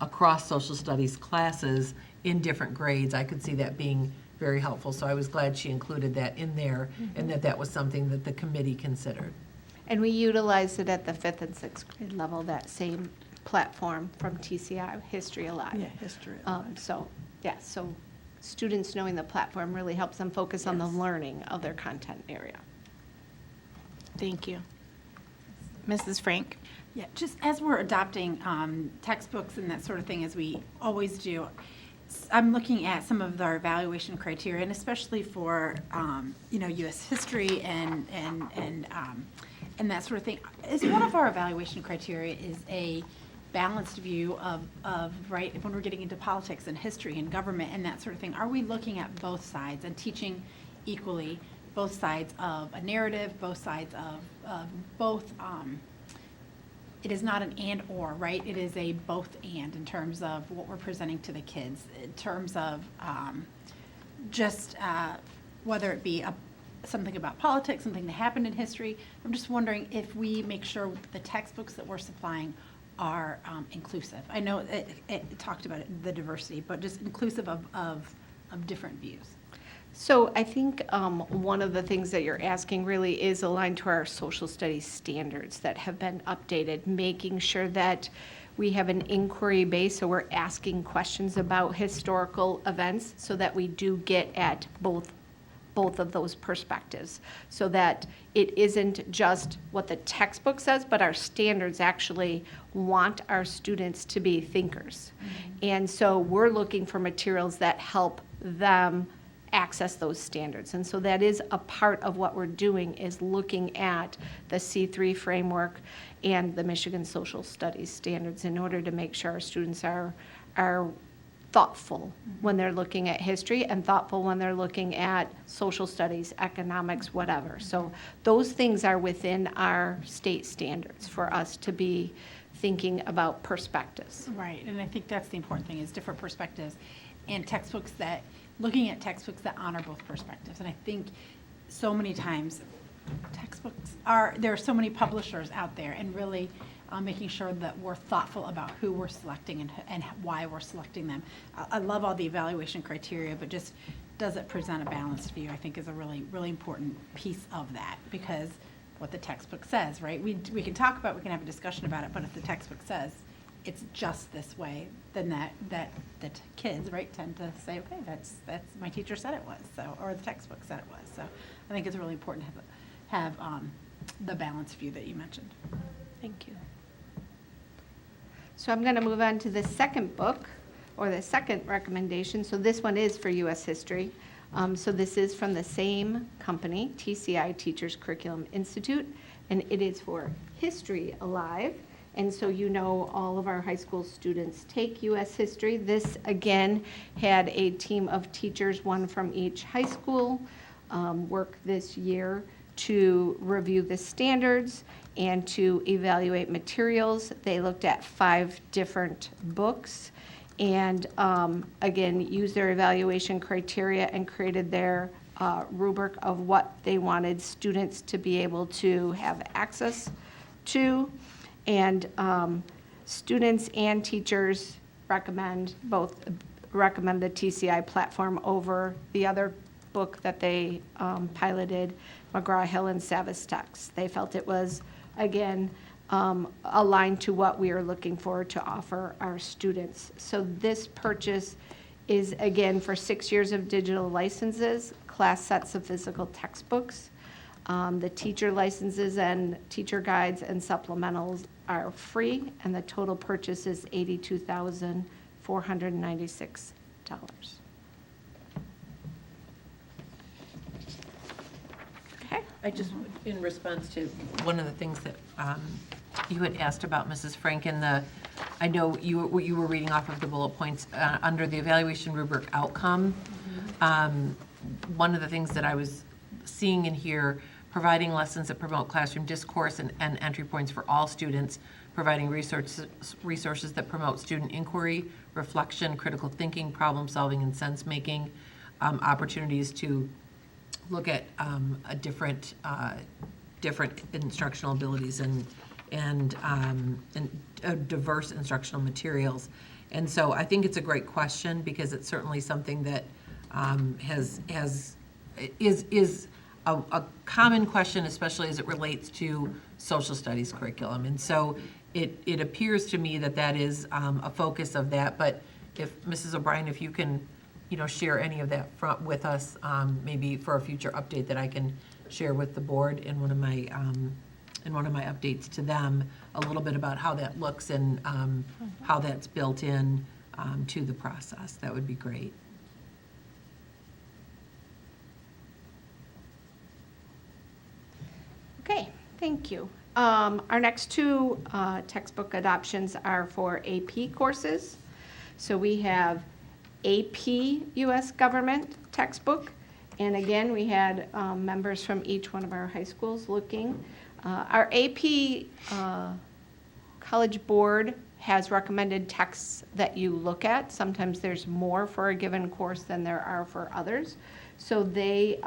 across social studies classes in different grades. I could see that being very helpful. So I was glad she included that in there and that was something that the committee considered.
And we utilize it at the 5th and 6th grade level, that same platform from TCI, History Alive.
Yeah, History
So students knowing the platform really helps them focus on the
Yes.
learning of their content area.
Thank you. Mrs. Frank?
Yeah, just as we're adopting textbooks and that sort of thing, as we always do, I'm looking at some of our evaluation criteria, and especially for, U.S. history and that sort of thing. Is one of our evaluation criteria is a balanced view of, right, when we're getting into politics and history and government and that sort of thing, are we looking at both sides and teaching equally both sides of a narrative, both sides of both, it is not an and or, right? It is a both and in terms of what we're presenting to the kids, in terms of whether it be something about politics, something that happened in history. I'm just wondering if we make sure the textbooks that we're supplying are inclusive. I know it talked about the diversity, but just inclusive of different views.
So I think one of the things that you're asking really is aligned to our social studies standards that have been updated, making sure that we have an inquiry base, so we're asking questions about historical events so that we do get at both of those perspectives, so that it isn't just what the textbook says, but our standards actually want our students to be thinkers. And so we're looking for materials that help them access those standards. And so that is a part of what we're doing, is looking at the C3 framework and the Michigan Social Studies standards in order to make sure our students are thoughtful when they're looking at history and thoughtful when they're looking at social studies, economics, whatever. So those things are within our state standards for us to be thinking about perspectives.
Right, and I think that's the important thing, is different perspectives and textbooks that, looking at textbooks that honor both perspectives. And I think so many times there are so many publishers out there, and really making sure that we're thoughtful about who we're selecting and why we're selecting them. I love all the evaluation criteria, but just does it present a balanced view, I think is a really, really important piece of that, because what the textbook says, right? We can talk about, we can have a discussion about it, but if the textbook says it's just this way, then that kids, right, tend to say, okay, that's my teacher said it was, so, or the textbook said it was. So I think it's really important to have the balanced view that you mentioned.
Thank you. So I'm going to move on to the second book, or the second recommendation. So this one is for U.S. history. So this is from the same company, TCI, Teachers Curriculum Institute, and it is for History Alive. And so all of our high school students take U.S. history. This, again, had a team of teachers, one from each high school, work this year to review the standards and to evaluate materials. They looked at 5 different books and, again, used their evaluation criteria and created their rubric of what they wanted students to be able to have access to. And students and teachers recommend the TCI platform over the other book that they piloted, McGraw-Hill and Savas-Tex. They felt it was, again, aligned to what we are looking for to offer our students. So this purchase is, again, for 6 years of digital licenses, class sets of physical textbooks. The teacher licenses and teacher guides and supplementals are free, and the total purchase is $82,496. Okay.
I just, in response to one of the things that you had asked about, Mrs. Frank, I know you were reading off of the bullet points under the evaluation rubric outcome. One of the things that I was seeing in here, providing lessons that promote classroom discourse and entry points for all students, providing resources that promote student inquiry, reflection, critical thinking, problem solving, and sense making, opportunities to look at different instructional abilities and diverse instructional materials. And so I think it's a great question, because it's certainly something that is a common question, especially as it relates to social studies curriculum. And so it appears to me that that is a focus of that. But if, Mrs. O'Brien, if you can, share any of that with us, maybe for a future update that I can share with the board in one of my updates to them, a little bit about how that looks and how that's built in to the process. That would be great.
Okay, thank you. Our next two textbook adoptions are for AP courses. So we have AP U.S. Government textbook. And again, we had members from each one of our high schools looking. Our AP College Board has recommended texts that you look at. Sometimes there's more for a given course than there are for others. So they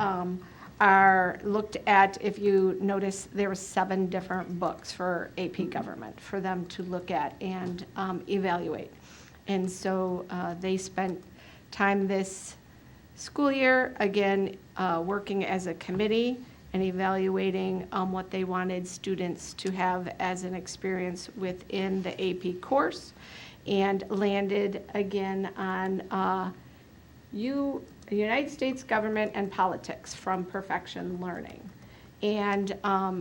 are looked at, if you notice, there were 7 different books for AP Government for them to look at and evaluate. And so they spent time this school year, again, working as a committee and evaluating what they wanted students to have as an experience within the AP course, and landed again on United States Government and Politics from Perfection Learning. And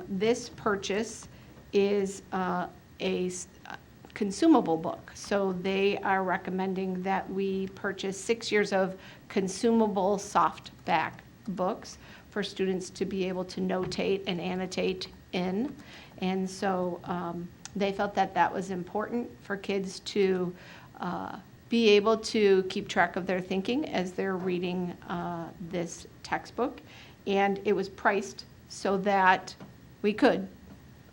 this purchase is a consumable book. So they are recommending that we purchase 6 years of consumable softback books for students to be able to notate and annotate in. And so they felt that that was important for kids to be able to keep track of their thinking as they're reading this textbook. And it was priced so that we could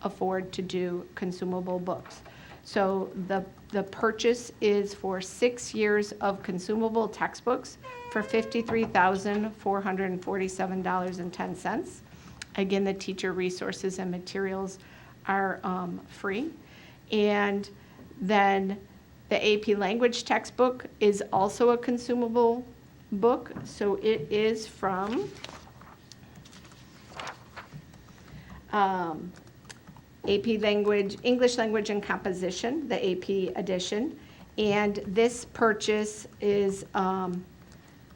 afford to do consumable books. So the purchase is for 6 years of consumable textbooks for $53,447.10. Again, the teacher resources and materials are free. And then the AP Language textbook is also a consumable book. So it is from AP Language, English Language and Composition, the AP edition. And this purchase is for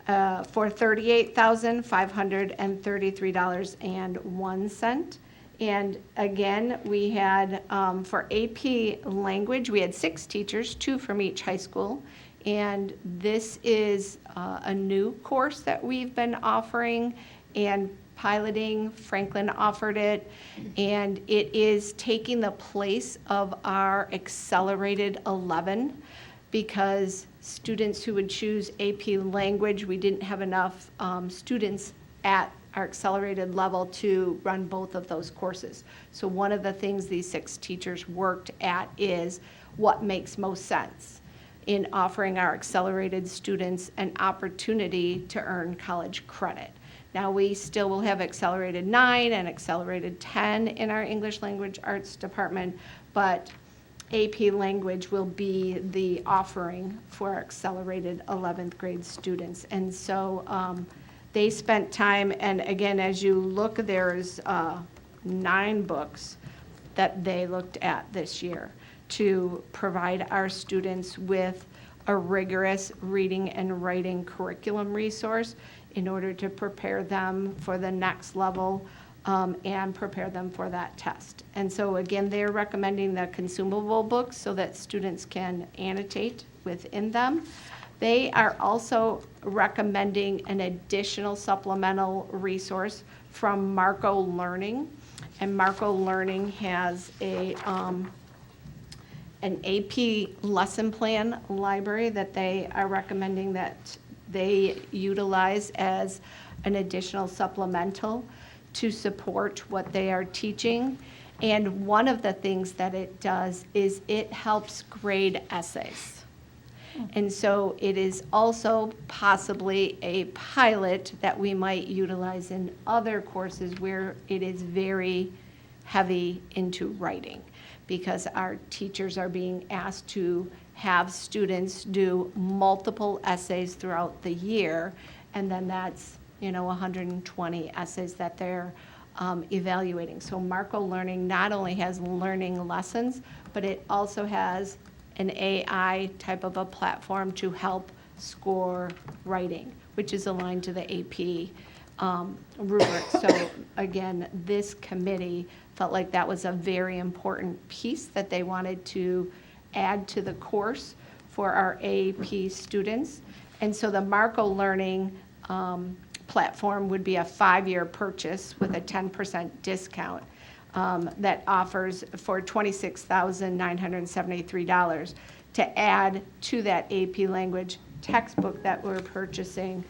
$38,533.01. And again, we had, for AP Language, we had 6 teachers, 2 from each high school. And this is a new course that we've been offering and piloting. Franklin offered it, and it is taking the place of our Accelerated 11, because students who would choose AP Language, we didn't have enough students at our accelerated level to run both of those courses. So one of the things these 6 teachers worked at is what makes most sense in offering our accelerated students an opportunity to earn college credit. Now, we still will have Accelerated 9 and Accelerated 10 in our English Language Arts department, but AP Language will be the offering for our accelerated 11th grade students. And so they spent time, and again, as you look, there's 9 books that they looked at this year to provide our students with a rigorous reading and writing curriculum resource in order to prepare them for the next level and prepare them for that test. And so again, they're recommending the consumable books so that students can annotate within them. They are also recommending an additional supplemental resource from Marco Learning. And Marco Learning has an AP lesson plan library that they are recommending that they utilize as an additional supplemental to support what they are teaching. And one of the things that it does is it helps grade essays. And so it is also possibly a pilot that we might utilize in other courses where it is very heavy into writing, because our teachers are being asked to have students do multiple essays throughout the year, and then that's, 120 essays that they're evaluating. So Marco Learning not only has learning lessons, but it also has an AI type of a platform to help score writing, which is aligned to the AP rubric. So again, this committee felt like that was a very important piece that they wanted to add to the course for our AP students. And so the Marco Learning platform would be a 5-year purchase with a 10% discount that offers for $26,973 to add to that AP language textbook that we're purchasing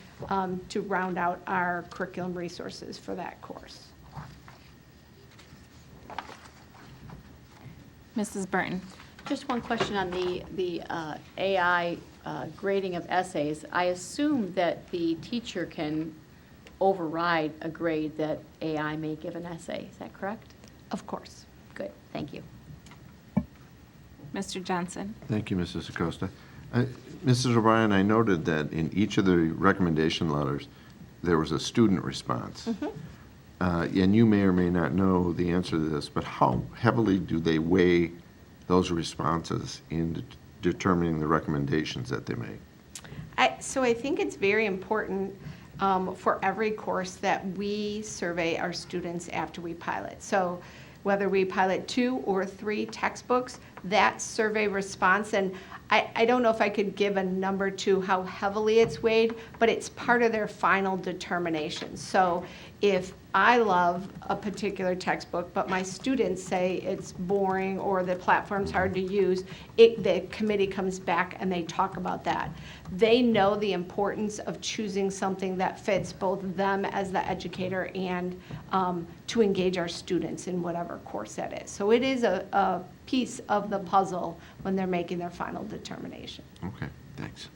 to round out our curriculum resources for that course.
Mrs. Burton.
Just one question on the AI grading of essays. I assume that the teacher can override a grade that AI may give an essay. Is that correct?
Of course.
Good, thank you.
Mr. Johnson.
Thank you, Mrs. Acosta. Mrs. O'Brien, I noted that in each of the recommendation letters, there was a student response. And you may or may not know the answer to this, but how heavily do they weigh those responses in determining the recommendations that they make?
So I think it's very important for every course that we survey our students after we pilot. So whether we pilot 2 or 3 textbooks, that survey response, and I don't know if I could give a number to how heavily it's weighed, but it's part of their final determination. So if I love a particular textbook, but my students say it's boring or the platform's hard to use, the committee comes back and they talk about that. They know the importance of choosing something that fits both them as the educator and to engage our students in whatever course that is. So it is a piece of the puzzle when they're making their final determination.
Okay, thanks.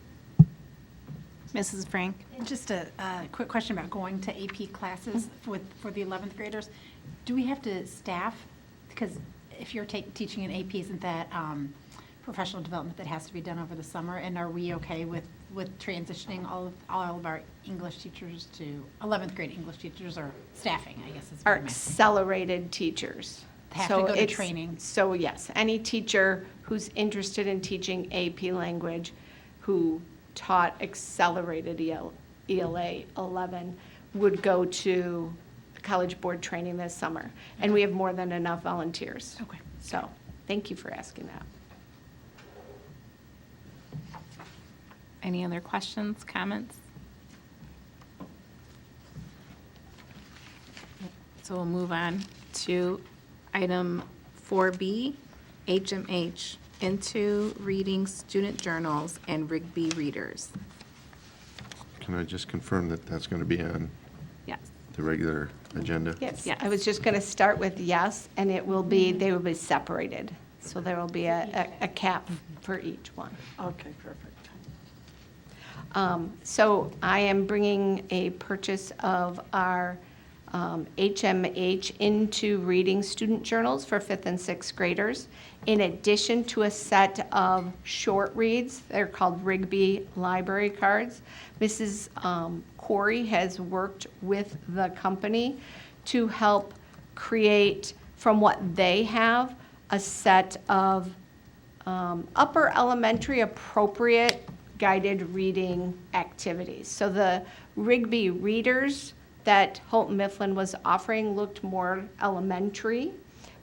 Mrs. Frank.
Just a quick question about going to AP classes for the 11th graders. Do we have to staff? Because if you're teaching an AP, isn't that professional development that has to be done over the summer? And are we okay with transitioning all of our English teachers to 11th grade English teachers, or staffing, I guess is what
Our
I'm asking.
accelerated teachers.
Have to go to training.
So yes, any teacher who's interested in teaching AP language who taught accelerated ELA 11 would go to College Board training this summer. And we have more than enough volunteers.
Okay.
So thank you for asking that.
Any other questions, comments? So we'll move on to item 4B, HMH, into reading student journals and Rigby readers.
Can I just confirm that that's going to be on
Yes.
the regular agenda?
Yes,
Yes.
I was just going to start with yes, and they will be separated. So there will be a cap for each one.
Okay, perfect.
So I am bringing a purchase of our HMH into reading student journals for 5th and 6th graders, in addition to a set of short reads. They're called Rigby library cards. Mrs. Corey has worked with the company to help create, from what they have, a set of upper elementary appropriate guided reading activities. So the Rigby readers that Houghton Mifflin was offering looked more elementary,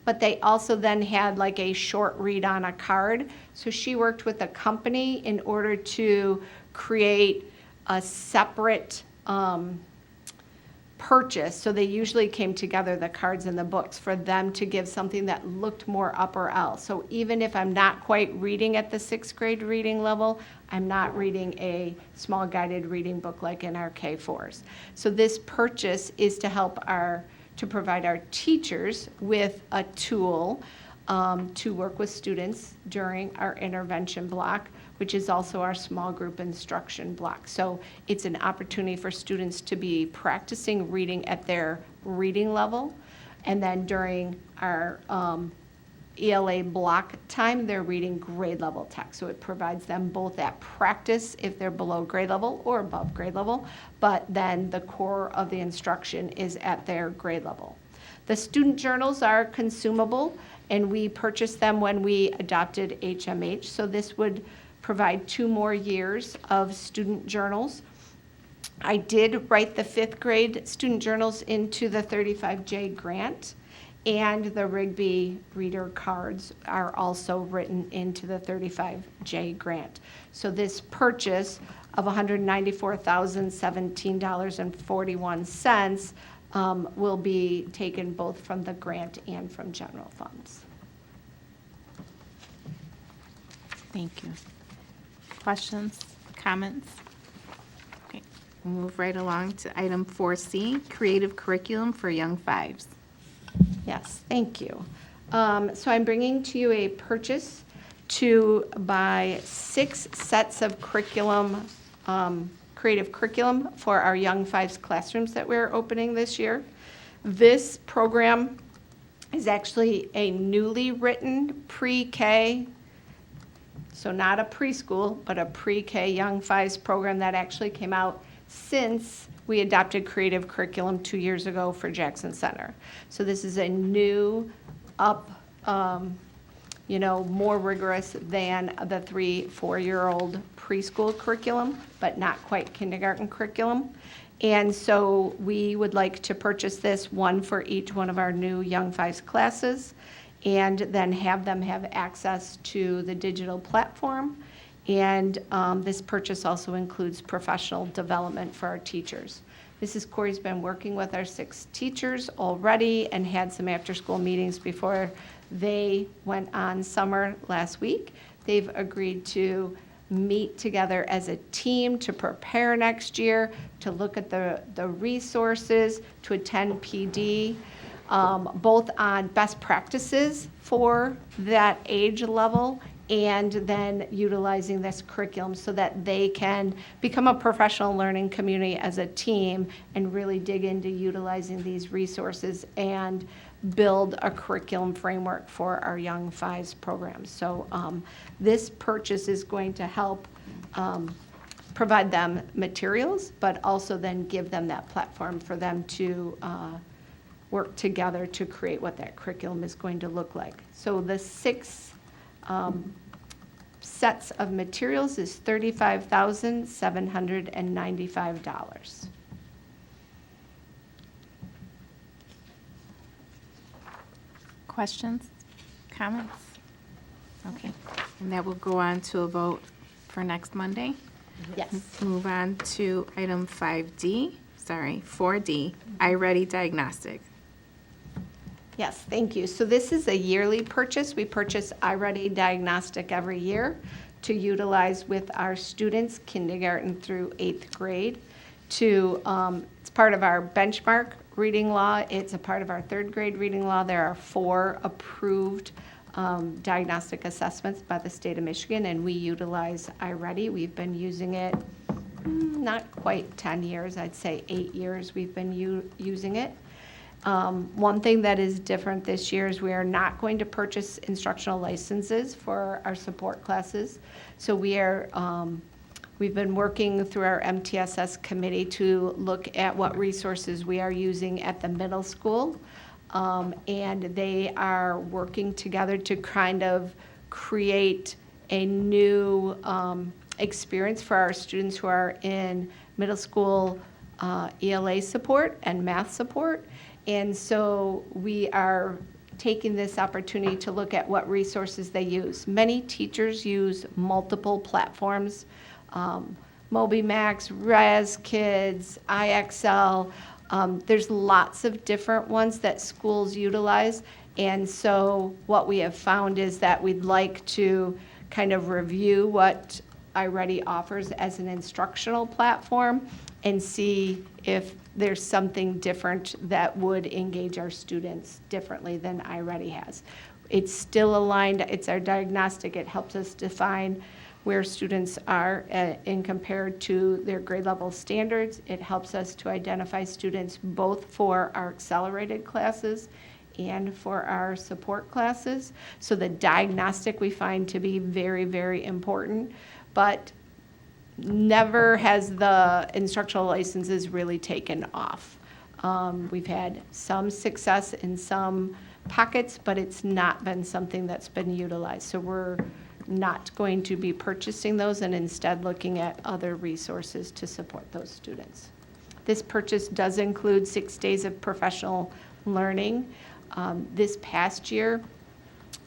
but they also then had like a short read on a card. So she worked with the company in order to create a separate purchase. So they usually came together, the cards and the books, for them to give something that looked more upper L. So even if I'm not quite reading at the 6th grade reading level, I'm not reading a small guided reading book like in our K4s. So this purchase is to help to provide our teachers with a tool to work with students during our intervention block, which is also our small group instruction block. So it's an opportunity for students to be practicing reading at their reading level. And then during our ELA block time, they're reading grade level text. So it provides them both that practice if they're below grade level or above grade level, but then the core of the instruction is at their grade level. The student journals are consumable, and we purchased them when we adopted HMH. So this would provide 2 more years of student journals. I did write the 5th grade student journals into the 35J grant, and the Rigby reader cards are also written into the 35J grant. So this purchase of $194,017.41 will be taken both from the grant and from general funds.
Thank you. Questions, comments? Okay, we'll move right along to item 4C, creative curriculum for young fives.
Yes, thank you. So I'm bringing to you a purchase to buy 6 sets of curriculum, creative curriculum for our Young Fives classrooms that we're opening this year. This program is actually a newly written pre-K, so not a preschool, but a pre-K Young Fives program that actually came out since we adopted creative curriculum 2 years ago for Jackson Center. So this is a new, more rigorous than the 3-4-year-old preschool curriculum, but not quite kindergarten curriculum. And so we would like to purchase this, one for each one of our new Young Fives classes, and then have them have access to the digital platform. And this purchase also includes professional development for our teachers. Mrs. Corey's been working with our 6 teachers already and had some after-school meetings before they went on summer last week. They've agreed to meet together as a team to prepare next year, to look at the resources, to attend PD, both on best practices for that age level and then utilizing this curriculum so that they can become a professional learning community as a team and really dig into utilizing these resources and build a curriculum framework for our Young Fives programs. So this purchase is going to help provide them materials, but also then give them that platform for them to work together to create what that curriculum is going to look like. So the 6 sets of materials is $35,795.
Questions, comments? Okay, and that will go on to a vote for next Monday.
Yes.
Move on to item 4D, iReady Diagnostic.
Yes, thank you. So this is a yearly purchase. We purchase iReady Diagnostic every year to utilize with our students, kindergarten through 8th grade. It's part of our benchmark reading law. It's a part of our 3rd grade reading law. There are 4 approved diagnostic assessments by the state of Michigan, and we utilize iReady. We've been using it not quite 10 years, I'd say 8 years we've been using it. One thing that is different this year is we are not going to purchase instructional licenses for our support classes. So we've been working through our MTSS committee to look at what resources we are using at the middle school. And they are working together to kind of create a new experience for our students who are in middle school ELA support and math support. And so we are taking this opportunity to look at what resources they use. Many teachers use multiple platforms, MobiMax, ResKids, IXL. There's lots of different ones that schools utilize. And so what we have found is that we'd like to kind of review what iReady offers as an instructional platform and see if there's something different that would engage our students differently than iReady has. It's still aligned, it's our diagnostic, it helps us define where students are in compared to their grade level standards. It helps us to identify students both for our accelerated classes and for our support classes. So the diagnostic we find to be very, very important, but never has the instructional licenses really taken off. We've had some success in some pockets, but it's not been something that's been utilized. So we're not going to be purchasing those and instead looking at other resources to support those students. This purchase does include 6 days of professional learning. This past year,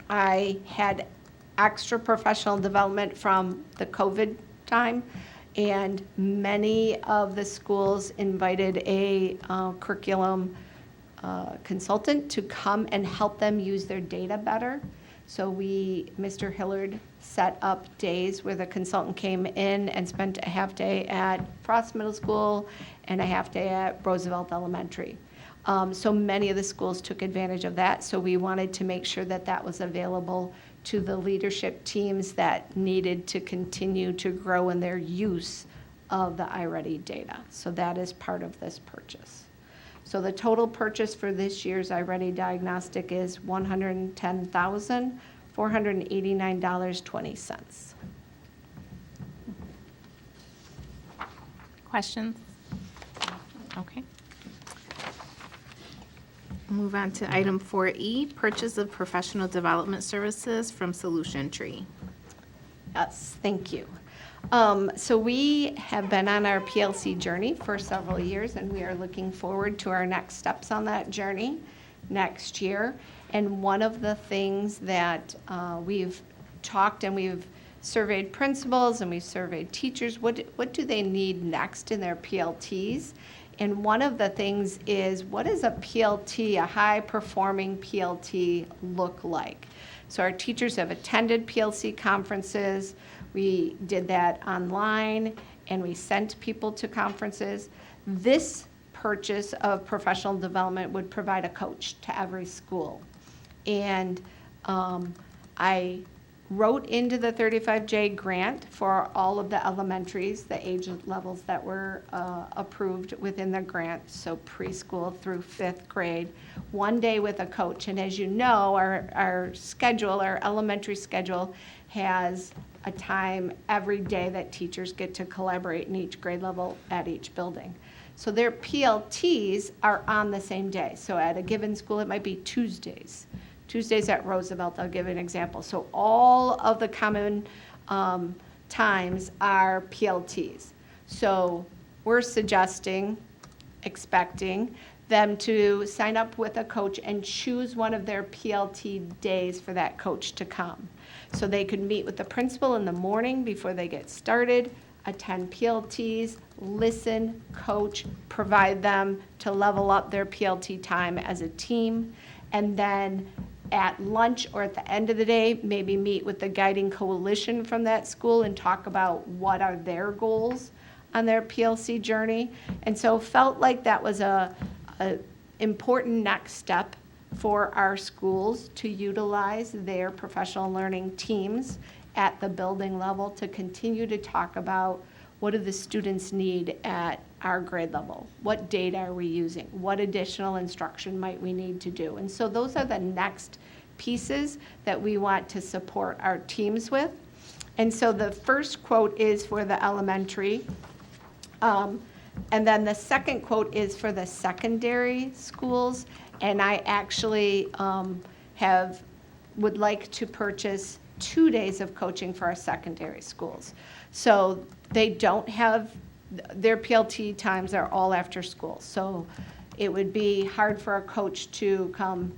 I had extra professional development from the COVID time, and many of the schools invited a curriculum consultant to come and help them use their data better. So Mr. Hillard set up days where the consultant came in and spent a half day at Frost Middle School and a half day at Roosevelt Elementary. So many of the schools took advantage of that. So we wanted to make sure that that was available to the leadership teams that needed to continue to grow in their use of the iReady data. So that is part of this purchase. So the total purchase for this year's iReady diagnostic is $110,489.20.
Questions? Okay. Move on to item 4E, purchase of professional development services from Solution Tree.
Yes, thank you. So we have been on our PLC journey for several years, and we are looking forward to our next steps on that journey next year. And one of the things that we've talked and we've surveyed principals and we've surveyed teachers, what do they need next in their PLTs? And one of the things is, what does a PLT, a high-performing PLT, look like? So our teachers have attended PLC conferences. We did that online, and we sent people to conferences. This purchase of professional development would provide a coach to every school. And I wrote into the 35J grant for all of the elementaries, the age levels that were approved within the grant, so preschool through 5th grade, 1 day with a coach. And as you know, our schedule, our elementary schedule, has a time every day that teachers get to collaborate in each grade level at each building. So their PLTs are on the same day. So at a given school, it might be Tuesdays. Tuesdays at Roosevelt, I'll give an example. So all of the common times are PLTs. So we're suggesting, expecting them to sign up with a coach and choose one of their PLT days for that coach to come. So they could meet with the principal in the morning before they get started, attend PLTs, listen, coach, provide them to level up their PLT time as a team, and then at lunch or at the end of the day, maybe meet with the guiding coalition from that school and talk about what are their goals on their PLC journey. And so felt like that was a important next step for our schools to utilize their professional learning teams at the building level to continue to talk about what do the students need at our grade level? What data are we using? What additional instruction might we need to do? And so those are the next pieces that we want to support our teams with. And so the first quote is for the elementary. And then the second quote is for the secondary schools. And I actually would like to purchase 2 days of coaching for our secondary schools. So they don't have, their PLT times are all after school. So it would be hard for a coach to come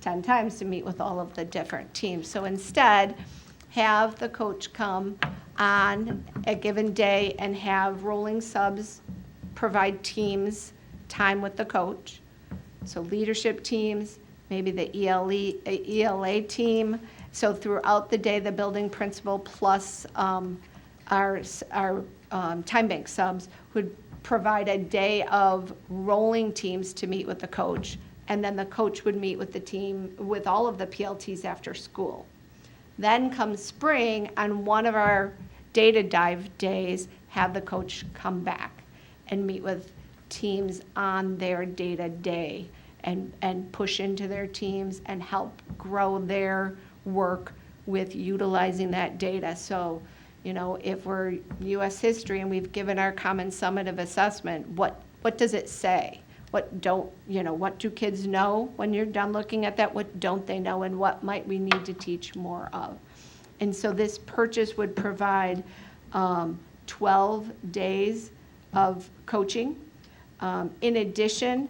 10 times to meet with all of the different teams. So instead, have the coach come on a given day and have rolling subs provide teams time with the coach. So leadership teams, maybe the ELA team. So throughout the day, the building principal plus our time bank subs would provide a day of rolling teams to meet with the coach, and then the coach would meet with the team with all of the PLTs after school. Then come spring, on one of our data dive days, have the coach come back and meet with teams on their data day and push into their teams and help grow their work with utilizing that data. So, you know, if we're U.S. history and we've given our common summative assessment, what does it say? What do kids know when you're done looking at that? What don't they know, and what might we need to teach more of? And so this purchase would provide 12 days of coaching. In addition,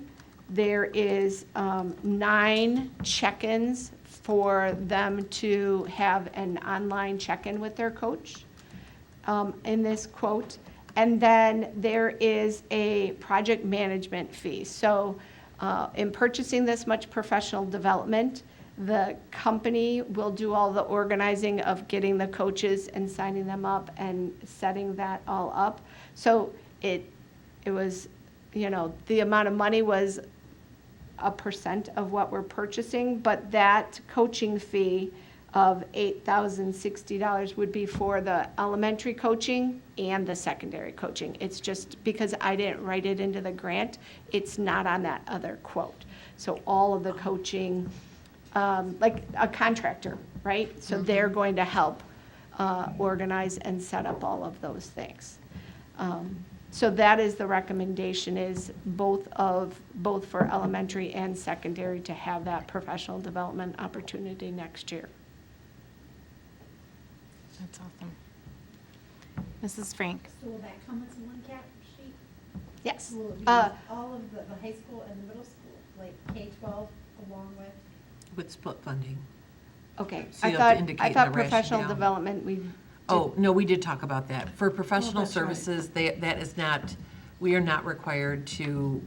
there is 9 check-ins for them to have an online check-in with their coach in this quote. And then there is a project management fee. So in purchasing this much professional development, the company will do all the organizing of getting the coaches and signing them up and setting that all up. So it was, you know, the amount of money was a % of what we're purchasing, but that coaching fee of $8,060 would be for the elementary coaching and the secondary coaching. It's just because I didn't write it into the grant, it's not on that other quote. So all of the coaching, like a contractor, right? So they're going to help organize and set up all of those things. So that is the recommendation, is both for elementary and secondary to have that professional development opportunity next year.
That's awesome. Mrs. Frank?
So will that come as one cap sheet?
Yes.
Will it be all of the high school and the middle school, like K-12 along with?
With split funding.
Okay.
So you'll have to indicate
I
in
thought
the
professional
rationale.
development, we.
Oh, no, we did talk about that. For professional
that's right.
services, that is not, we are not required to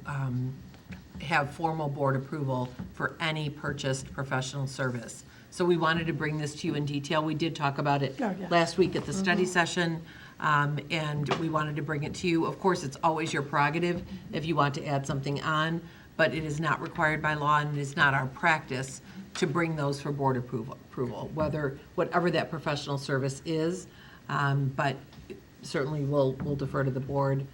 have formal board approval for any purchased professional service. So we wanted to bring this to you in detail. We did talk about it
Oh, yeah.
last week at the study session, and we wanted to bring it to you. Of course, it's always your prerogative if you want to add something on, but it is not required by law, and it is not our practice to bring those for board approval, whatever that professional service is. But certainly we'll defer to the board,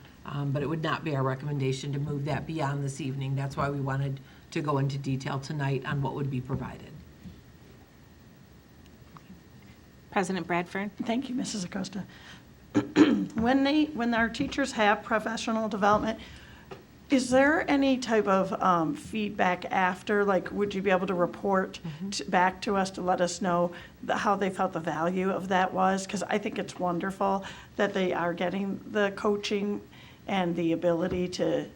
but it would not be our recommendation to move that beyond this evening. That's why we wanted to go into detail tonight on what would be provided.
President Bradford?
Thank you, Mrs. Acosta. When our teachers have professional development, is there any type of feedback after? Like, would you be able to report back to us to let us know how they felt the value of that was? Because I think it's wonderful that they are getting the coaching and the ability to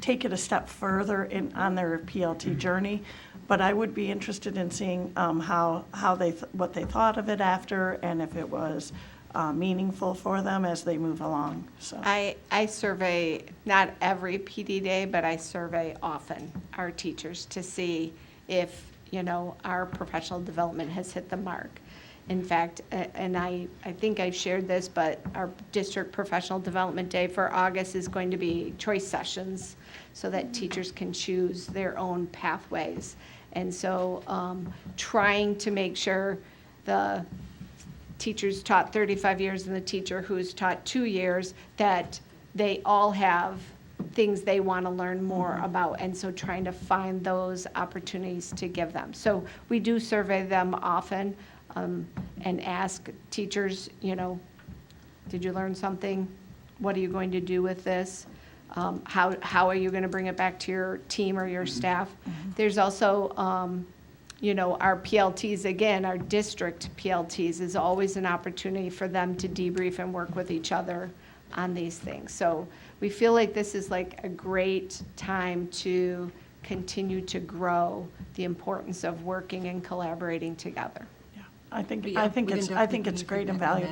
take it a step further on their PLT journey. But I would be interested in seeing what they thought of it after, and if it was meaningful for them as they move along. So
I survey, not every PD day, but I survey often our teachers to see if, you know, our professional development has hit the mark. In fact, and I think I've shared this, but our district professional development day for August is going to be choice sessions so that teachers can choose their own pathways. And so trying to make sure the teachers taught 35 years and the teacher who's taught 2 years, that they all have things they want to learn more about. And so trying to find those opportunities to give them. So we do survey them often and ask teachers, you know, did you learn something? What are you going to do with this? How are you going to bring it back to your team or your staff? There's also, you know, our PLTs, again, our district PLTs is always an opportunity for them to debrief and work with each other on these things. So we feel like this is like a great time to continue to grow the importance of working and collaborating together.
I think
Yeah, we can
it's
definitely
great and
feedback on that.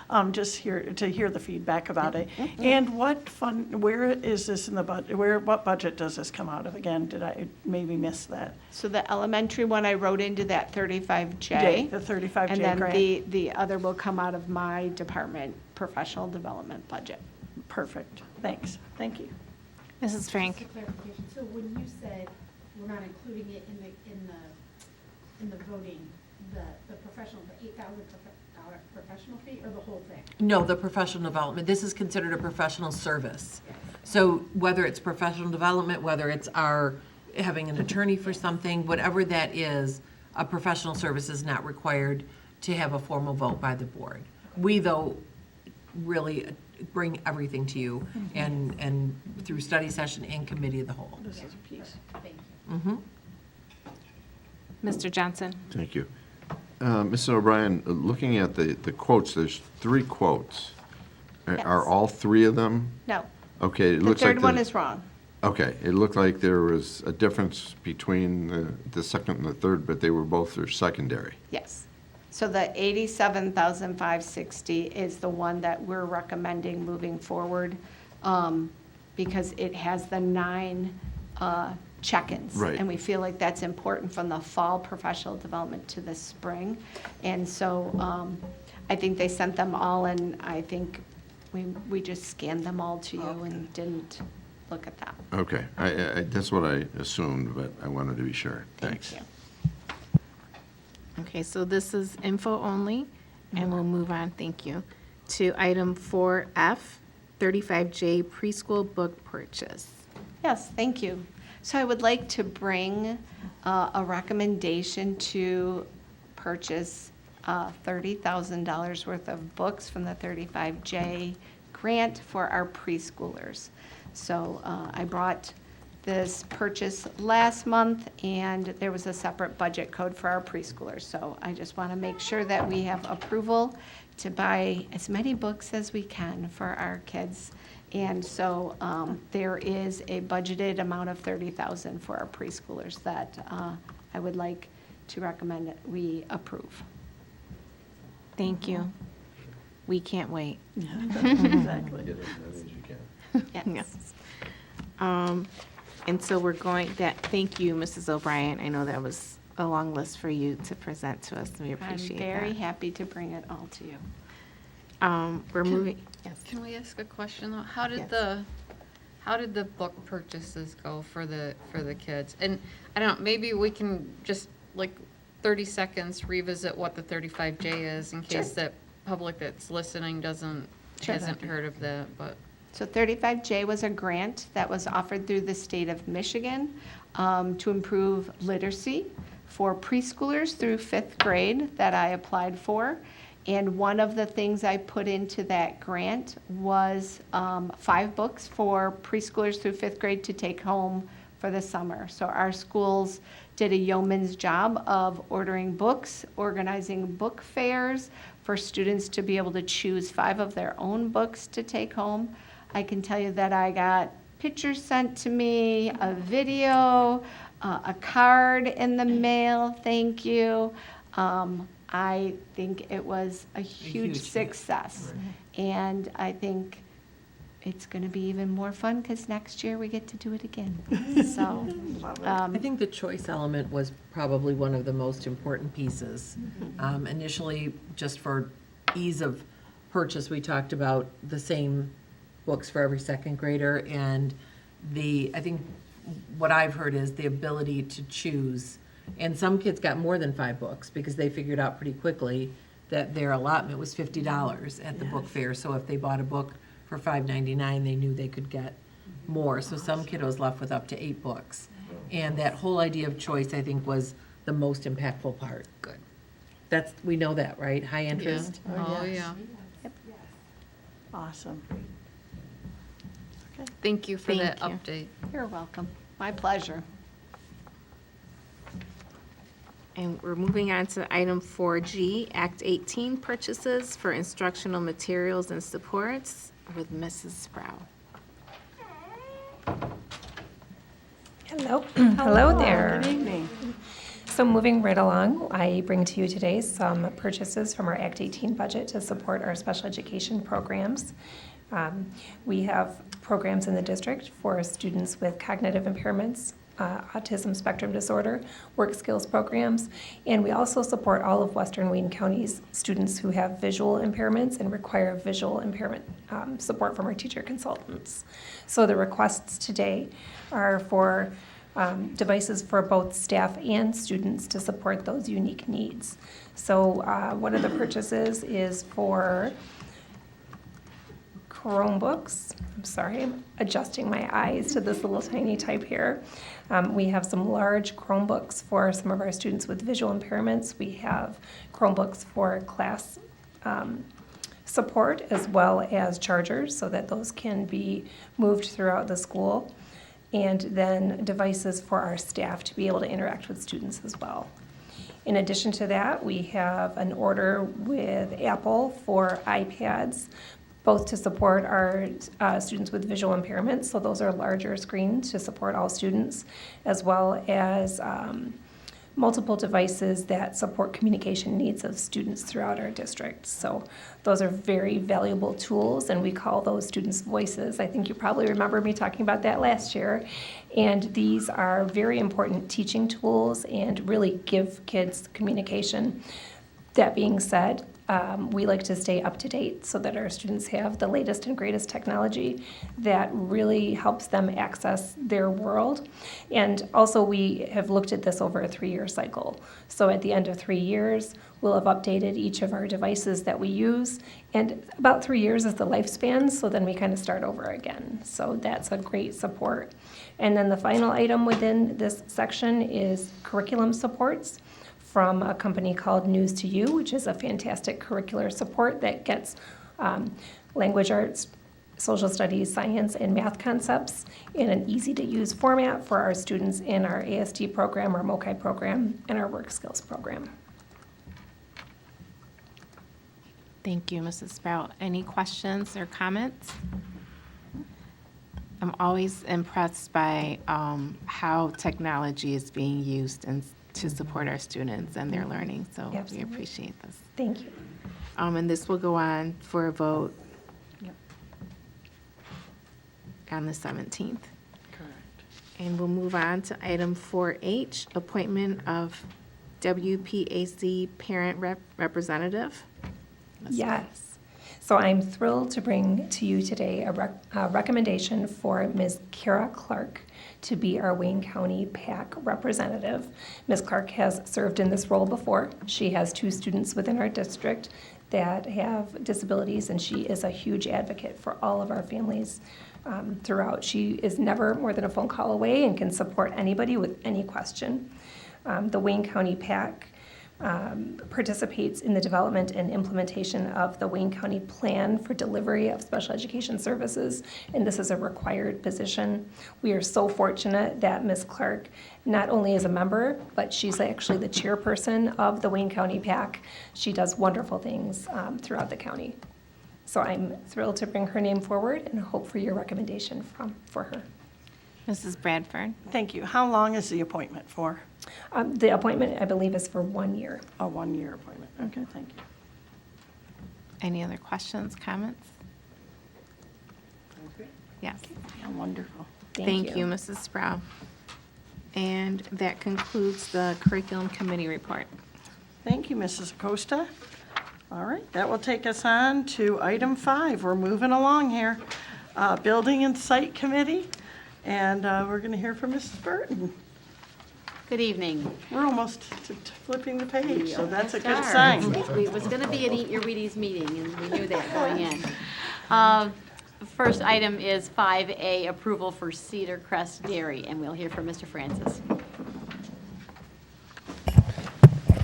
valuable, just to hear the feedback about it. And where is this in the budget? What budget does this come out of? Again, did I maybe miss that?
So the elementary one I wrote into that 35J.
The 35J
And then
grant.
the other will come out of my department professional development budget.
Perfect. Thanks. Thank you.
Mrs.
Just a
Frank?
clarification, so when you said we're not including it in the voting, the professional, the $8,000 professional fee, or the whole thing?
No, the professional development, this is considered a professional service. So whether it's professional development, whether it's our having an attorney for something, whatever that is, a professional service is not required to have a formal vote by the board. We, though, really bring everything to you and through study session and committee of the whole.
This is a piece.
Mr. Johnson?
Thank you. Mrs. O'Brien, looking at the quotes, there's 3 quotes. Are
Yes.
all 3 of them?
No,
Okay, it
the
looks like
third one is wrong.
Okay, it looked like there was a difference between the second and the third, but they were both for secondary.
Yes. So the 87,560 is the one that we're recommending moving forward, because it has the 9 check-ins.
Right.
And we feel like that's important from the fall professional development to the spring. And so I think they sent them all, and I think we just scanned them all to you and didn't look at that.
Okay, that's what I assumed, but I wanted to be sure. Thanks.
Thank you.
Okay, so this is info only, and we'll move on, thank you, to item 4F, 35J preschool book purchase.
Yes, thank you. So I would like to bring a recommendation to purchase $30,000 worth of books from the 35J grant for our preschoolers. So I brought this purchase last month, and there was a separate budget code for our preschoolers. So I just want to make sure that we have approval to buy as many books as we can for our kids. And so there is a budgeted amount of $30,000 for our preschoolers that I would like to recommend that we approve.
Thank you. We can't wait.
Exactly.
Yes.
And so we're going, thank you, Mrs. O'Brien. I know that was a long list for you to present to us, and we
I'm
appreciate
very
that.
happy to bring it all to you.
We're moving, yes.
Can we ask a question though? How
Yes.
did the book purchases go for the kids? And I don't know, maybe we can just like 30 seconds revisit what the 35J is in case that public that's listening hasn't heard of that, but.
So 35J was a grant that was offered through the state of Michigan to improve literacy for preschoolers through 5th grade that I applied for. And one of the things I put into that grant was 5 books for preschoolers through 5th grade to take home for the summer. So our schools did a yeoman's job of ordering books, organizing book fairs for students to be able to choose 5 of their own books to take home. I can tell you that I got pictures sent to me, a video, a card in the mail, thank you. I think it was a huge success. And I think it's going to be even more fun because next year we get to do it again. So,
I think the choice element was probably one of the most important pieces. Initially, just for ease of purchase, we talked about the same books for every second grader, and I think what I've heard is the ability to choose. And some kids got more than 5 books because they figured out pretty quickly that their allotment was $50 at the book fair. So if they bought a book for $5.99, they knew they could get more. So some kiddos left with up to 8 books. And that whole idea of choice, I think, was the most impactful part.
Good.
We know that, right? High interest.
Oh,
yes.
yeah.
Awesome.
Thank you for that
Thank
update.
you're welcome. My pleasure.
And we're moving on to item 4G, Act 18 purchases for instructional materials and supports with Mrs. Sproul.
Hello. Hello there.
Good evening.
So moving right along, I bring to you today some purchases from our Act 18 budget to support our special education programs. We have programs in the district for students with cognitive impairments, autism spectrum disorder, work skills programs, and we also support all of Western Wayne County's students who have visual impairments and require visual impairment support from our teacher consultants. So the requests today are for devices for both staff and students to support those unique needs. So one of the purchases is for Chromebooks. I'm sorry, I'm adjusting my eyes to this little tiny type here. We have some large Chromebooks for some of our students with visual impairments. We have Chromebooks for class support as well as chargers so that those can be moved throughout the school. And then devices for our staff to be able to interact with students as well. In addition to that, we have an order with Apple for iPads, both to support our students with visual impairments, so those are larger screens to support all students, as well as multiple devices that support communication needs of students throughout our district. So those are very valuable tools, and we call those students' voices. I think you probably remember me talking about that last year. And these are very important teaching tools and really give kids communication. That being said, we like to stay up to date so that our students have the latest and greatest technology that really helps them access their world. And also we have looked at this over a 3-year cycle. So at the end of 3 years, we'll have updated each of our devices that we use. And about 3 years is the lifespan, so then we kind of start over again. So that's a great support. And then the final item within this section is curriculum supports from a company called News to You, which is a fantastic curricular support that gets language arts, social studies, science, and math concepts in an easy-to-use format for our students in our ASD program, our MOCI program, and our work skills program.
Thank you, Mrs. Sprout. Any questions or comments? I'm always impressed by how technology is being used and to support our students and their learning, so
Absolutely.
we appreciate this.
Thank you.
And this will go on for a vote on the 17th.
Correct.
And we'll move on to item 4H, appointment of WPAC parent representative.
Yes. So I'm thrilled to bring to you today a recommendation for Ms. Kara Clark to be our Wayne County PAC representative. Ms. Clark has served in this role before. She has 2 students within our district that have disabilities, and she is a huge advocate for all of our families throughout. She is never more than a phone call away and can support anybody with any question. The Wayne County PAC participates in the development and implementation of the Wayne County Plan for Delivery of Special Education Services, and this is a required position. We are so fortunate that Ms. Clark not only is a member, but she's actually the chairperson of the Wayne County PAC. She does wonderful things throughout the county. So I'm thrilled to bring her name forward and hope for your recommendation for her.
Mrs. Bradford.
Thank you. How long is the appointment for?
The appointment, I believe, is for 1 year.
A 1-year appointment. Okay, thank you.
Any other questions, comments? Yes.
Yeah, wonderful.
Thank you, Mrs. Sproul. And that concludes the curriculum committee report.
Thank you, Mrs. Acosta. All right, that will take us on to item 5. We're moving along here. Building and Site Committee, and we're going to hear from Mrs. Burton.
Good evening.
We're almost to flipping the page, so that's a good
Star.
sign.
It was going to be an Eat Your Wheaties meeting, and we knew that going in. First item is 5A, approval for Cedar Crest Dairy, and we'll hear from Mr. Francis.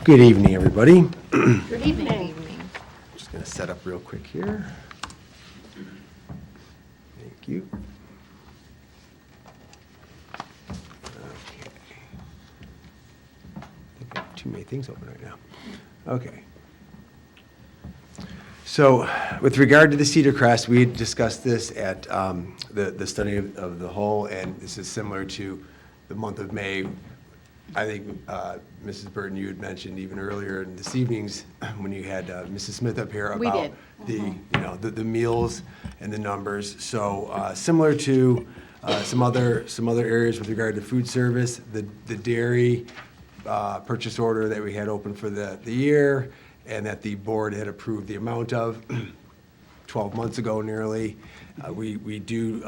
Good evening, everybody.
Good evening.
Just going to set up real quick here. Thank you. Okay. I think I have too many things open right now. Okay. So with regard to the Cedar Crest, we had discussed this at the study of the whole, and this is similar to the month of May. I think, Mrs. Burton, you had mentioned even earlier in this evening's, when you had Mrs. Smith up here
We
about
did.
the meals and the numbers. So similar to some other areas with regard to food service, the dairy purchase order that we had open for the year, and that the board had approved the amount of 12 months ago nearly. We do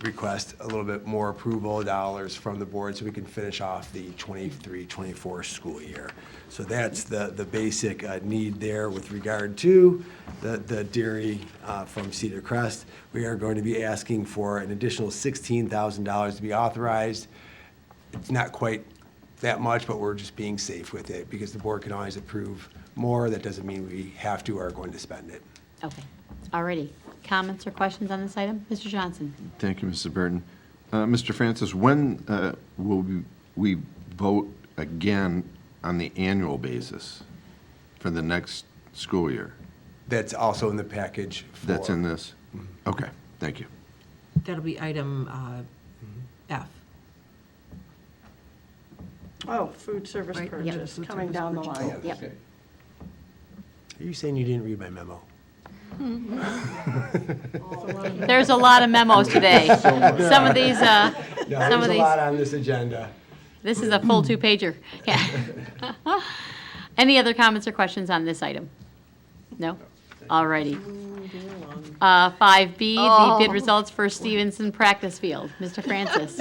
request a little bit more approval dollars from the board so we can finish off the 23-24 school year. So that's the basic need there with regard to the dairy from Cedar Crest. We are going to be asking for an additional $16,000 to be authorized. It's not quite that much, but we're just being safe with it because the board can always approve more. That doesn't mean we have to or are going to spend it.
Okay, alrighty. Comments or questions on this item? Mr. Johnson?
Thank you, Mrs. Burton. Mr. Francis, when will we vote again on the annual basis for the next school year?
That's also in the package.
That's in this? Okay, thank you.
That'll be item F.
Oh, food service
Right, yep.
purchase, coming down the line.
Yep.
Are you saying you didn't read my memo?
There's a lot of memos today. Some of these,
No,
some
there's
of
a
these,
lot on this agenda.
this is a full two-pager. Yeah. Any other comments or questions on this item? No? Alrighty. 5B, the bid results for Stevenson practice field. Mr. Francis?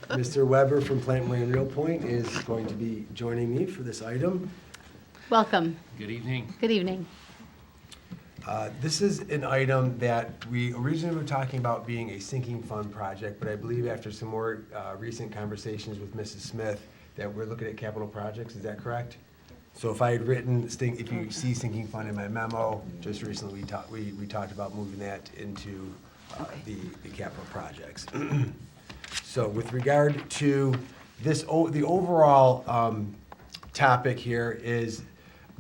Mr. Weber from Plant Moran Real Point is going to be joining me for this item.
Welcome.
Good evening.
Good evening.
This is an item that we originally were talking about being a sinking fund project, but I believe after some more recent conversations with Mrs. Smith, that we're looking at capital projects. Is that correct? So if I had written, if you see sinking fund in my memo, just recently we talked about moving that into the capital projects. So with regard to this, the overall topic here is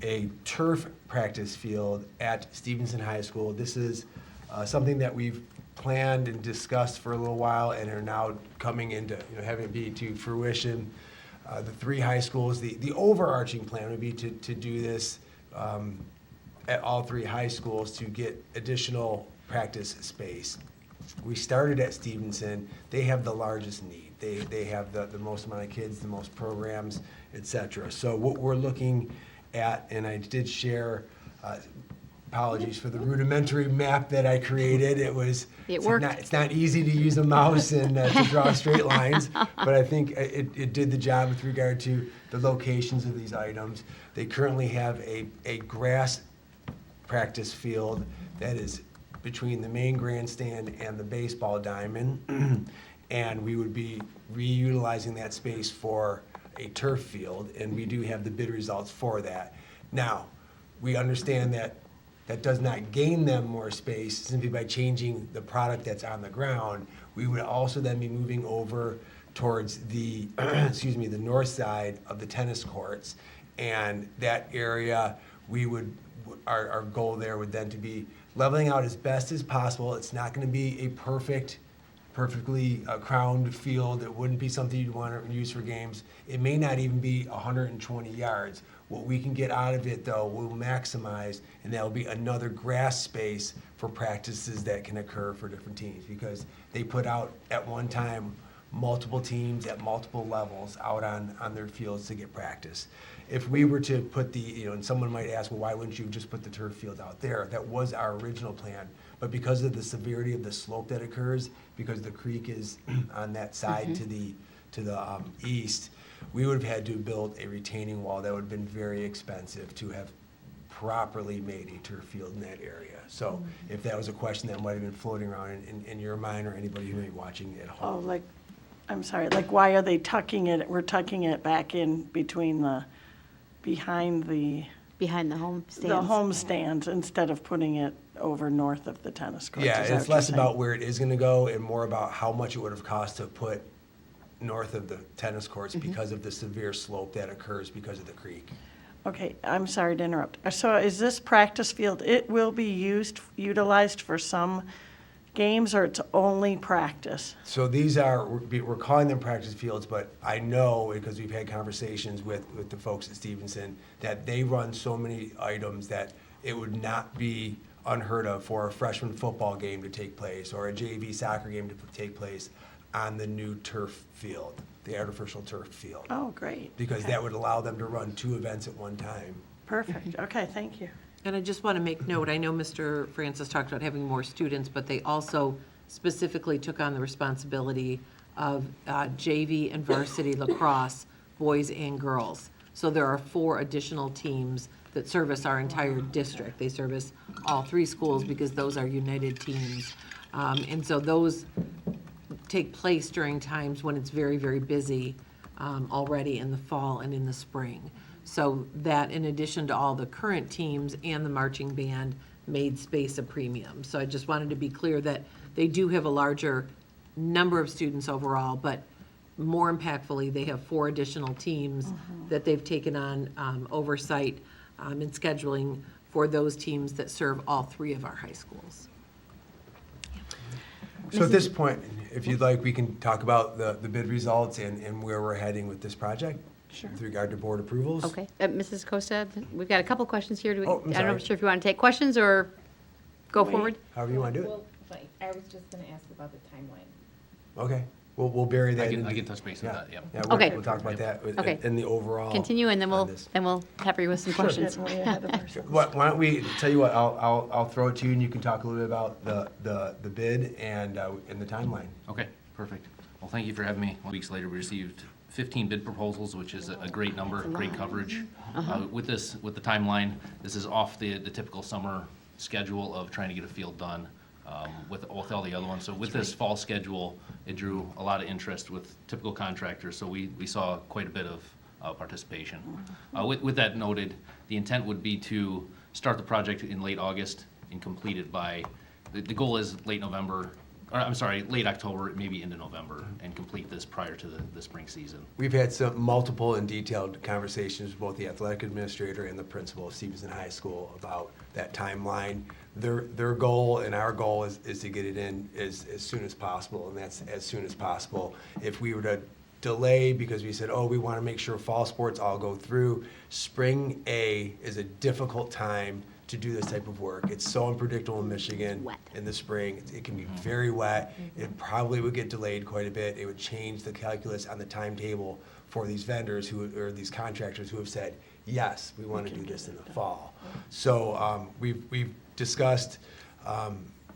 a turf practice field at Stevenson High School. This is something that we've planned and discussed for a little while and are now coming into, having it be to fruition. The three high schools, the overarching plan would be to do this at all three high schools to get additional practice space. We started at Stevenson. They have the largest need. They have the most amount of kids, the most programs, et cetera. So what we're looking at, and I did share, apologies for the rudimentary map that I created.
It worked.
It's not easy to use a mouse and to draw straight lines, but I think it did the job with regard to the locations of these items. They currently have a grass practice field that is between the main grandstand and the baseball diamond, and we would be reutilizing that space for a turf field, and we do have the bid results for that. Now, we understand that that does not gain them more space simply by changing the product that's on the ground. We would also then be moving over towards the, the north side of the tennis courts. And that area, our goal there would then to be leveling out as best as possible. It's not gonna be a perfectly crowned field. It wouldn't be something you'd want to use for games. It may not even be 120 yards. What we can get out of it, though, will maximize, and that will be another grass space for practices that can occur for different teams, because they put out at one time multiple teams at multiple levels out on their fields to get practice. If we were to put and someone might ask, well, why wouldn't you just put the turf field out there? That was our original plan. But because of the severity of the slope that occurs, because the creek is on that side to the east, we would have had to build a retaining wall that would have been very expensive to have properly made a turf field in that area. So if that was a question that might have been floating around in your mind or anybody who may be watching at home.
Oh, I'm sorry, why are they tucking it? We're tucking it back in behind the
home stands.
the home stands instead of putting it over north of the tennis courts.
Yeah,
Is that
it's
what you're
less
saying?
about where it is gonna go and more about how much it would have cost to put north of the tennis courts because of the severe slope that occurs because of the creek.
Okay, I'm sorry to interrupt. So is this practice field, it will be utilized for some games, or it's only practice?
So these we're calling them practice fields, but I know, because we've had conversations with the folks at Stevenson, that they run so many items that it would not be unheard of for a freshman football game to take place or a JV soccer game to take place on the new turf field, the artificial turf field.
Oh, great.
Because
Okay.
that would allow them to run two events at one time.
Perfect. Okay, thank you.
And I just want to make note, I know Mr. Francis talked about having more students, but they also specifically took on the responsibility of JV and varsity lacrosse, boys and girls. So there are 4 additional teams that service our entire district. They service all 3 schools because those are united teams. And so those take place during times when it's very, very busy already in the fall and in the spring. So that, in addition to all the current teams and the marching band, made space a premium. So I just wanted to be clear that they do have a larger number of students overall, but more impactfully, they have 4 additional teams that they've taken on oversight and scheduling for those teams that serve all 3 of our high schools.
So at this point, if you'd like, we can talk about the bid results and where we're heading with this project. Sure. With regard to board approvals.
Okay. Mrs. Costa, we've got a couple questions here.
Oh, I'm
I'm not
sorry.
sure if you want to take questions or go forward.
However you want to do it.
Well, I was just going to ask about the timeline.
Okay. We'll bury that.
I can touch base on that, yeah.
Yeah,
Okay.
we'll talk about that
Okay.
in the overall.
Continue, and then
on this.
we'll pepper you with some questions.
Why don't we, tell you what, I'll throw it to you and you can talk a little bit about the bid and the timeline.
Okay, perfect. Well, thank you for having me. Weeks later, we received 15 bid proposals, which is a great number, great coverage. With the timeline, this is off the typical summer schedule of trying to get a field done with all the other ones. So with this fall schedule, it drew a lot of interest with typical contractors, so we saw quite a bit of participation. With that noted, the intent would be to start the project in late August and complete it by, the goal is late November, or I'm sorry, late October, maybe into November, and complete this prior to the spring season.
We've had some multiple and detailed conversations with both the athletic administrator and the principal of Stevenson High School about that timeline. Their goal and our goal is to get it in as soon as possible, and that's as soon as possible. If we were to delay because we said, oh, we want to make sure fall sports all go through, spring A is a difficult time to do this type of work. It's so unpredictable in Michigan in the spring. It can be very wet. It probably would get delayed quite a bit. It would change the calculus on the timetable for these vendors or these contractors who have said, yes, we want to do this in the fall. So we've discussed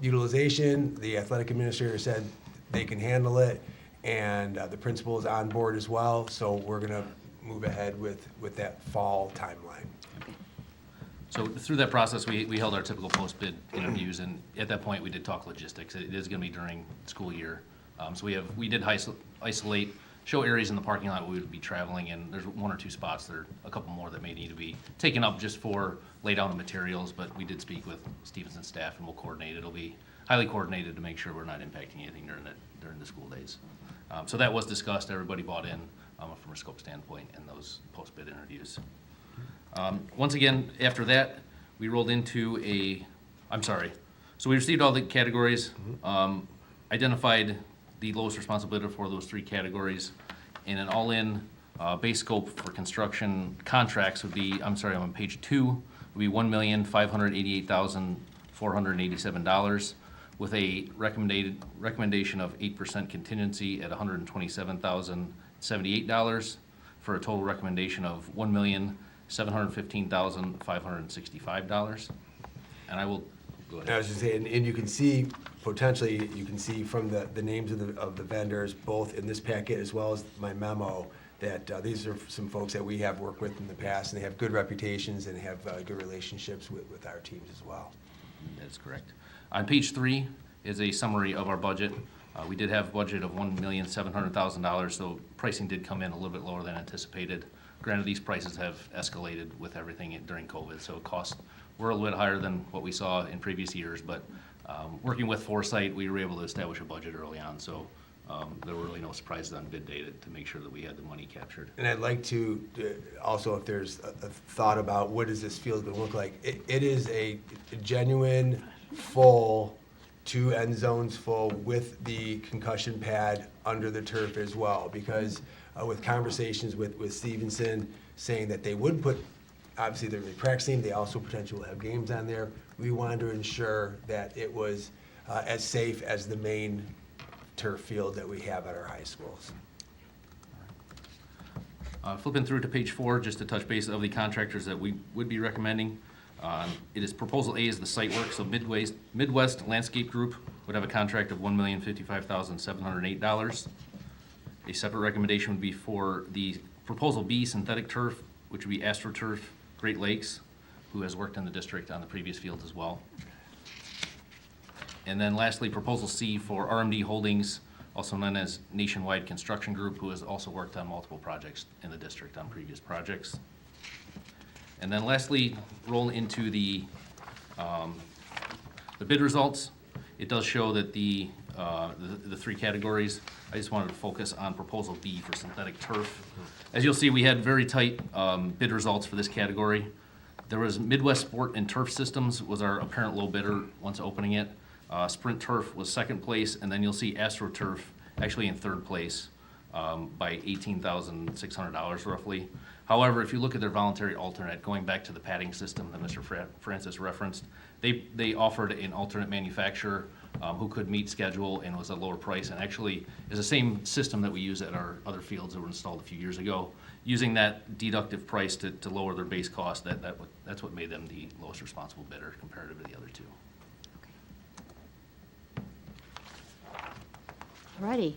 utilization. The athletic administrator said they can handle it, and the principal is on board as well. So we're going to move ahead with that fall timeline.
So through that process, we held our typical post-bid interviews, and at that point, we did talk logistics. It is going to be during school year. So we did isolate, show areas in the parking lot we would be traveling in. There's 1 or 2 spots. There are a couple more that may need to be taken up just for lay down of materials, but we did speak with Stevenson staff, and we'll coordinate. It'll be highly coordinated to make sure we're not impacting anything during the school days. So that was discussed. Everybody bought in from a scope standpoint in those post-bid interviews. Once again, after that, we rolled into so we received all the categories, identified the lowest responsible bidder for those 3 categories, and an all-in base scope for construction contracts would be, I'm on page 2, would be $1,588,487, with a recommendation of 8% contingency at $127,078, for a total recommendation of $1,715,565. And I will go ahead.
I was just saying, and you can see, potentially, you can see from the names of the vendors, both in this packet as well as my memo, that these are some folks that we have worked with in the past, and they have good reputations and have good relationships with our teams as well.
That's correct. On page 3 is a summary of our budget. We did have a budget of $1,700,000, so pricing did come in a little bit lower than anticipated. Granted, these prices have escalated with everything during COVID, so costs were a little bit higher than what we saw in previous years, but working with Foresight, we were able to establish a budget early on, so there were really no surprises on bid day to make sure that we had the money captured.
And I'd like to, also, if there's a thought about what is this field going to look like, it is a genuine, full, 2 end zones full with the concussion pad under the turf as well, because with conversations with Stevenson saying that they would put, obviously they're practicing, they also potentially will have games on there. We wanted to ensure that it was as safe as the main turf field that we have at our high schools.
Flipping through to page 4, just to touch base of the contractors that we would be recommending. It is Proposal A is the site work, so Midwest Landscape Group would have a contract of $1,055,708. A separate recommendation would be for the Proposal B, synthetic turf, which would be AstroTurf Great Lakes, who has worked in the district on the previous fields as well. And then lastly, Proposal C for RMD Holdings, also known as Nationwide Construction Group, who has also worked on multiple projects in the district on previous projects. And then lastly, roll into the bid results. It does show that the three categories. I just wanted to focus on Proposal B for synthetic turf. As you'll see, we had very tight bid results for this category. There was Midwest Sport and Turf Systems was our apparent low bidder once opening it. Sprint Turf was second place, and then you'll see AstroTurf actually in third place by $18,600 roughly. However, if you look at their voluntary alternate, going back to the padding system that Mr. Francis referenced, they offered an alternate manufacturer who could meet schedule and was a lower price, and actually is the same system that we use at our other fields that were installed a few years ago. Using that deductive price to lower their base cost, that's what made them the lowest responsible bidder comparative to the other two.
Alrighty.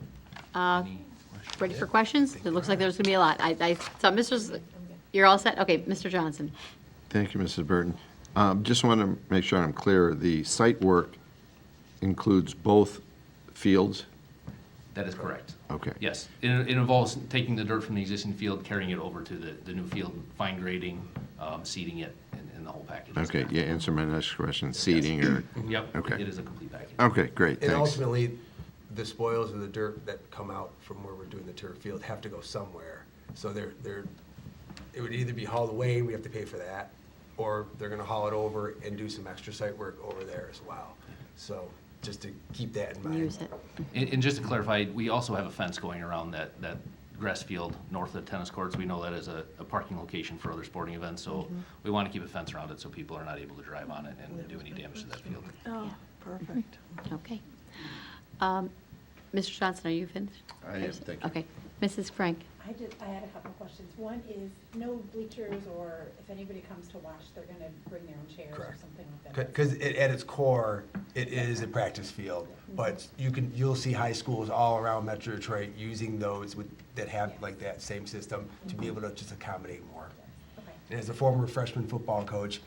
Ready for questions? It looks like there's going to be a lot. I saw you're all set? Okay, Mr. Johnson.
Thank you, Mrs. Burton. Just want to make sure I'm clear. The site work includes both fields?
That is correct.
Okay.
Yes, it involves taking the dirt from the existing field, carrying it over to the new field, fine grading, seeding it, and the whole package.
Okay, yeah, answer my next question, seeding or?
Yep,
Okay.
it is a complete package.
Okay, great,
And
thanks.
ultimately, the spoils of the dirt that come out from where we're doing the turf field have to go somewhere. So it would either be hauled away, we have to pay for that, or they're gonna haul it over and do some extra site work over there as well. So just to keep that in mind.
Use it.
And just to clarify, we also have a fence going around that grass field north of the tennis courts. We know that is a parking location for other sporting events, so we want to keep a fence around it so people are not able to drive on it and do any damage to that field.
Oh, perfect.
Okay. Mr. Johnson, are you finished?
I am, thank you.
Okay. Mrs. Frank?
I had a couple of questions. One is, no bleachers, or if anybody comes to watch, they're gonna bring their own chairs or
Correct.
something like that?
Because at its core, it is a practice field, but you'll see high schools all around Metro Detroit using those that have like that same system to be able to just accommodate more.
Okay.
And as a former freshman football coach,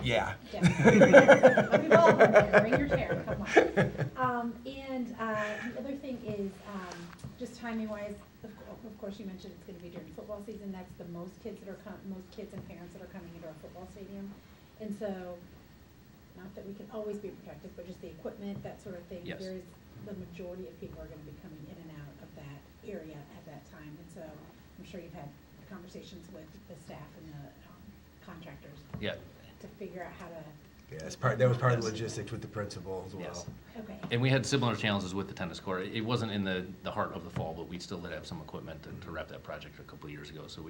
yeah.
Yeah. We've all been there. Bring your chair, come on. And the other thing is, just timing-wise, of course, you mentioned it's gonna be during football season. That's the most kids and parents that are coming into our football stadium. And so, not that we can always be protective, but just the equipment, that sort of thing.
Yes.
The majority of people are gonna be coming in and out of that area at that time. And so, I'm sure you've had conversations with the staff and the contractors.
Yeah.
To figure out how to.
Yeah, that was part of the logistics with the principal as well.
Yes.
Okay.
And we had similar challenges with the tennis court. It wasn't in the heart of the fall, but we still did have some equipment to wrap that project a couple of years ago. So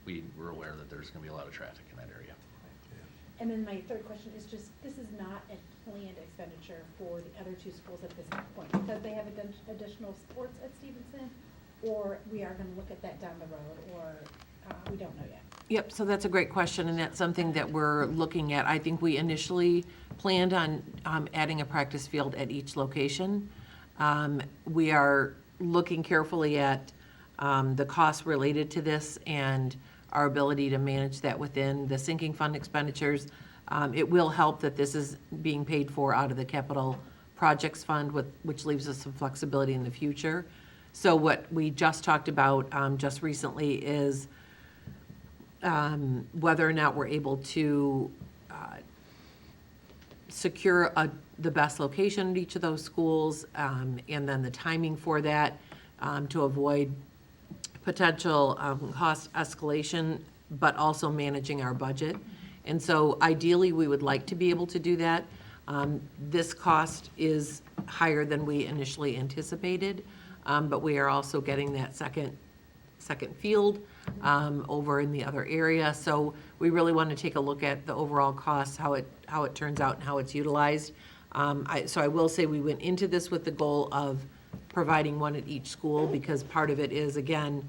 we were aware that there's going to be a lot of traffic in that area.
And then my third question is just, this is not a planned expenditure for the other two schools at this point, because they have additional sports at Stevenson, or we are gonna look at that down the road, or we don't know yet.
Yep, so that's a great question, and that's something that we're looking at. I think we initially planned on adding a practice field at each location. We are looking carefully at the costs related to this and our ability to manage that within the sinking fund expenditures. It will help that this is being paid for out of the capital projects fund, which leaves us some flexibility in the future. So what we just talked about just recently is whether or not we're able to secure the best location at each of those schools, and then the timing for that to avoid potential cost escalation, but also managing our budget. And so ideally, we would like to be able to do that. This cost is higher than we initially anticipated, but we are also getting that second field over in the other area. So we really want to take a look at the overall costs, how it turns out and how it's utilized. So I will say we went into this with the goal of providing one at each school, because part of it is, again,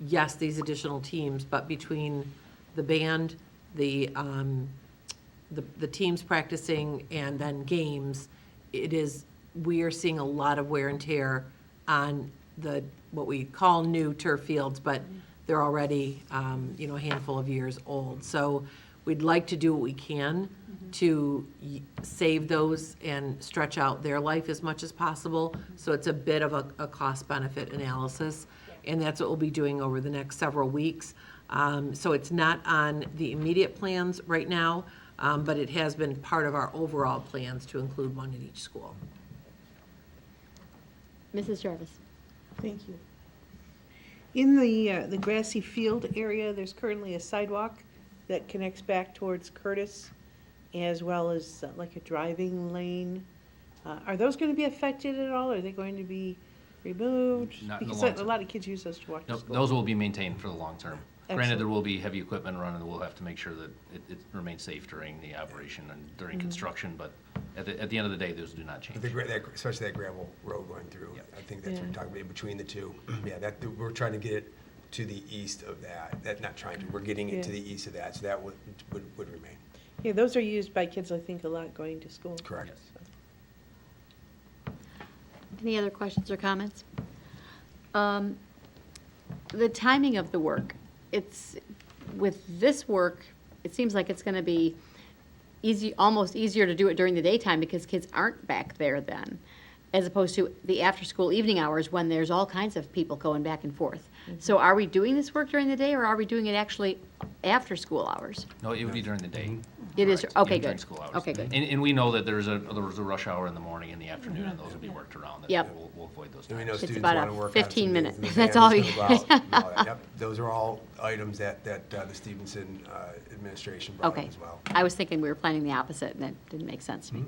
yes, these additional teams, but between the band, the the teams practicing and then games, we are seeing a lot of wear and tear on what we call new turf fields, but they're already, a handful of years old. So we'd like to do what we can to save those and stretch out their life as much as possible. So it's a bit of a cost-benefit analysis, and that's what we'll be doing over the next several weeks. So it's not on the immediate plans right now, but it has been part of our overall plans to include one in each school.
Mrs. Jarvis?
Thank you. In the grassy field area, there's currently a sidewalk that connects back towards Curtis, as well as like a driving lane. Are those going to be affected at all? Are they going to be removed?
Not in the
Because
long
a
term.
lot of kids use those to walk to
Nope,
school.
those will be maintained for the long term. Granted,
Excellent.
there will be heavy equipment running, and we'll have to make sure that it remains safe during the operation and during construction, but at the end of the day, those do not change.
Especially that gravel road going through, I think that's what we're talking about, in between the two. Yeah, we're trying to get it to the east of that, not trying to, we're getting it to the east of that, so that would remain.
Yeah, those are used by kids, I think, a lot going to school.
Correct.
Any other questions or comments? The timing of the work, with this work, it seems like it's going to be almost easier to do it during the daytime because kids aren't back there then, as opposed to the after-school evening hours when there's all kinds of people going back and forth. So are we doing this work during the day, or are we doing it actually after school hours?
No, it would be during the day.
It is,
Correct.
okay,
Even during
good.
school hours.
Okay, good.
And we know that there was a rush hour in the morning and the afternoon, and those will be worked around. that
Yep.
We'll avoid those
And we
times.
know
It's
students
about
want
a
to work on
15
some
minute.
days, and the
That's
band
all
is
you-
gonna go out and all that. Yep, those are all items that the Stevenson administration brought
Okay.
up as well.
I was thinking we were planning the opposite, and that didn't make sense to me.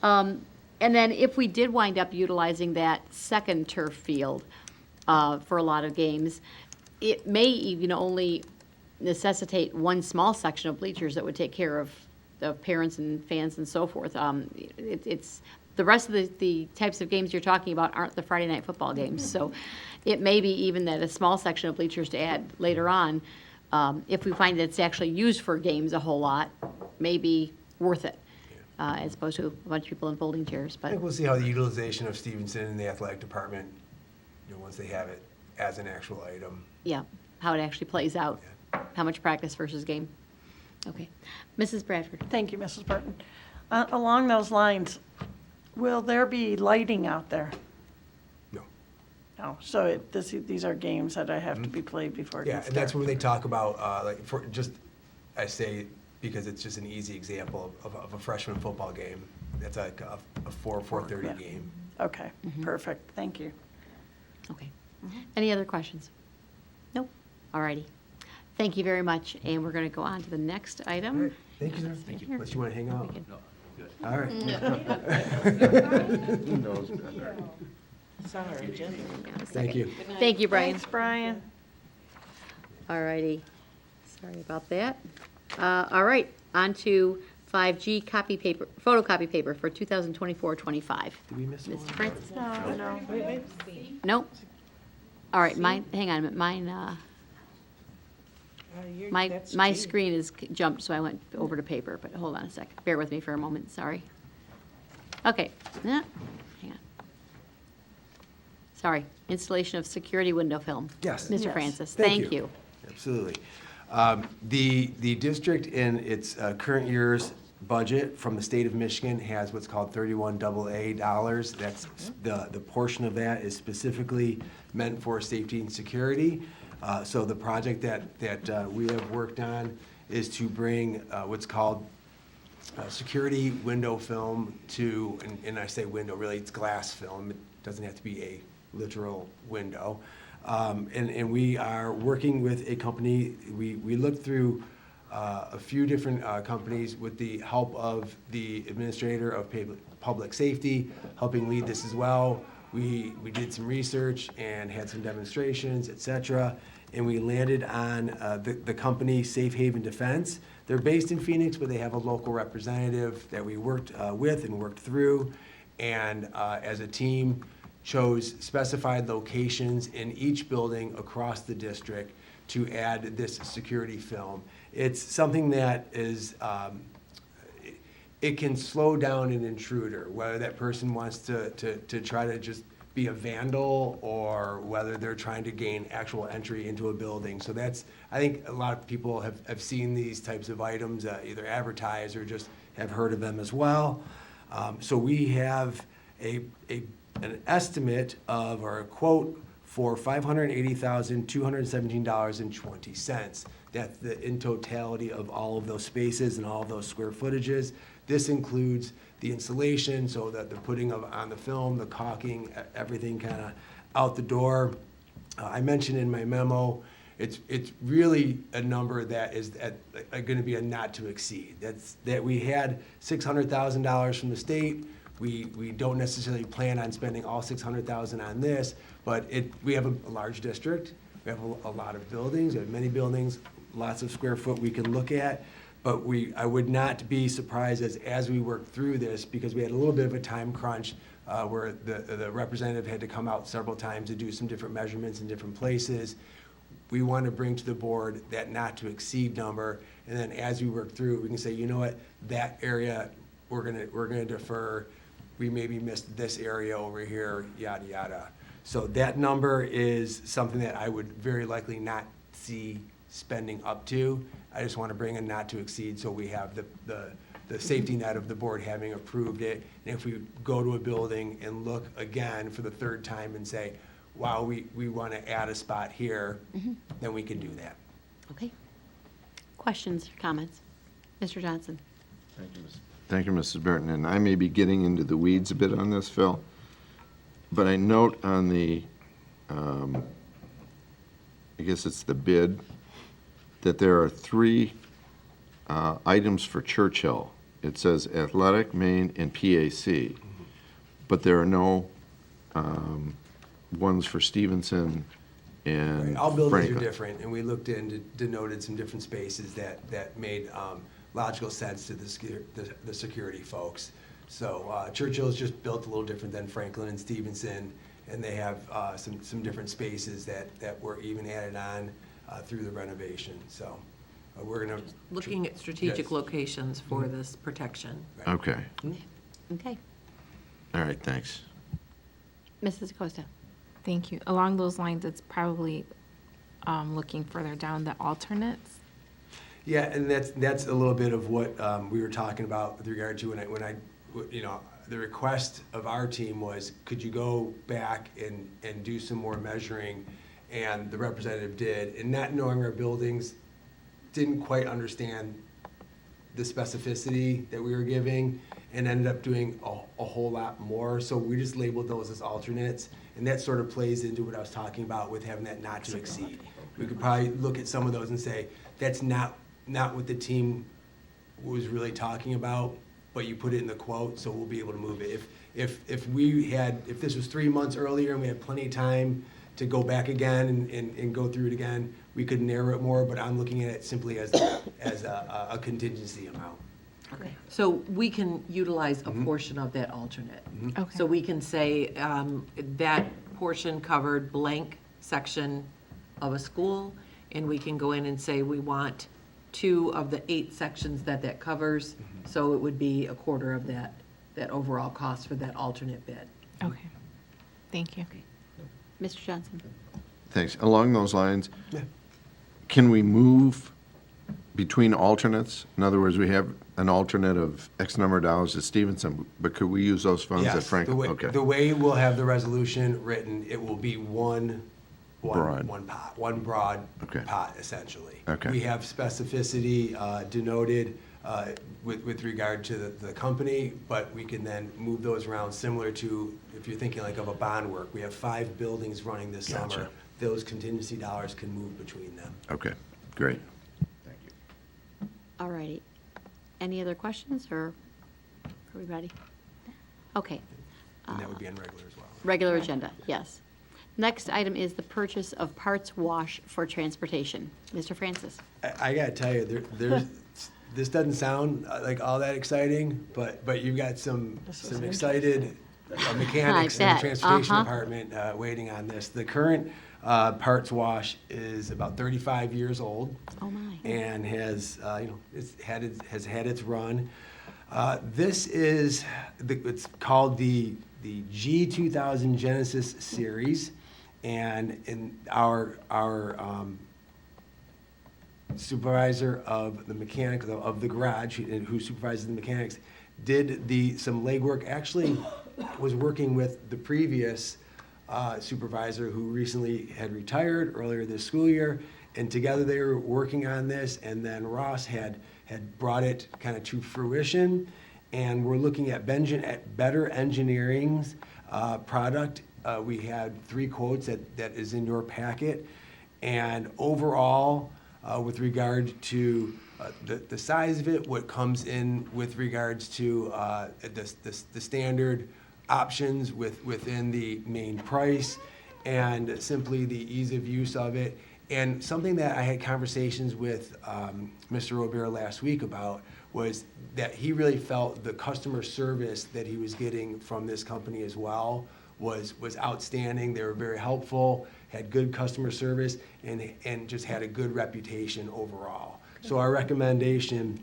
And then if we did wind up utilizing that second turf field for a lot of games, it may even only necessitate one small section of bleachers that would take care of parents and fans and so forth. It's the rest of the types of games you're talking about aren't the Friday night football games. So it may be even that a small section of bleachers to add later on, if we find that it's actually used for games a whole lot, may be worth it, as opposed to a bunch of people in folding chairs.
I
But
think we'll see how the utilization of Stevenson in the athletic department, once they have it as an actual item.
yeah, how it actually plays out, how much practice versus game. Okay. Mrs. Bradford?
Thank you, Mrs. Burton. Along those lines, will there be lighting out there?
No.
No, so these are games that have to be played before it
Yeah,
gets
and that's
dark.
where they talk about, I say, because it's just an easy example of a freshman football game. That's like a 4:30
Yeah.
game.
Okay, perfect, thank you.
Okay. Any other questions? Nope. All righty. Thank you very much, and we're going to go on to the next
All
item.
right, thank you, sir.
Thank you.
Unless you want to hang out.
No, good.
All right.
Sorry, Jen.
Thank you.
Thank you, Brian.
Thanks, Brian.
All righty. Sorry about that. All right, on to 5G photocopy paper for 2024-25.
Did we miss one?
Mr. Francis?
No.
Nope. All right, hang on a minute, my screen is jumped, so I went over to paper, but hold on a sec. Bear with me for a moment, sorry. Okay, hang on. Sorry, installation of security window film.
Yes.
Mr.
Yes.
Francis,
Thank
thank you.
Absolutely. The district in its current year's budget from the state of Michigan has what's called 31AA dollars. That's the portion of that is specifically meant for safety and security. So the project that we have worked on is to bring what's called security window film to, and I say window, really it's glass film. It doesn't have to be a literal window. And we are working with a company. We looked through a few different companies with the help of the administrator of public safety, helping lead this as well. We did some research and had some demonstrations, et cetera, and we landed on the company Safe Haven Defense. They're based in Phoenix, but they have a local representative that we worked with and worked through, and as a team, chose specified locations in each building across the district to add this security film. It's something that is, it can slow down an intruder, whether that person wants to try to just be a vandal or whether they're trying to gain actual entry into a building. So that's, I think a lot of people have seen these types of items, either advertised or just have heard of them as well. So we have an estimate of, or a quote for $580,217.20. That's in totality of all of those spaces and all of those square footages. This includes the installation, so that the putting of on the film, the caulking, everything kind of out the door. I mentioned in my memo, it's really a number that is going to be a not to exceed. That we had $600,000 from the state. We don't necessarily plan on spending all $600,000 on this, but we have a large district. We have a lot of buildings. We have many buildings, lots of square foot we can look at. But I would not be surprised as we work through this, because we had a little bit of a time crunch where the representative had to come out several times to do some different measurements in different places. We want to bring to the board that not to exceed number, and then as we work through it, we can say, you know what, that area, we're gonna defer. We maybe missed this area over here, yada, yada. So that number is something that I would very likely not see spending up to. I just want to bring a not to exceed, so we have the safety net of the board having approved it. And if we go to a building and look again for the third time and say, wow, we want to add a spot here, then we can do that.
Okay. Questions or comments? Mr. Johnson?
Thank you, Mrs. Burton. And I may be getting into the weeds a bit on this, Phil, but I note on the, I guess it's the bid, that there are 3 items for Churchill. It says athletic, main, and PAC, but there are no ones for Stevenson and
Right. All buildings
Franklin.
are different, and we looked into, denoted some different spaces that made logical sense to the security folks. So Churchill is just built a little different than Franklin and Stevenson, and they have some different spaces that were even added on through the renovation. So we're going to...
Looking at strategic
Yes.
locations for this protection.
Okay.
Okay.
All right, thanks.
Mrs. Acosta?
Thank you. Along those lines, it's probably looking further down the alternates.
Yeah, and that's a little bit of what we were talking about with regard to when I the request of our team was, could you go back and do some more measuring? And the representative did, and not knowing our buildings, didn't quite understand the specificity that we were giving, and ended up doing a whole lot more. So we just labeled those as alternates, and that sort of plays into what I was talking about with having that not to exceed. We could probably look at some of those and say, that's not what the team was really talking about, but you put it in the quote, so we'll be able to move it. If this was 3 months earlier and we had plenty of time to go back again and go through it again, we could narrow it more, but I'm looking at it simply as a contingency amount.
Okay.
So we can utilize a portion of that alternate.
Okay.
So we can say that portion covered blank section of a school, and we can go in and say we want 2 of the 8 sections that covers, so it would be a quarter of that overall cost for that alternate bid.
Okay. Thank you.
Mr. Johnson?
Thanks. Along those lines, can we move between alternates? In other words, we have an alternate of X number of dollars at Stevenson, but could we use those funds at
Yes,
Franklin?
the way we'll have the resolution written, it will be one
Broad.
pot, one broad
Okay.
pot, essentially.
Okay.
We have specificity denoted with regard to the company, but we can then move those around, similar to, if you're thinking like of a bond work, we have 5 buildings running this
Gotcha.
summer. Those contingency dollars can move between them.
Okay, great.
All righty. Any other questions, or are we ready? Okay.
And that would be on regular as well.
Regular agenda, yes. Next item is the purchase of parts wash for transportation. Mr. Francis?
I gotta tell you, this doesn't sound like all that exciting, but you've got some excited mechanics in the
bet.
transportation department waiting on this. The current parts wash is about 35 years old.
Oh, my.
And has had its run. This is, it's called the G2000 Genesis Series, and in our supervisor of the mechanics of the garage, who supervises the mechanics, did some legwork. Actually, was working with the previous supervisor who recently had retired earlier this school year, and together they were working on this. And then Ross had brought it kind of to fruition, and we're looking at Better Engineering's product. We had 3 quotes that is in your packet, and overall, with regard to the size of it, what comes in with regards to the standard options within the main price, and simply the ease of use of it. And something that I had conversations with Mr. Robert last week about was that he really felt the customer service that he was getting from this company as well was outstanding. They were very helpful, had good customer service, and just had a good reputation overall. So our recommendation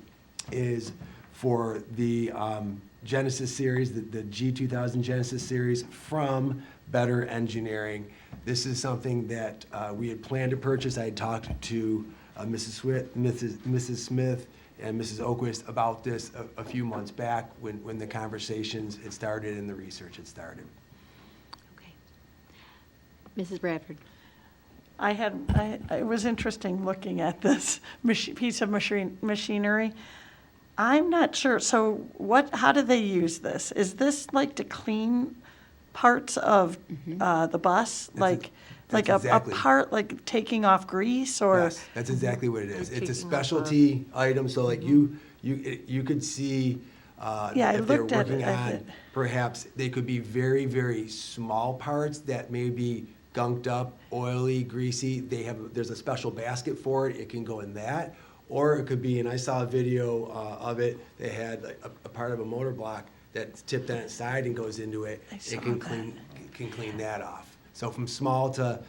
is for the Genesis series, the G2000 Genesis series from Better Engineering. This is something that we had planned to purchase. I had talked to Mrs. Smith and Mrs. Oquist about this a few months back when the conversations had started and the research had started.
Okay. Mrs. Bradford.
It was interesting looking at this piece of machinery. I'm not sure, so how do they use this? Is this like to clean parts of the bus? Like a
exactly.
part, like taking off grease, or?
Yes, that's exactly what it is. It's a specialty item, so like you could see if they're working on, perhaps they could be very, very small parts that may be gunked up, oily, greasy. There's a special basket for it. It can go in that. Or it could be, and I saw a video of it, they had like a part of a motor block that's tipped on its side and goes into it. It can clean that off. So from small to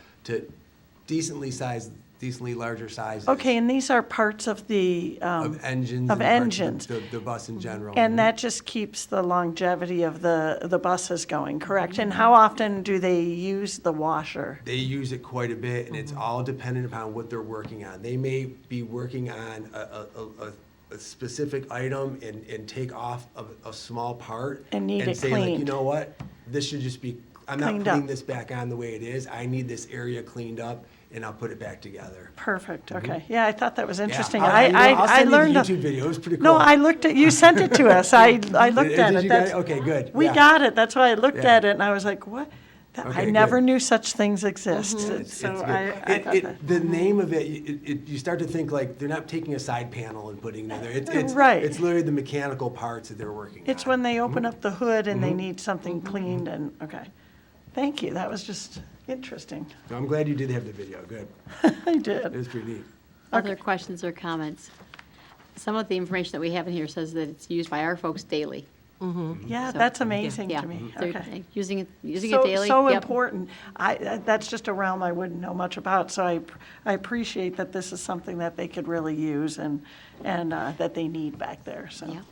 decently larger sizes.
Okay, and these are parts of the
Of engines.
of
and parts
engines.
of the bus in general.
And that just keeps the longevity of the buses going, correct? And how often do they use the washer?
They use it quite a bit, and it's all dependent upon what they're working on. They may be working on a specific item and take off a small part
And need it
say, like, you
cleaned.
know what, this should just be, I'm not
Cleaned
putting
up.
this back on the way it is. I need this area cleaned up, and I'll put it back together.
Perfect, okay. Yeah, I thought that was interesting.
I'll
I
send you
learned.
the YouTube video. It was pretty cool.
No, I looked at, you sent it to us. I looked
Did
at
you
it.
get it? Okay, good.
We
Yeah.
got it. That's why I looked
Yeah.
at it, and I was like, what? I
Okay,
never
good.
knew such things exist.
It's
So
good.
I thought that.
The name of it, you start to think like they're not taking a side panel and putting it in there. It's
Right.
It's literally the mechanical parts that they're working on.
It's when they open up the hood and they need something cleaned and, okay. Thank you. That was just interesting.
So I'm glad you did have the video. Good.
I
It
did.
was pretty neat.
Other questions or comments? Some of the information that we have in here says that it's used by our folks daily.
Yeah,
So,
that's amazing
Yeah.
to me.
They're
Okay.
using it
So,
daily.
so
Yep.
important. That's just a realm I wouldn't know much about, so I appreciate that this is something that they could really use and that they need back there, so.
Yep.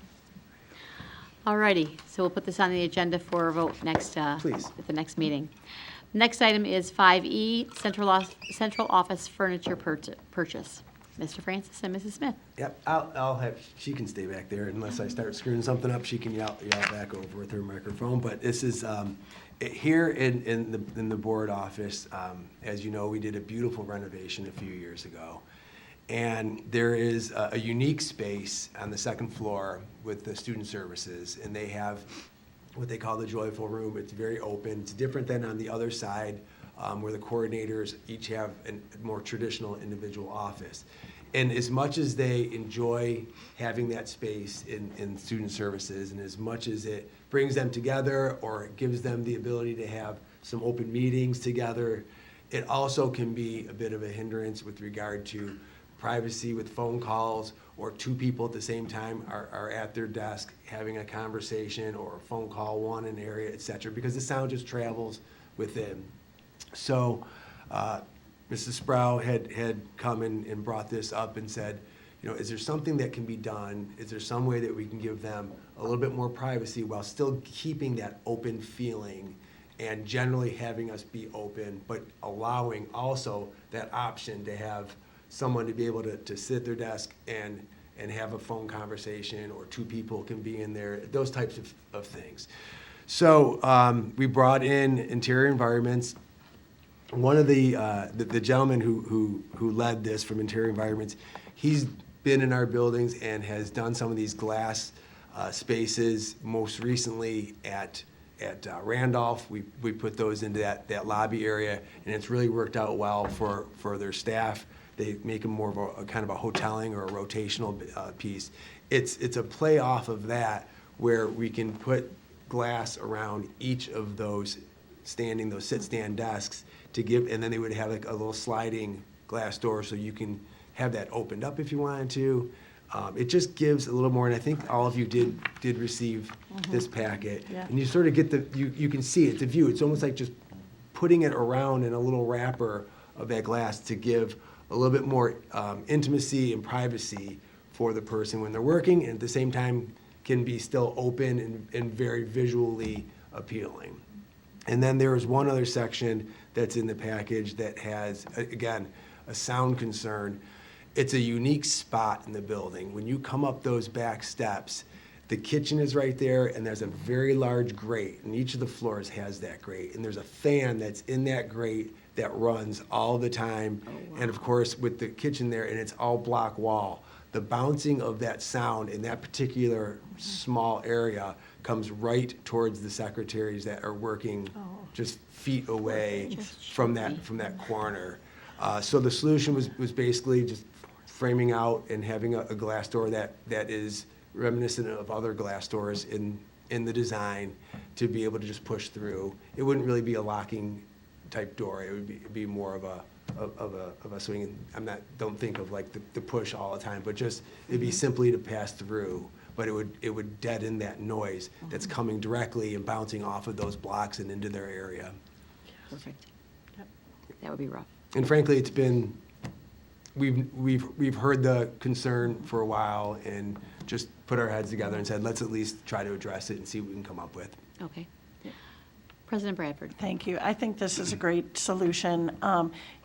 All righty, so we'll put this on the agenda for a vote next,
Please.
at the next meeting. Next item is 5E, central office furniture purchase. Mr. Francis and Mrs. Smith.
Yep, I'll have, she can stay back there unless I start screwing something up, she can yell back over with her microphone. But this is, here in the board office, as you know, we did a beautiful renovation a few years ago. And there is a unique space on the second floor with the student services, and they have what they call the joyful room. It's very open. It's different than on the other side, where the coordinators each have a more traditional individual office. And as much as they enjoy having that space in student services, and as much as it brings them together or gives them the ability to have some open meetings together, it also can be a bit of a hindrance with regard to privacy with phone calls, or two people at the same time are at their desk having a conversation, or a phone call, one in an area, et cetera, because the sound just travels within. So Mrs. Sproul had come and brought this up and said, is there something that can be done? Is there some way that we can give them a little bit more privacy while still keeping that open feeling and generally having us be open, but allowing also that option to have someone to be able to sit at their desk and have a phone conversation, or two people can be in there, those types of things. So we brought in Interior Environments. One of the gentlemen who led this from Interior Environments, he's been in our buildings and has done some of these glass spaces. Most recently at Randolph, we put those into that lobby area, and it's really worked out well for their staff. They make them more of a kind of a hoteling or a rotational piece. It's a play off of that where we can put glass around each of those sit-stand desks to give, and then they would have like a little sliding glass door so you can have that opened up if you wanted to. It just gives a little more, and I think all of you did receive this packet.
Yeah.
And you sort of get you can see it, the view. It's almost like just putting it around in a little wrapper of that glass to give a little bit more intimacy and privacy for the person when they're working, and at the same time can be still open and very visually appealing. And then there's one other section that's in the package that has, again, a sound concern. It's a unique spot in the building. When you come up those back steps, the kitchen is right there, and there's a very large grate, and each of the floors has that grate. And there's a fan that's in that grate that runs all the time. Oh, wow. And of course, with the kitchen there, and it's all block wall, the bouncing of that sound in that particular small area comes right towards the secretaries that are working just feet away from that corner. So the solution was basically just framing out and having a glass door that is reminiscent of other glass doors in the design to be able to just push through. It wouldn't really be a locking type door. It would be more of a swing. Don't think of like the push all the time, but just it'd be simply to pass through. But it would deaden that noise that's coming directly and bouncing off of those blocks and into their area.
Perfect. Yep. That would be rough.
And frankly, it's been we've heard the concern for a while and just put our heads together and said, let's at least try to address it and see what we can come up with.
Okay. President Bradford.
Thank you. I think this is a great solution.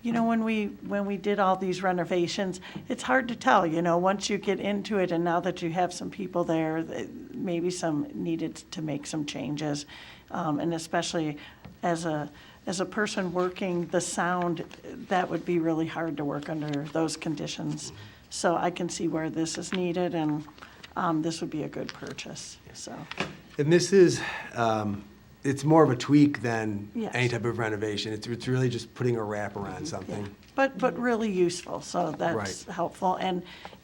When we did all these renovations, it's hard to tell, once you get into it, and now that you have some people there, maybe some needed to make some changes. And especially as a person working the sound, that would be really hard to work under those conditions. So I can see where this is needed, and this would be a good purchase, so.
And this is, it's more of a tweak than
Yes.
any type of renovation. It's really just putting a wrap around something.
But really useful, so that's
Right.
helpful.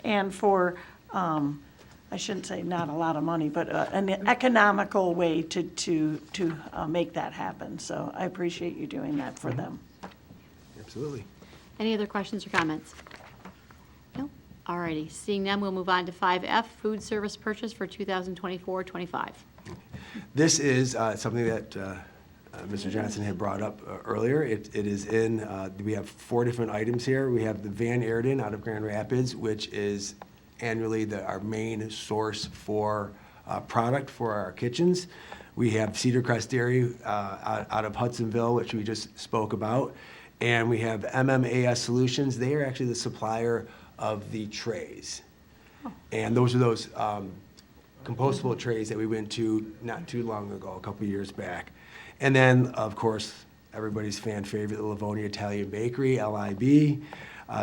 And for, I shouldn't say not a lot of money, but an economical way to make that happen. So I appreciate you doing that for them.
Absolutely.
Any other questions or comments? No? All righty. Seeing none, we'll move on to 5F, food service purchase for 2024-25.
This is something that Mr. Johnson had brought up earlier. It is in, we have 4 different items here. We have the Van Airden out of Grand Rapids, which is annually our main source for product for our kitchens. We have Cedar Crest Dairy out of Hudsonville, which we just spoke about. And we have MMAS Solutions. They are actually the supplier of the trays. And those are those compostable trays that we went to not too long ago, a couple years back. And then, of course, everybody's fan favorite, the Livonia Italian Bakery, LIB.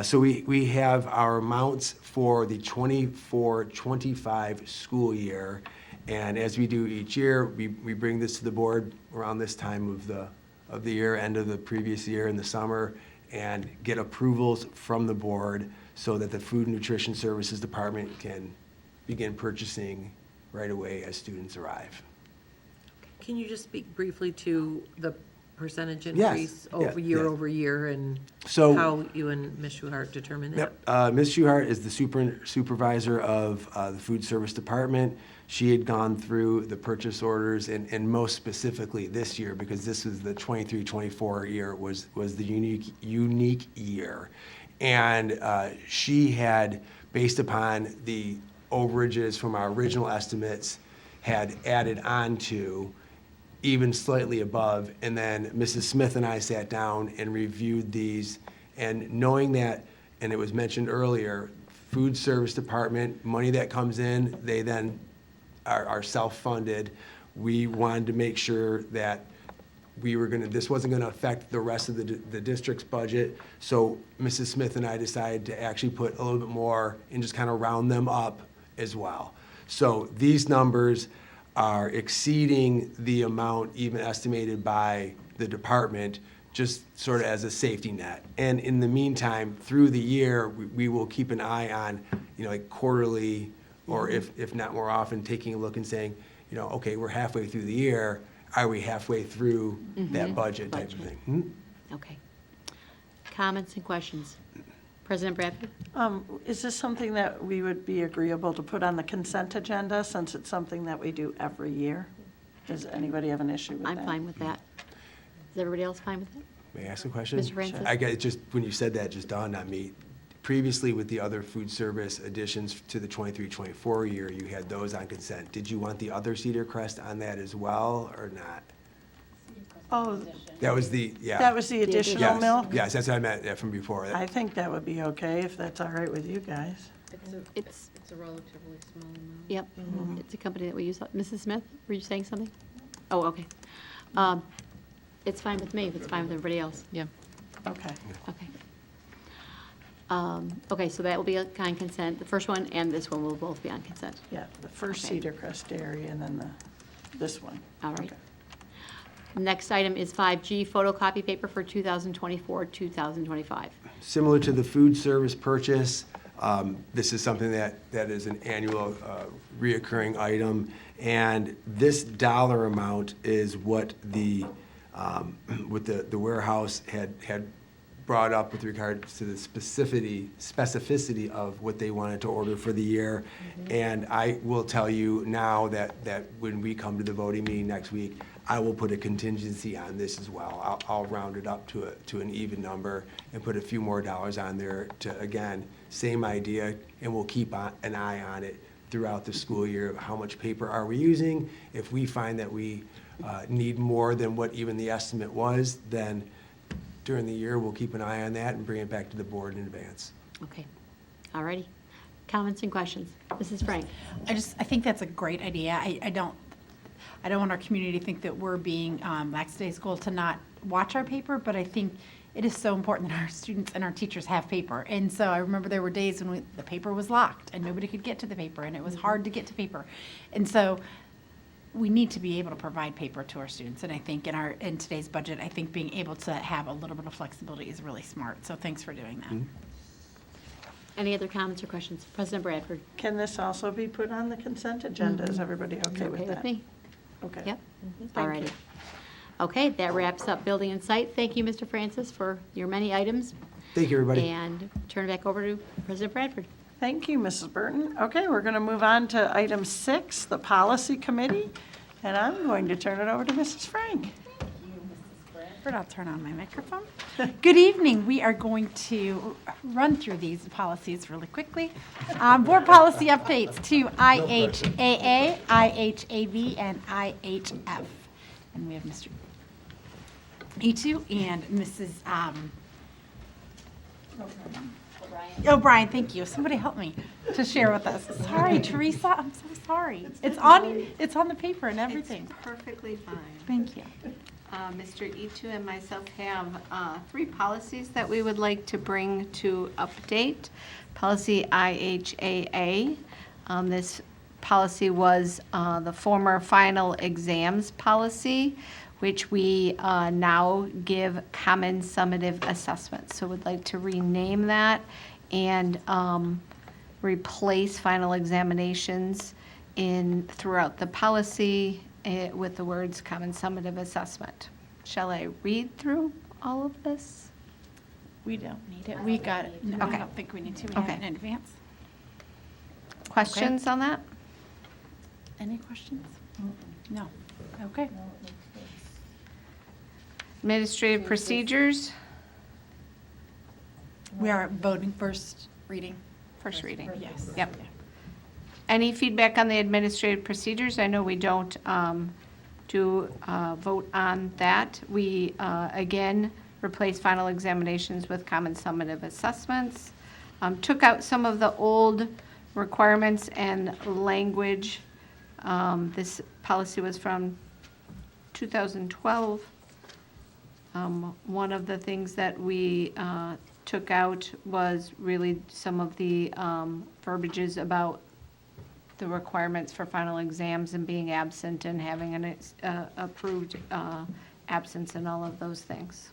So we have our amounts for the 24-25 school year. And as we do each year, we bring this to the board around this time of the year, end of the previous year in the summer, and get approvals from the board so that the Food and Nutrition Services Department can begin purchasing right away as students arrive.
Can you just speak briefly to the percentage
Yes.
increase year over year and
So-
how you and Ms. Schuhart determine that?
Yep. Ms. Schuhart is the supervisor of the Food Service Department. She had gone through the purchase orders, and most specifically this year, because this was the 23-24 year, was the unique year. And she had based upon the overages from our original estimates, had added on to, even slightly above. And then Mrs. Smith and I sat down and reviewed these, and knowing that, and it was mentioned earlier, food service department, money that comes in, they then are self-funded. We wanted to make sure that this wasn't gonna affect the rest of the district's budget. So Mrs. Smith and I decided to actually put a little bit more and just kind of round them up as well. So these numbers are exceeding the amount even estimated by the department, just sort of as a safety net. And in the meantime, through the year, we will keep an eye on, like quarterly, or if not more often, taking a look and saying, okay, we're halfway through the year, are we halfway through that budget type of thing?
Okay. Comments and questions? President Bradford?
Is this something that we would be agreeable to put on the consent agenda, since it's something that we do every year? Does anybody have an issue with that?
I'm fine with that. Is everybody else fine with it?
May I ask a question?
Mr. Francis?
I got, just, when you said that, it just dawned on me. Previously, with the other food service additions to the 23-24 year, you had those on consent. Did you want the other Cedar Crest on that as well, or not?
Oh,
That was the, yeah.
that was the additional
Yes,
milk?
yes, that's what I meant, from before.
I think that would be okay, if that's all right with you guys.
It's,
It's a relatively small amount.
yep, it's a company that we use. Mrs. Smith, were you saying something? Oh, okay. It's fine with me, if it's fine with everybody else.
Yeah.
Okay.
Okay. Okay, so that will be on consent. The first one and this one will both be on consent.
Yeah, the first
Okay.
Cedar Crest Dairy, and then this one.
All right.
Okay.
Next item is 5G photocopy paper for 2024-2025.
Similar to the food service purchase, this is something that is an annual reoccurring item. And this dollar amount is what the warehouse had brought up with regards to the specificity of what they wanted to order for the year. And I will tell you now that when we come to the voting meeting next week, I will put a contingency on this as well. I'll round it up to an even number and put a few more dollars on there to, again, same idea, and we'll keep an eye on it throughout the school year. How much paper are we using? If we find that we need more than what even the estimate was, then during the year, we'll keep an eye on that and bring it back to the board in advance.
Okay. All righty. Comments and questions? Mrs. Frank?
I think that's a great idea. I don't want our community to think that we're being lackadaisical to not watch our paper, but I think it is so important that our students and our teachers have paper. And so I remember there were days when the paper was locked and nobody could get to the paper, and it was hard to get to paper. And so we need to be able to provide paper to our students. And I think in today's budget, I think being able to have a little bit of flexibility is really smart. So thanks for doing that.
Any other comments or questions? President Bradford?
Can this also be put on the consent agenda? Is everybody okay with that?
me?
Okay.
Yep.
Thank
All righty.
you.
Okay, that wraps up building and site. Thank you, Mr. Francis, for your many items.
Thank you, everybody.
And turn it back over to President Bradford.
Thank you, Mrs. Burton. Okay, we're going to move on to item 6, the Policy Committee, and I'm going to turn it over to Mrs. Frank.
I'll turn on my microphone. Good evening. We are going to run through these policies really quickly. Board policy updates to IHAA, IHAV, and IHF. And we have Mr. Etu and Mrs. O'Brien, thank you. Somebody help me to share with us. Sorry, Teresa, I'm so sorry. It's on the paper and everything.
It's perfectly fine.
Thank you.
Mr. Etu and myself have 3 policies that we would like to bring to update. Policy IHAA. This policy was the former final exams policy, which we now give common summative assessments. So we'd like to rename that and replace final examinations throughout the policy with the words common summative assessment. Shall I read through all of this?
We don't need it. We got it. No, I
Okay.
don't think we need to. We have
Okay.
it in advance.
Questions on that?
Any questions? No. Okay.
Administrative procedures?
We are voting first reading.
First reading.
Yes.
Yep. Any feedback on the administrative procedures? I know we don't do vote on that. We, again, replaced final examinations with common summative assessments. Took out some of the old requirements and language. This policy was from 2012. One of the things that we took out was really some of the verbiages about the requirements for final exams and being absent and having an approved absence and all of those things.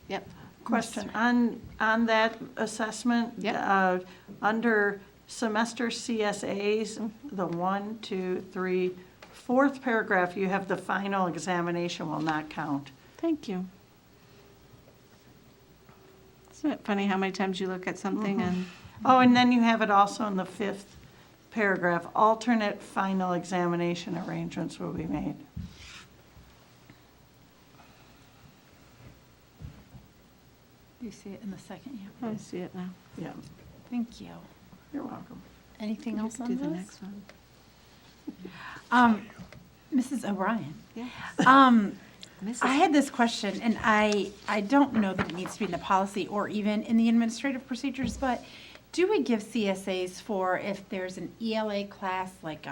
Yep.
Question, on that assessment,
Yep.
Under semester CSAs, the 1, 2, 3, fourth paragraph, you have the final examination will not count.
Thank you. Isn't it funny how many times you look at something and,
Oh, and then you have it also in the 5th paragraph, alternate final examination arrangements will be made.
Do you see it in the second?
I see it now.
Yeah,
Thank you.
you're welcome.
Anything else
Do
on
the
this?
next one.
Mrs. O'Brien.
Yes.
I had this question, and I don't know that it needs to be in the policy or even in the administrative procedures, but do we give CSAs for if there's an ELA class, like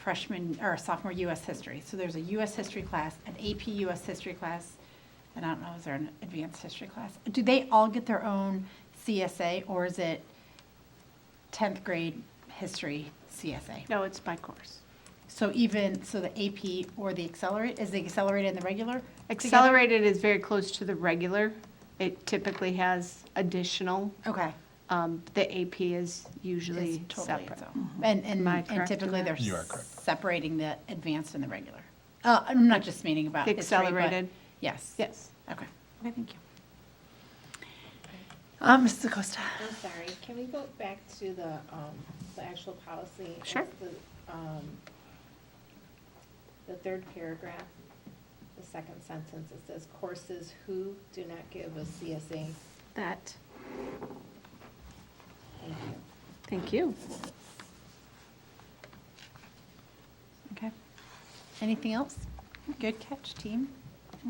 freshman or sophomore U.S. history? So there's a U.S. history class, an AP U.S. history class, and I don't know, is there an advanced history class? Do they all get their own CSA, or is it 10th grade history CSA?
No, it's by course.
So the AP or the Accelerate, is the Accelerated and the regular together?
Accelerated is very close to the regular. It typically has additional.
Okay.
The AP is usually
It's totally
separate.
its own. And
Am I correct
typically
in
they're
that?
You are correct.
separating the advanced and the regular. I'm not just meaning about
The
history, but-
accelerated?
Yes.
Yes.
Okay. Okay, thank you. Mrs. Acosta.
I'm sorry, can we go back to the actual policy?
Sure.
It's the third paragraph, the second sentence, it says courses who do not give a CSA.
That.
Thank you.
Thank you.
Okay. Anything else? Good catch, team.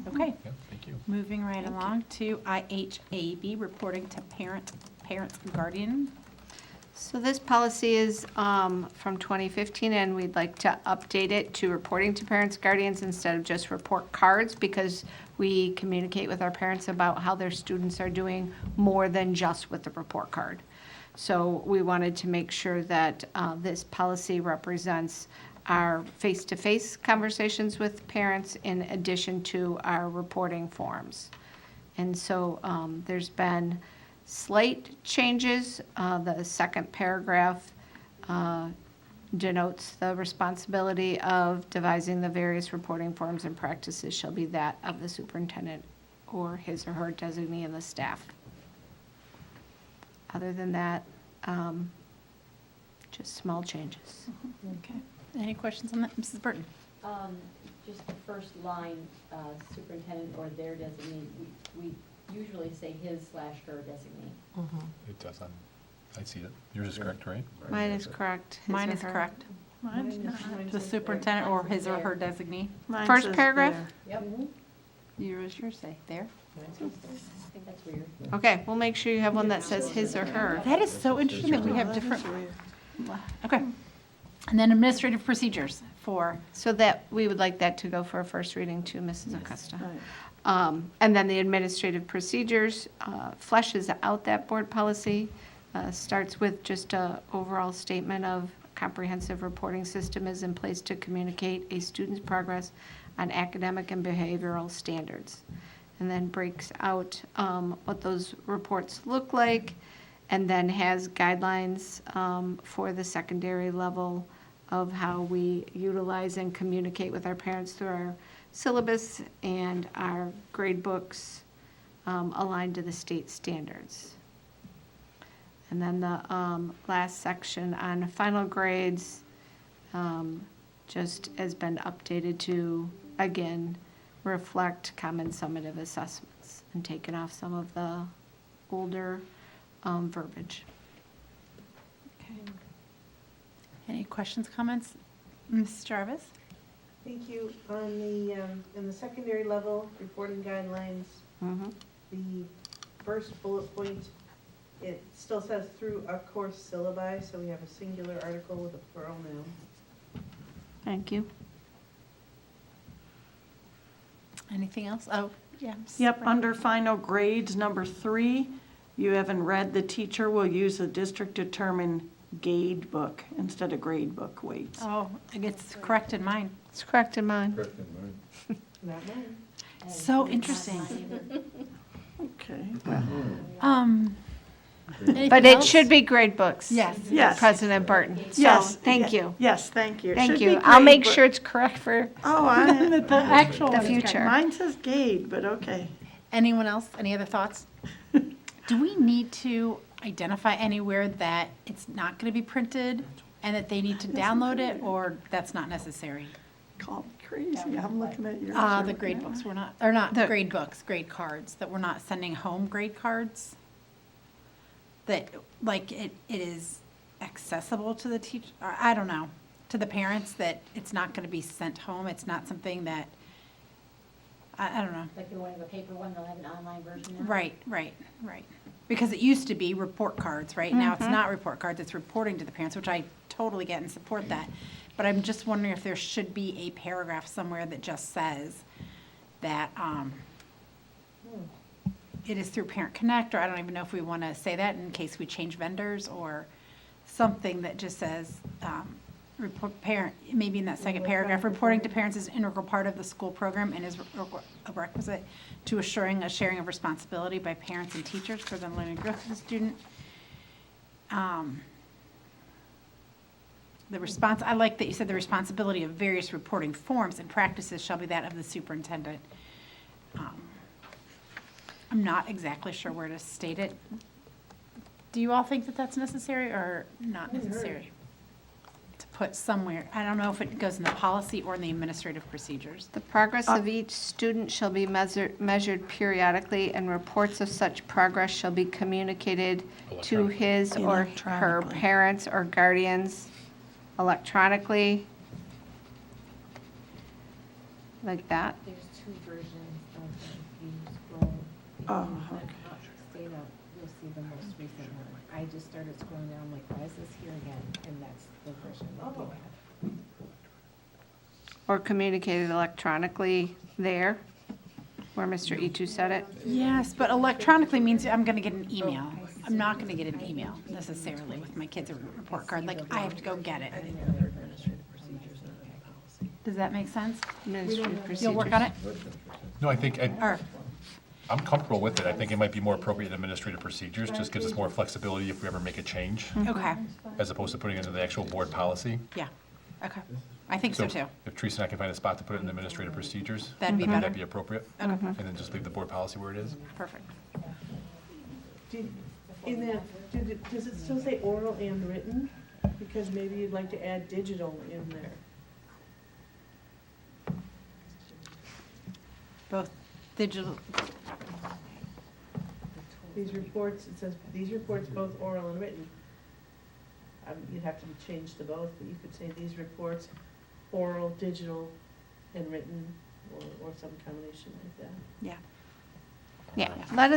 Okay.
Yep, thank you.
Moving right along to IHAB, reporting to parents and guardian.
So this policy is from 2015, and we'd like to update it to reporting to parents, guardians, instead of just report cards, because we communicate with our parents about how their students are doing more than just with the report card. So we wanted to make sure that this policy represents our face-to-face conversations with parents in addition to our reporting forms. And so there's been slight changes. The second paragraph denotes the responsibility of devising the various reporting forms and practices shall be that of the superintendent or his or her designee and the staff. Other than that, just small changes.
Okay. Any questions on that? Mrs. Burton?
Just the first line, superintendent or their designee, we usually say his/her designee.
It does, I see it. Yours is correct, right?
Mine is correct. his
Mine
or
is
her.
correct. Mine's not. The superintendent or his or her designee.
Mine
First
says
paragraph?
there.
Yep.
Yours say there.
I think that's weird.
Okay, we'll make sure you have one that says his or her.
That is so interesting that we have different. Okay. And then administrative procedures for,
So that, we would like that to go for a first reading to Mrs. Acosta.
Right.
And then the administrative procedures fleshes out that board policy, starts with just a overall statement of comprehensive reporting system is in place to communicate a student's progress on academic and behavioral standards. And then breaks out what those reports look like, and then has guidelines for the secondary level of how we utilize and communicate with our parents through our syllabus and our grade books aligned to the state standards. And then the last section on final grades just has been updated to, again, reflect common summative assessments and taken off some of the older verbiage.
Okay. Any questions, comments? Ms. Jarvis?
Thank you. On the, in the secondary level, reporting guidelines, the first bullet point, it still says through a course syllabi, so we have a singular article with a plural noun.
Thank you.
Anything else? Oh, yeah. Ms.
Yep,
Frank.
under final grades, number 3, you haven't read, the teacher will use a district-determined grade book instead of grade book weights.
Oh, it's correct in mine.
It's correct in mine.
Not mine.
So interesting.
Okay.
But it should be grade books.
Yes.
Yes.
President Burton. So,
Yes.
thank you.
Yes, thank you. It
Thank
should
you.
be
I'll
grade
make
book.
sure it's correct for
Oh, I,
The actual
the
one is correct.
future.
mine says grade, but okay.
Anyone else? Any other thoughts? Do we need to identify anywhere that it's not going to be printed and that they need to download it, or that's not necessary?
Call me crazy, I'm looking at yours.
The grade books, we're not, or not grade books, grade cards, that we're not sending home grade cards? That, like, it is accessible to the teacher, or I don't know, to the parents, that it's not going to be sent home, it's not something that, I don't know.
Like the one, the paper one, they'll have an online version now?
Right. Because it used to be report cards, right? Now it's not report cards, it's reporting to the parents, which I totally get and support that. But I'm just wondering if there should be a paragraph somewhere that just says that it is through Parent Connect, or I don't even know if we want to say that in case we change vendors, or something that just says, parent, maybe in that second paragraph, reporting to parents is an integral part of the school program and is a requisite to assuring a sharing of responsibility by parents and teachers for the learning and growth of the student. I like that you said the responsibility of various reporting forms and practices shall be that of the superintendent. I'm not exactly sure where to state it. Do you all think that that's necessary or not necessary? To put somewhere, I don't know if it goes in the policy or in the administrative procedures.
The progress of each student shall be measured periodically, and reports of such progress shall be communicated to his or her
Electronically.
parents or guardians electronically, like that.
There's 2 versions of it. If you scroll, if
Oh,
you
okay.
stay up, you'll see the most recent one. I just started scrolling down, I'm like, why is this here again? And that's the version that we have.
Or communicated electronically there, where Mr. Etu said it.
Yes, but electronically means I'm going to get an email. I'm not going to get an email necessarily with my kids' report card, like I have to go get it. Does that make sense?
Administrative
You'll work on it?
No, I think,
Or,
I'm comfortable with it. I think it might be more appropriate in administrative procedures, just gives us more flexibility if we ever make a change,
okay,
as opposed to putting it into the actual board policy.
yeah, okay. I think so too.
If Teresa and I can find a spot to put it in administrative procedures,
That'd be
would
better.
that be appropriate?
Okay,
And then just leave the board policy where it is?
perfect.
In that, does it still say oral and written? Because maybe you'd like to add digital in there.
Both digital,
These reports, it says, these reports both oral and written. You'd have to change to both, but you could say these reports, oral, digital, and written, or some combination like that.
yeah.
Yeah, let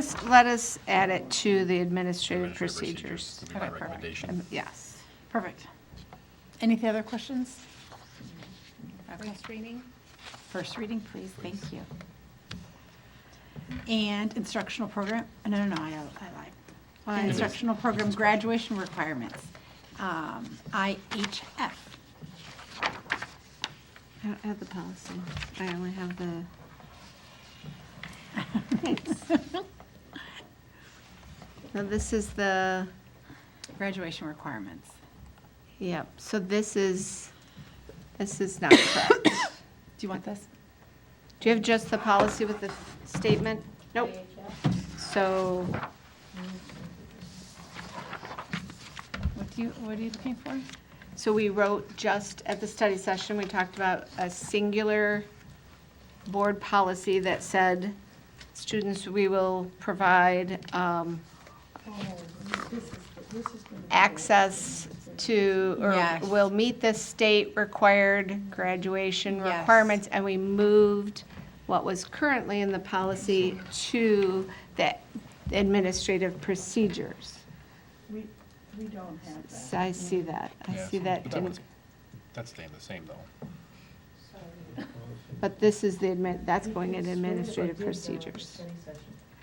us add it to the administrative procedures.
Would be my
Okay, perfect.
recommendation.
Yes.
Perfect. Any other questions? Okay.
First reading?
First reading, please, thank you. And instructional program, no, I lied.
Fine.
Instructional program graduation requirements, IHF.
I don't have the policy. I only have the. Thanks. Now, this is the,
Graduation requirements.
yep, so this is not correct.
Do you want this?
Do you have just the policy with the statement? Nope. So,
What are you looking for?
so we wrote just at the study session, we talked about a singular board policy that said, students, we will provide access to, or
Yes.
will meet the state required graduation
Yes.
requirements, and we moved what was currently in the policy to the administrative procedures.
We don't have that.
So I see that. I
Yeah,
see
so-
that
but
didn't,
That's staying the same, though.
but this is that's going in administrative procedures.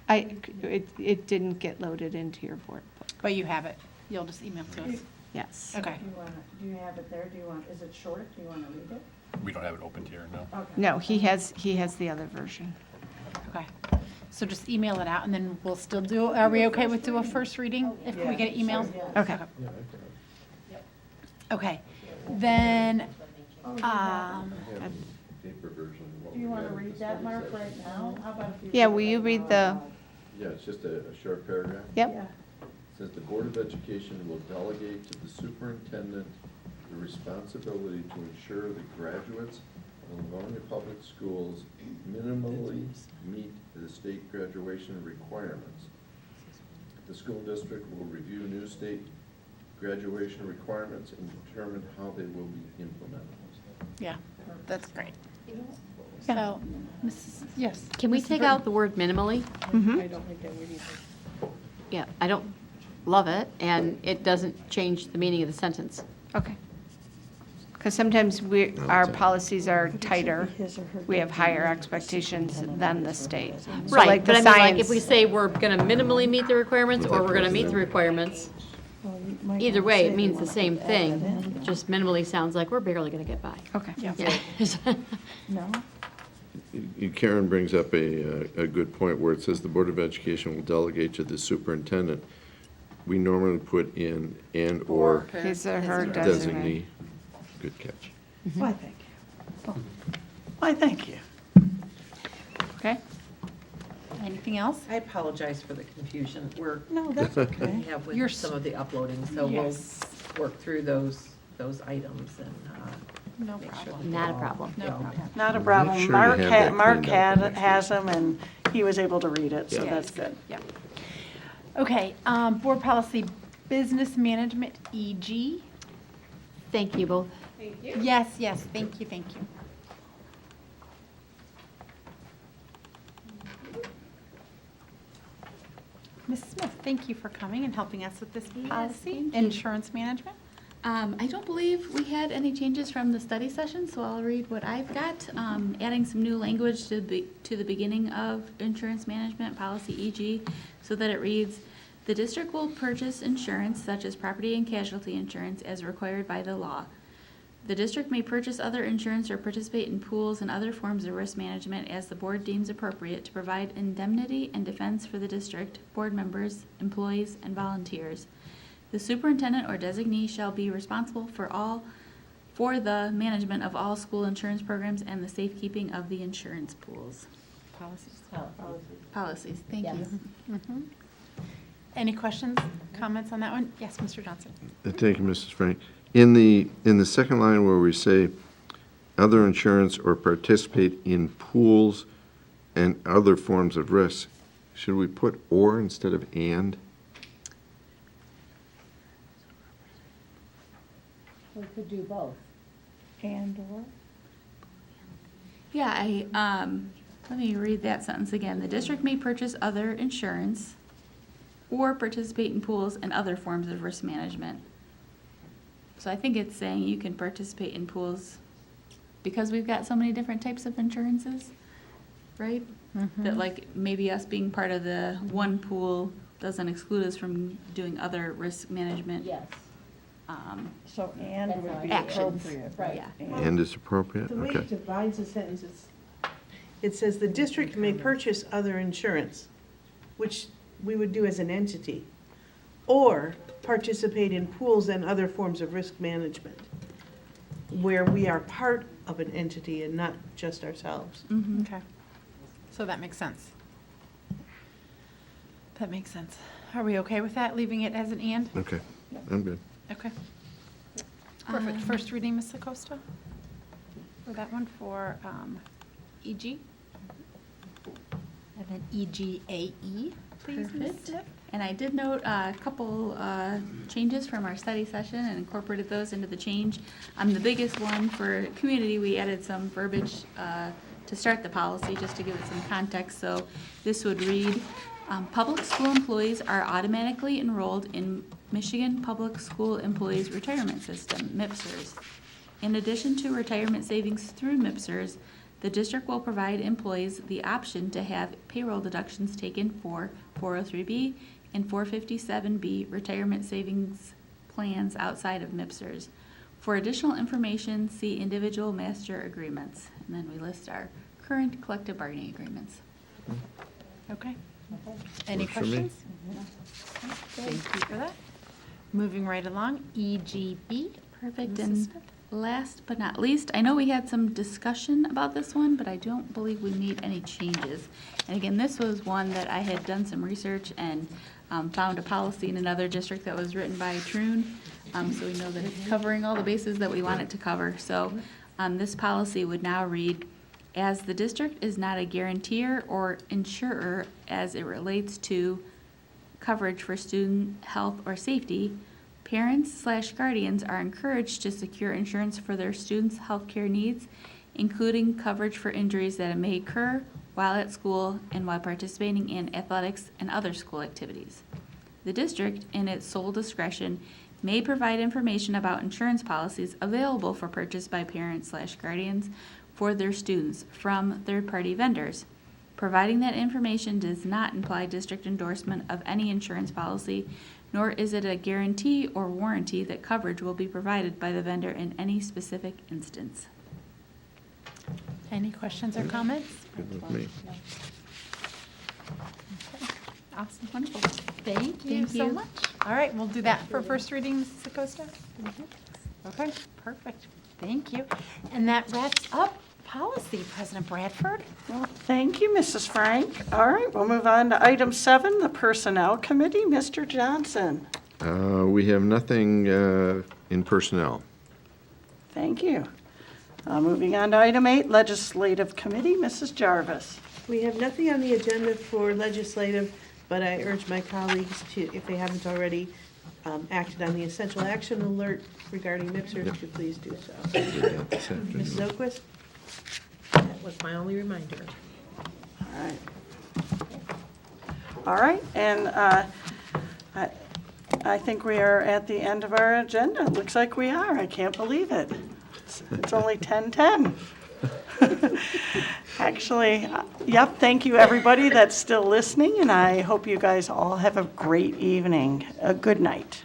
It didn't get loaded into your board book.
But you have it. You'll just email to us.
Yes.
Okay.
Do you have it there? Is it short? Do you want to read it?
We don't have it opened here, no.
No, he has the other version.
Okay. So just email it out and then we'll still do, are we okay with do a first reading if we get emails?
Okay.
Okay. Then,
Do you want to read that, Mark, right now? How about if you?
Yeah, will you read the,
Yeah, it's just a short paragraph.
yep,
Yeah.
It says the Board of Education will delegate to the superintendent the responsibility to ensure the graduates of Livonia Public Schools minimally meet the state graduation requirements. The school district will review new state graduation requirements and determine how they will be implemented.
yeah, that's great. So, Mrs., yes.
Can we
Mrs.
take
Burton?
out the word minimally?
I don't think that would either.
Yeah, I don't love it, and it doesn't change the meaning of the sentence.
okay. Because sometimes our policies are tighter. We have higher expectations than the state. So
Right,
like the
but I mean, like, if
science-
we say we're going to minimally meet the requirements, or we're going to meet the requirements, either way, it means the same thing. Just minimally sounds like we're barely going to get by.
Okay.
Yeah.
No?
Karen brings up a good point where it says the Board of Education will delegate to the superintendent. We normally put in and/or
His or her designee.
designee. Good catch.
Why, thank you. Why, thank you.
Okay. Anything else?
I apologize for the confusion.
No, that's okay.
We have
You're
with some of the uploading, so we'll
Yes.
work through those items and
No
make sure
problem.
that
Not
they're
a
all-
problem.
No problem.
Not a problem.
sure you
Mark
have that
Mark
cleaned up the next
has them, and he was able to read it, so
Yeah.
that's good.
Yeah. Okay, board policy, business management, EG.
Thank you both.
Yes, yes, thank you, thank you. Mrs. Smith, thank you for coming and helping us with this policy,
thank you.
insurance management.
I don't believe we had any changes from the study session, so I'll read what I've got. Adding some new language to the beginning of insurance management policy EG, so that it reads, "The district will purchase insurance such as property and casualty insurance as required by the law. The district may purchase other insurance or participate in pools and other forms of risk management as the board deems appropriate to provide indemnity and defense for the district, board members, employees, and volunteers. The superintendent or designee shall be responsible for the management of all school insurance programs and the safekeeping of the insurance pools." Policies, thank you.
Any questions, comments on that one? Yes, Mr. Johnson.
Thank you, Mrs. Frank. In the second line where we say other insurance or participate in pools and other forms of risk, should we put or instead of and?
We could do both.
And/or?
Yeah, let me read that sentence again. The district may purchase other insurance or participate in pools and other forms of risk management. So I think it's saying you can participate in pools because we've got so many different types of insurances, right? That like maybe us being part of the one pool doesn't exclude us from doing other risk management.
Yes.
So and would be
Actions.
appropriate.
Right.
Yeah.
And is appropriate?
The way
Okay.
it divides the sentences, it says the district may purchase other insurance, which we would do as an entity, or participate in pools and other forms of risk management, where we are part of an entity and not just ourselves.
Okay. So that makes sense. That makes sense. Are we okay with that, leaving it as an and?
Okay, I'm good.
Okay. Perfect. First reading, Ms. Acosta? For that one for EG? And then EGAE, please, Ms.
Perfect.
Smith.
And I did note a couple changes from our study session and incorporated those into the change. The biggest one for community, we added some verbiage to start the policy, just to give it some context. So this would read, public school employees are automatically enrolled in Michigan Public School Employees Retirement System, MIPSERS. In addition to retirement savings through MIPSERS, the district will provide employees the option to have payroll deductions taken for 403B and 457B retirement savings plans outside of MIPSERS. For additional information, see individual master agreements. And then we list our current collective bargaining agreements.
Okay. Any
Works for me.
questions? Thank you for that. Moving right along, EGB.
Perfect.
Mrs.
And
Smith?
last but not least, I know we had some discussion about this one, but I don't believe we made any changes. And again, this was one that I had done some research and found a policy in another district that was written by Troon. So we know that it's covering all the bases that we want it to cover. So this policy would now read, as the district is not a guarantor or insurer as it relates to coverage for student health or safety, parents/guardians are encouraged to secure insurance for their students' healthcare needs, including coverage for injuries that may occur while at school and while participating in athletics and other school activities. The district, in its sole discretion, may provide information about insurance policies available for purchase by parents/guardians for their students from third-party vendors, providing that information does not imply district endorsement of any insurance policy, nor is it a guarantee or warranty that coverage will be provided by the vendor in any specific instance.
Any questions or comments?
Good with me.
Awesome, wonderful. Thank you
Thank
so
you.
much. All right, we'll do that for first reading, Mrs. Acosta. Okay, perfect. Thank you. And that wraps up policy. President Bradford?
Well, thank you, Mrs. Frank. All right, we'll move on to item 7, the Personnel Committee. Mr. Johnson.
We have nothing in personnel.
Thank you. Moving on to item 8, Legislative Committee. Mrs. Jarvis.
We have nothing on the agenda for legislative, but I urge my colleagues to, if they haven't already acted on the essential action alert regarding MIPSERS, to please do so. Mrs. Oquist?
That was my only reminder.
All right. All right, and I think we are at the end of our agenda. Looks like we are. I can't believe it. It's only 10:10. Actually, yep, thank you, everybody that's still listening, and I hope you guys all have a great evening. Good night.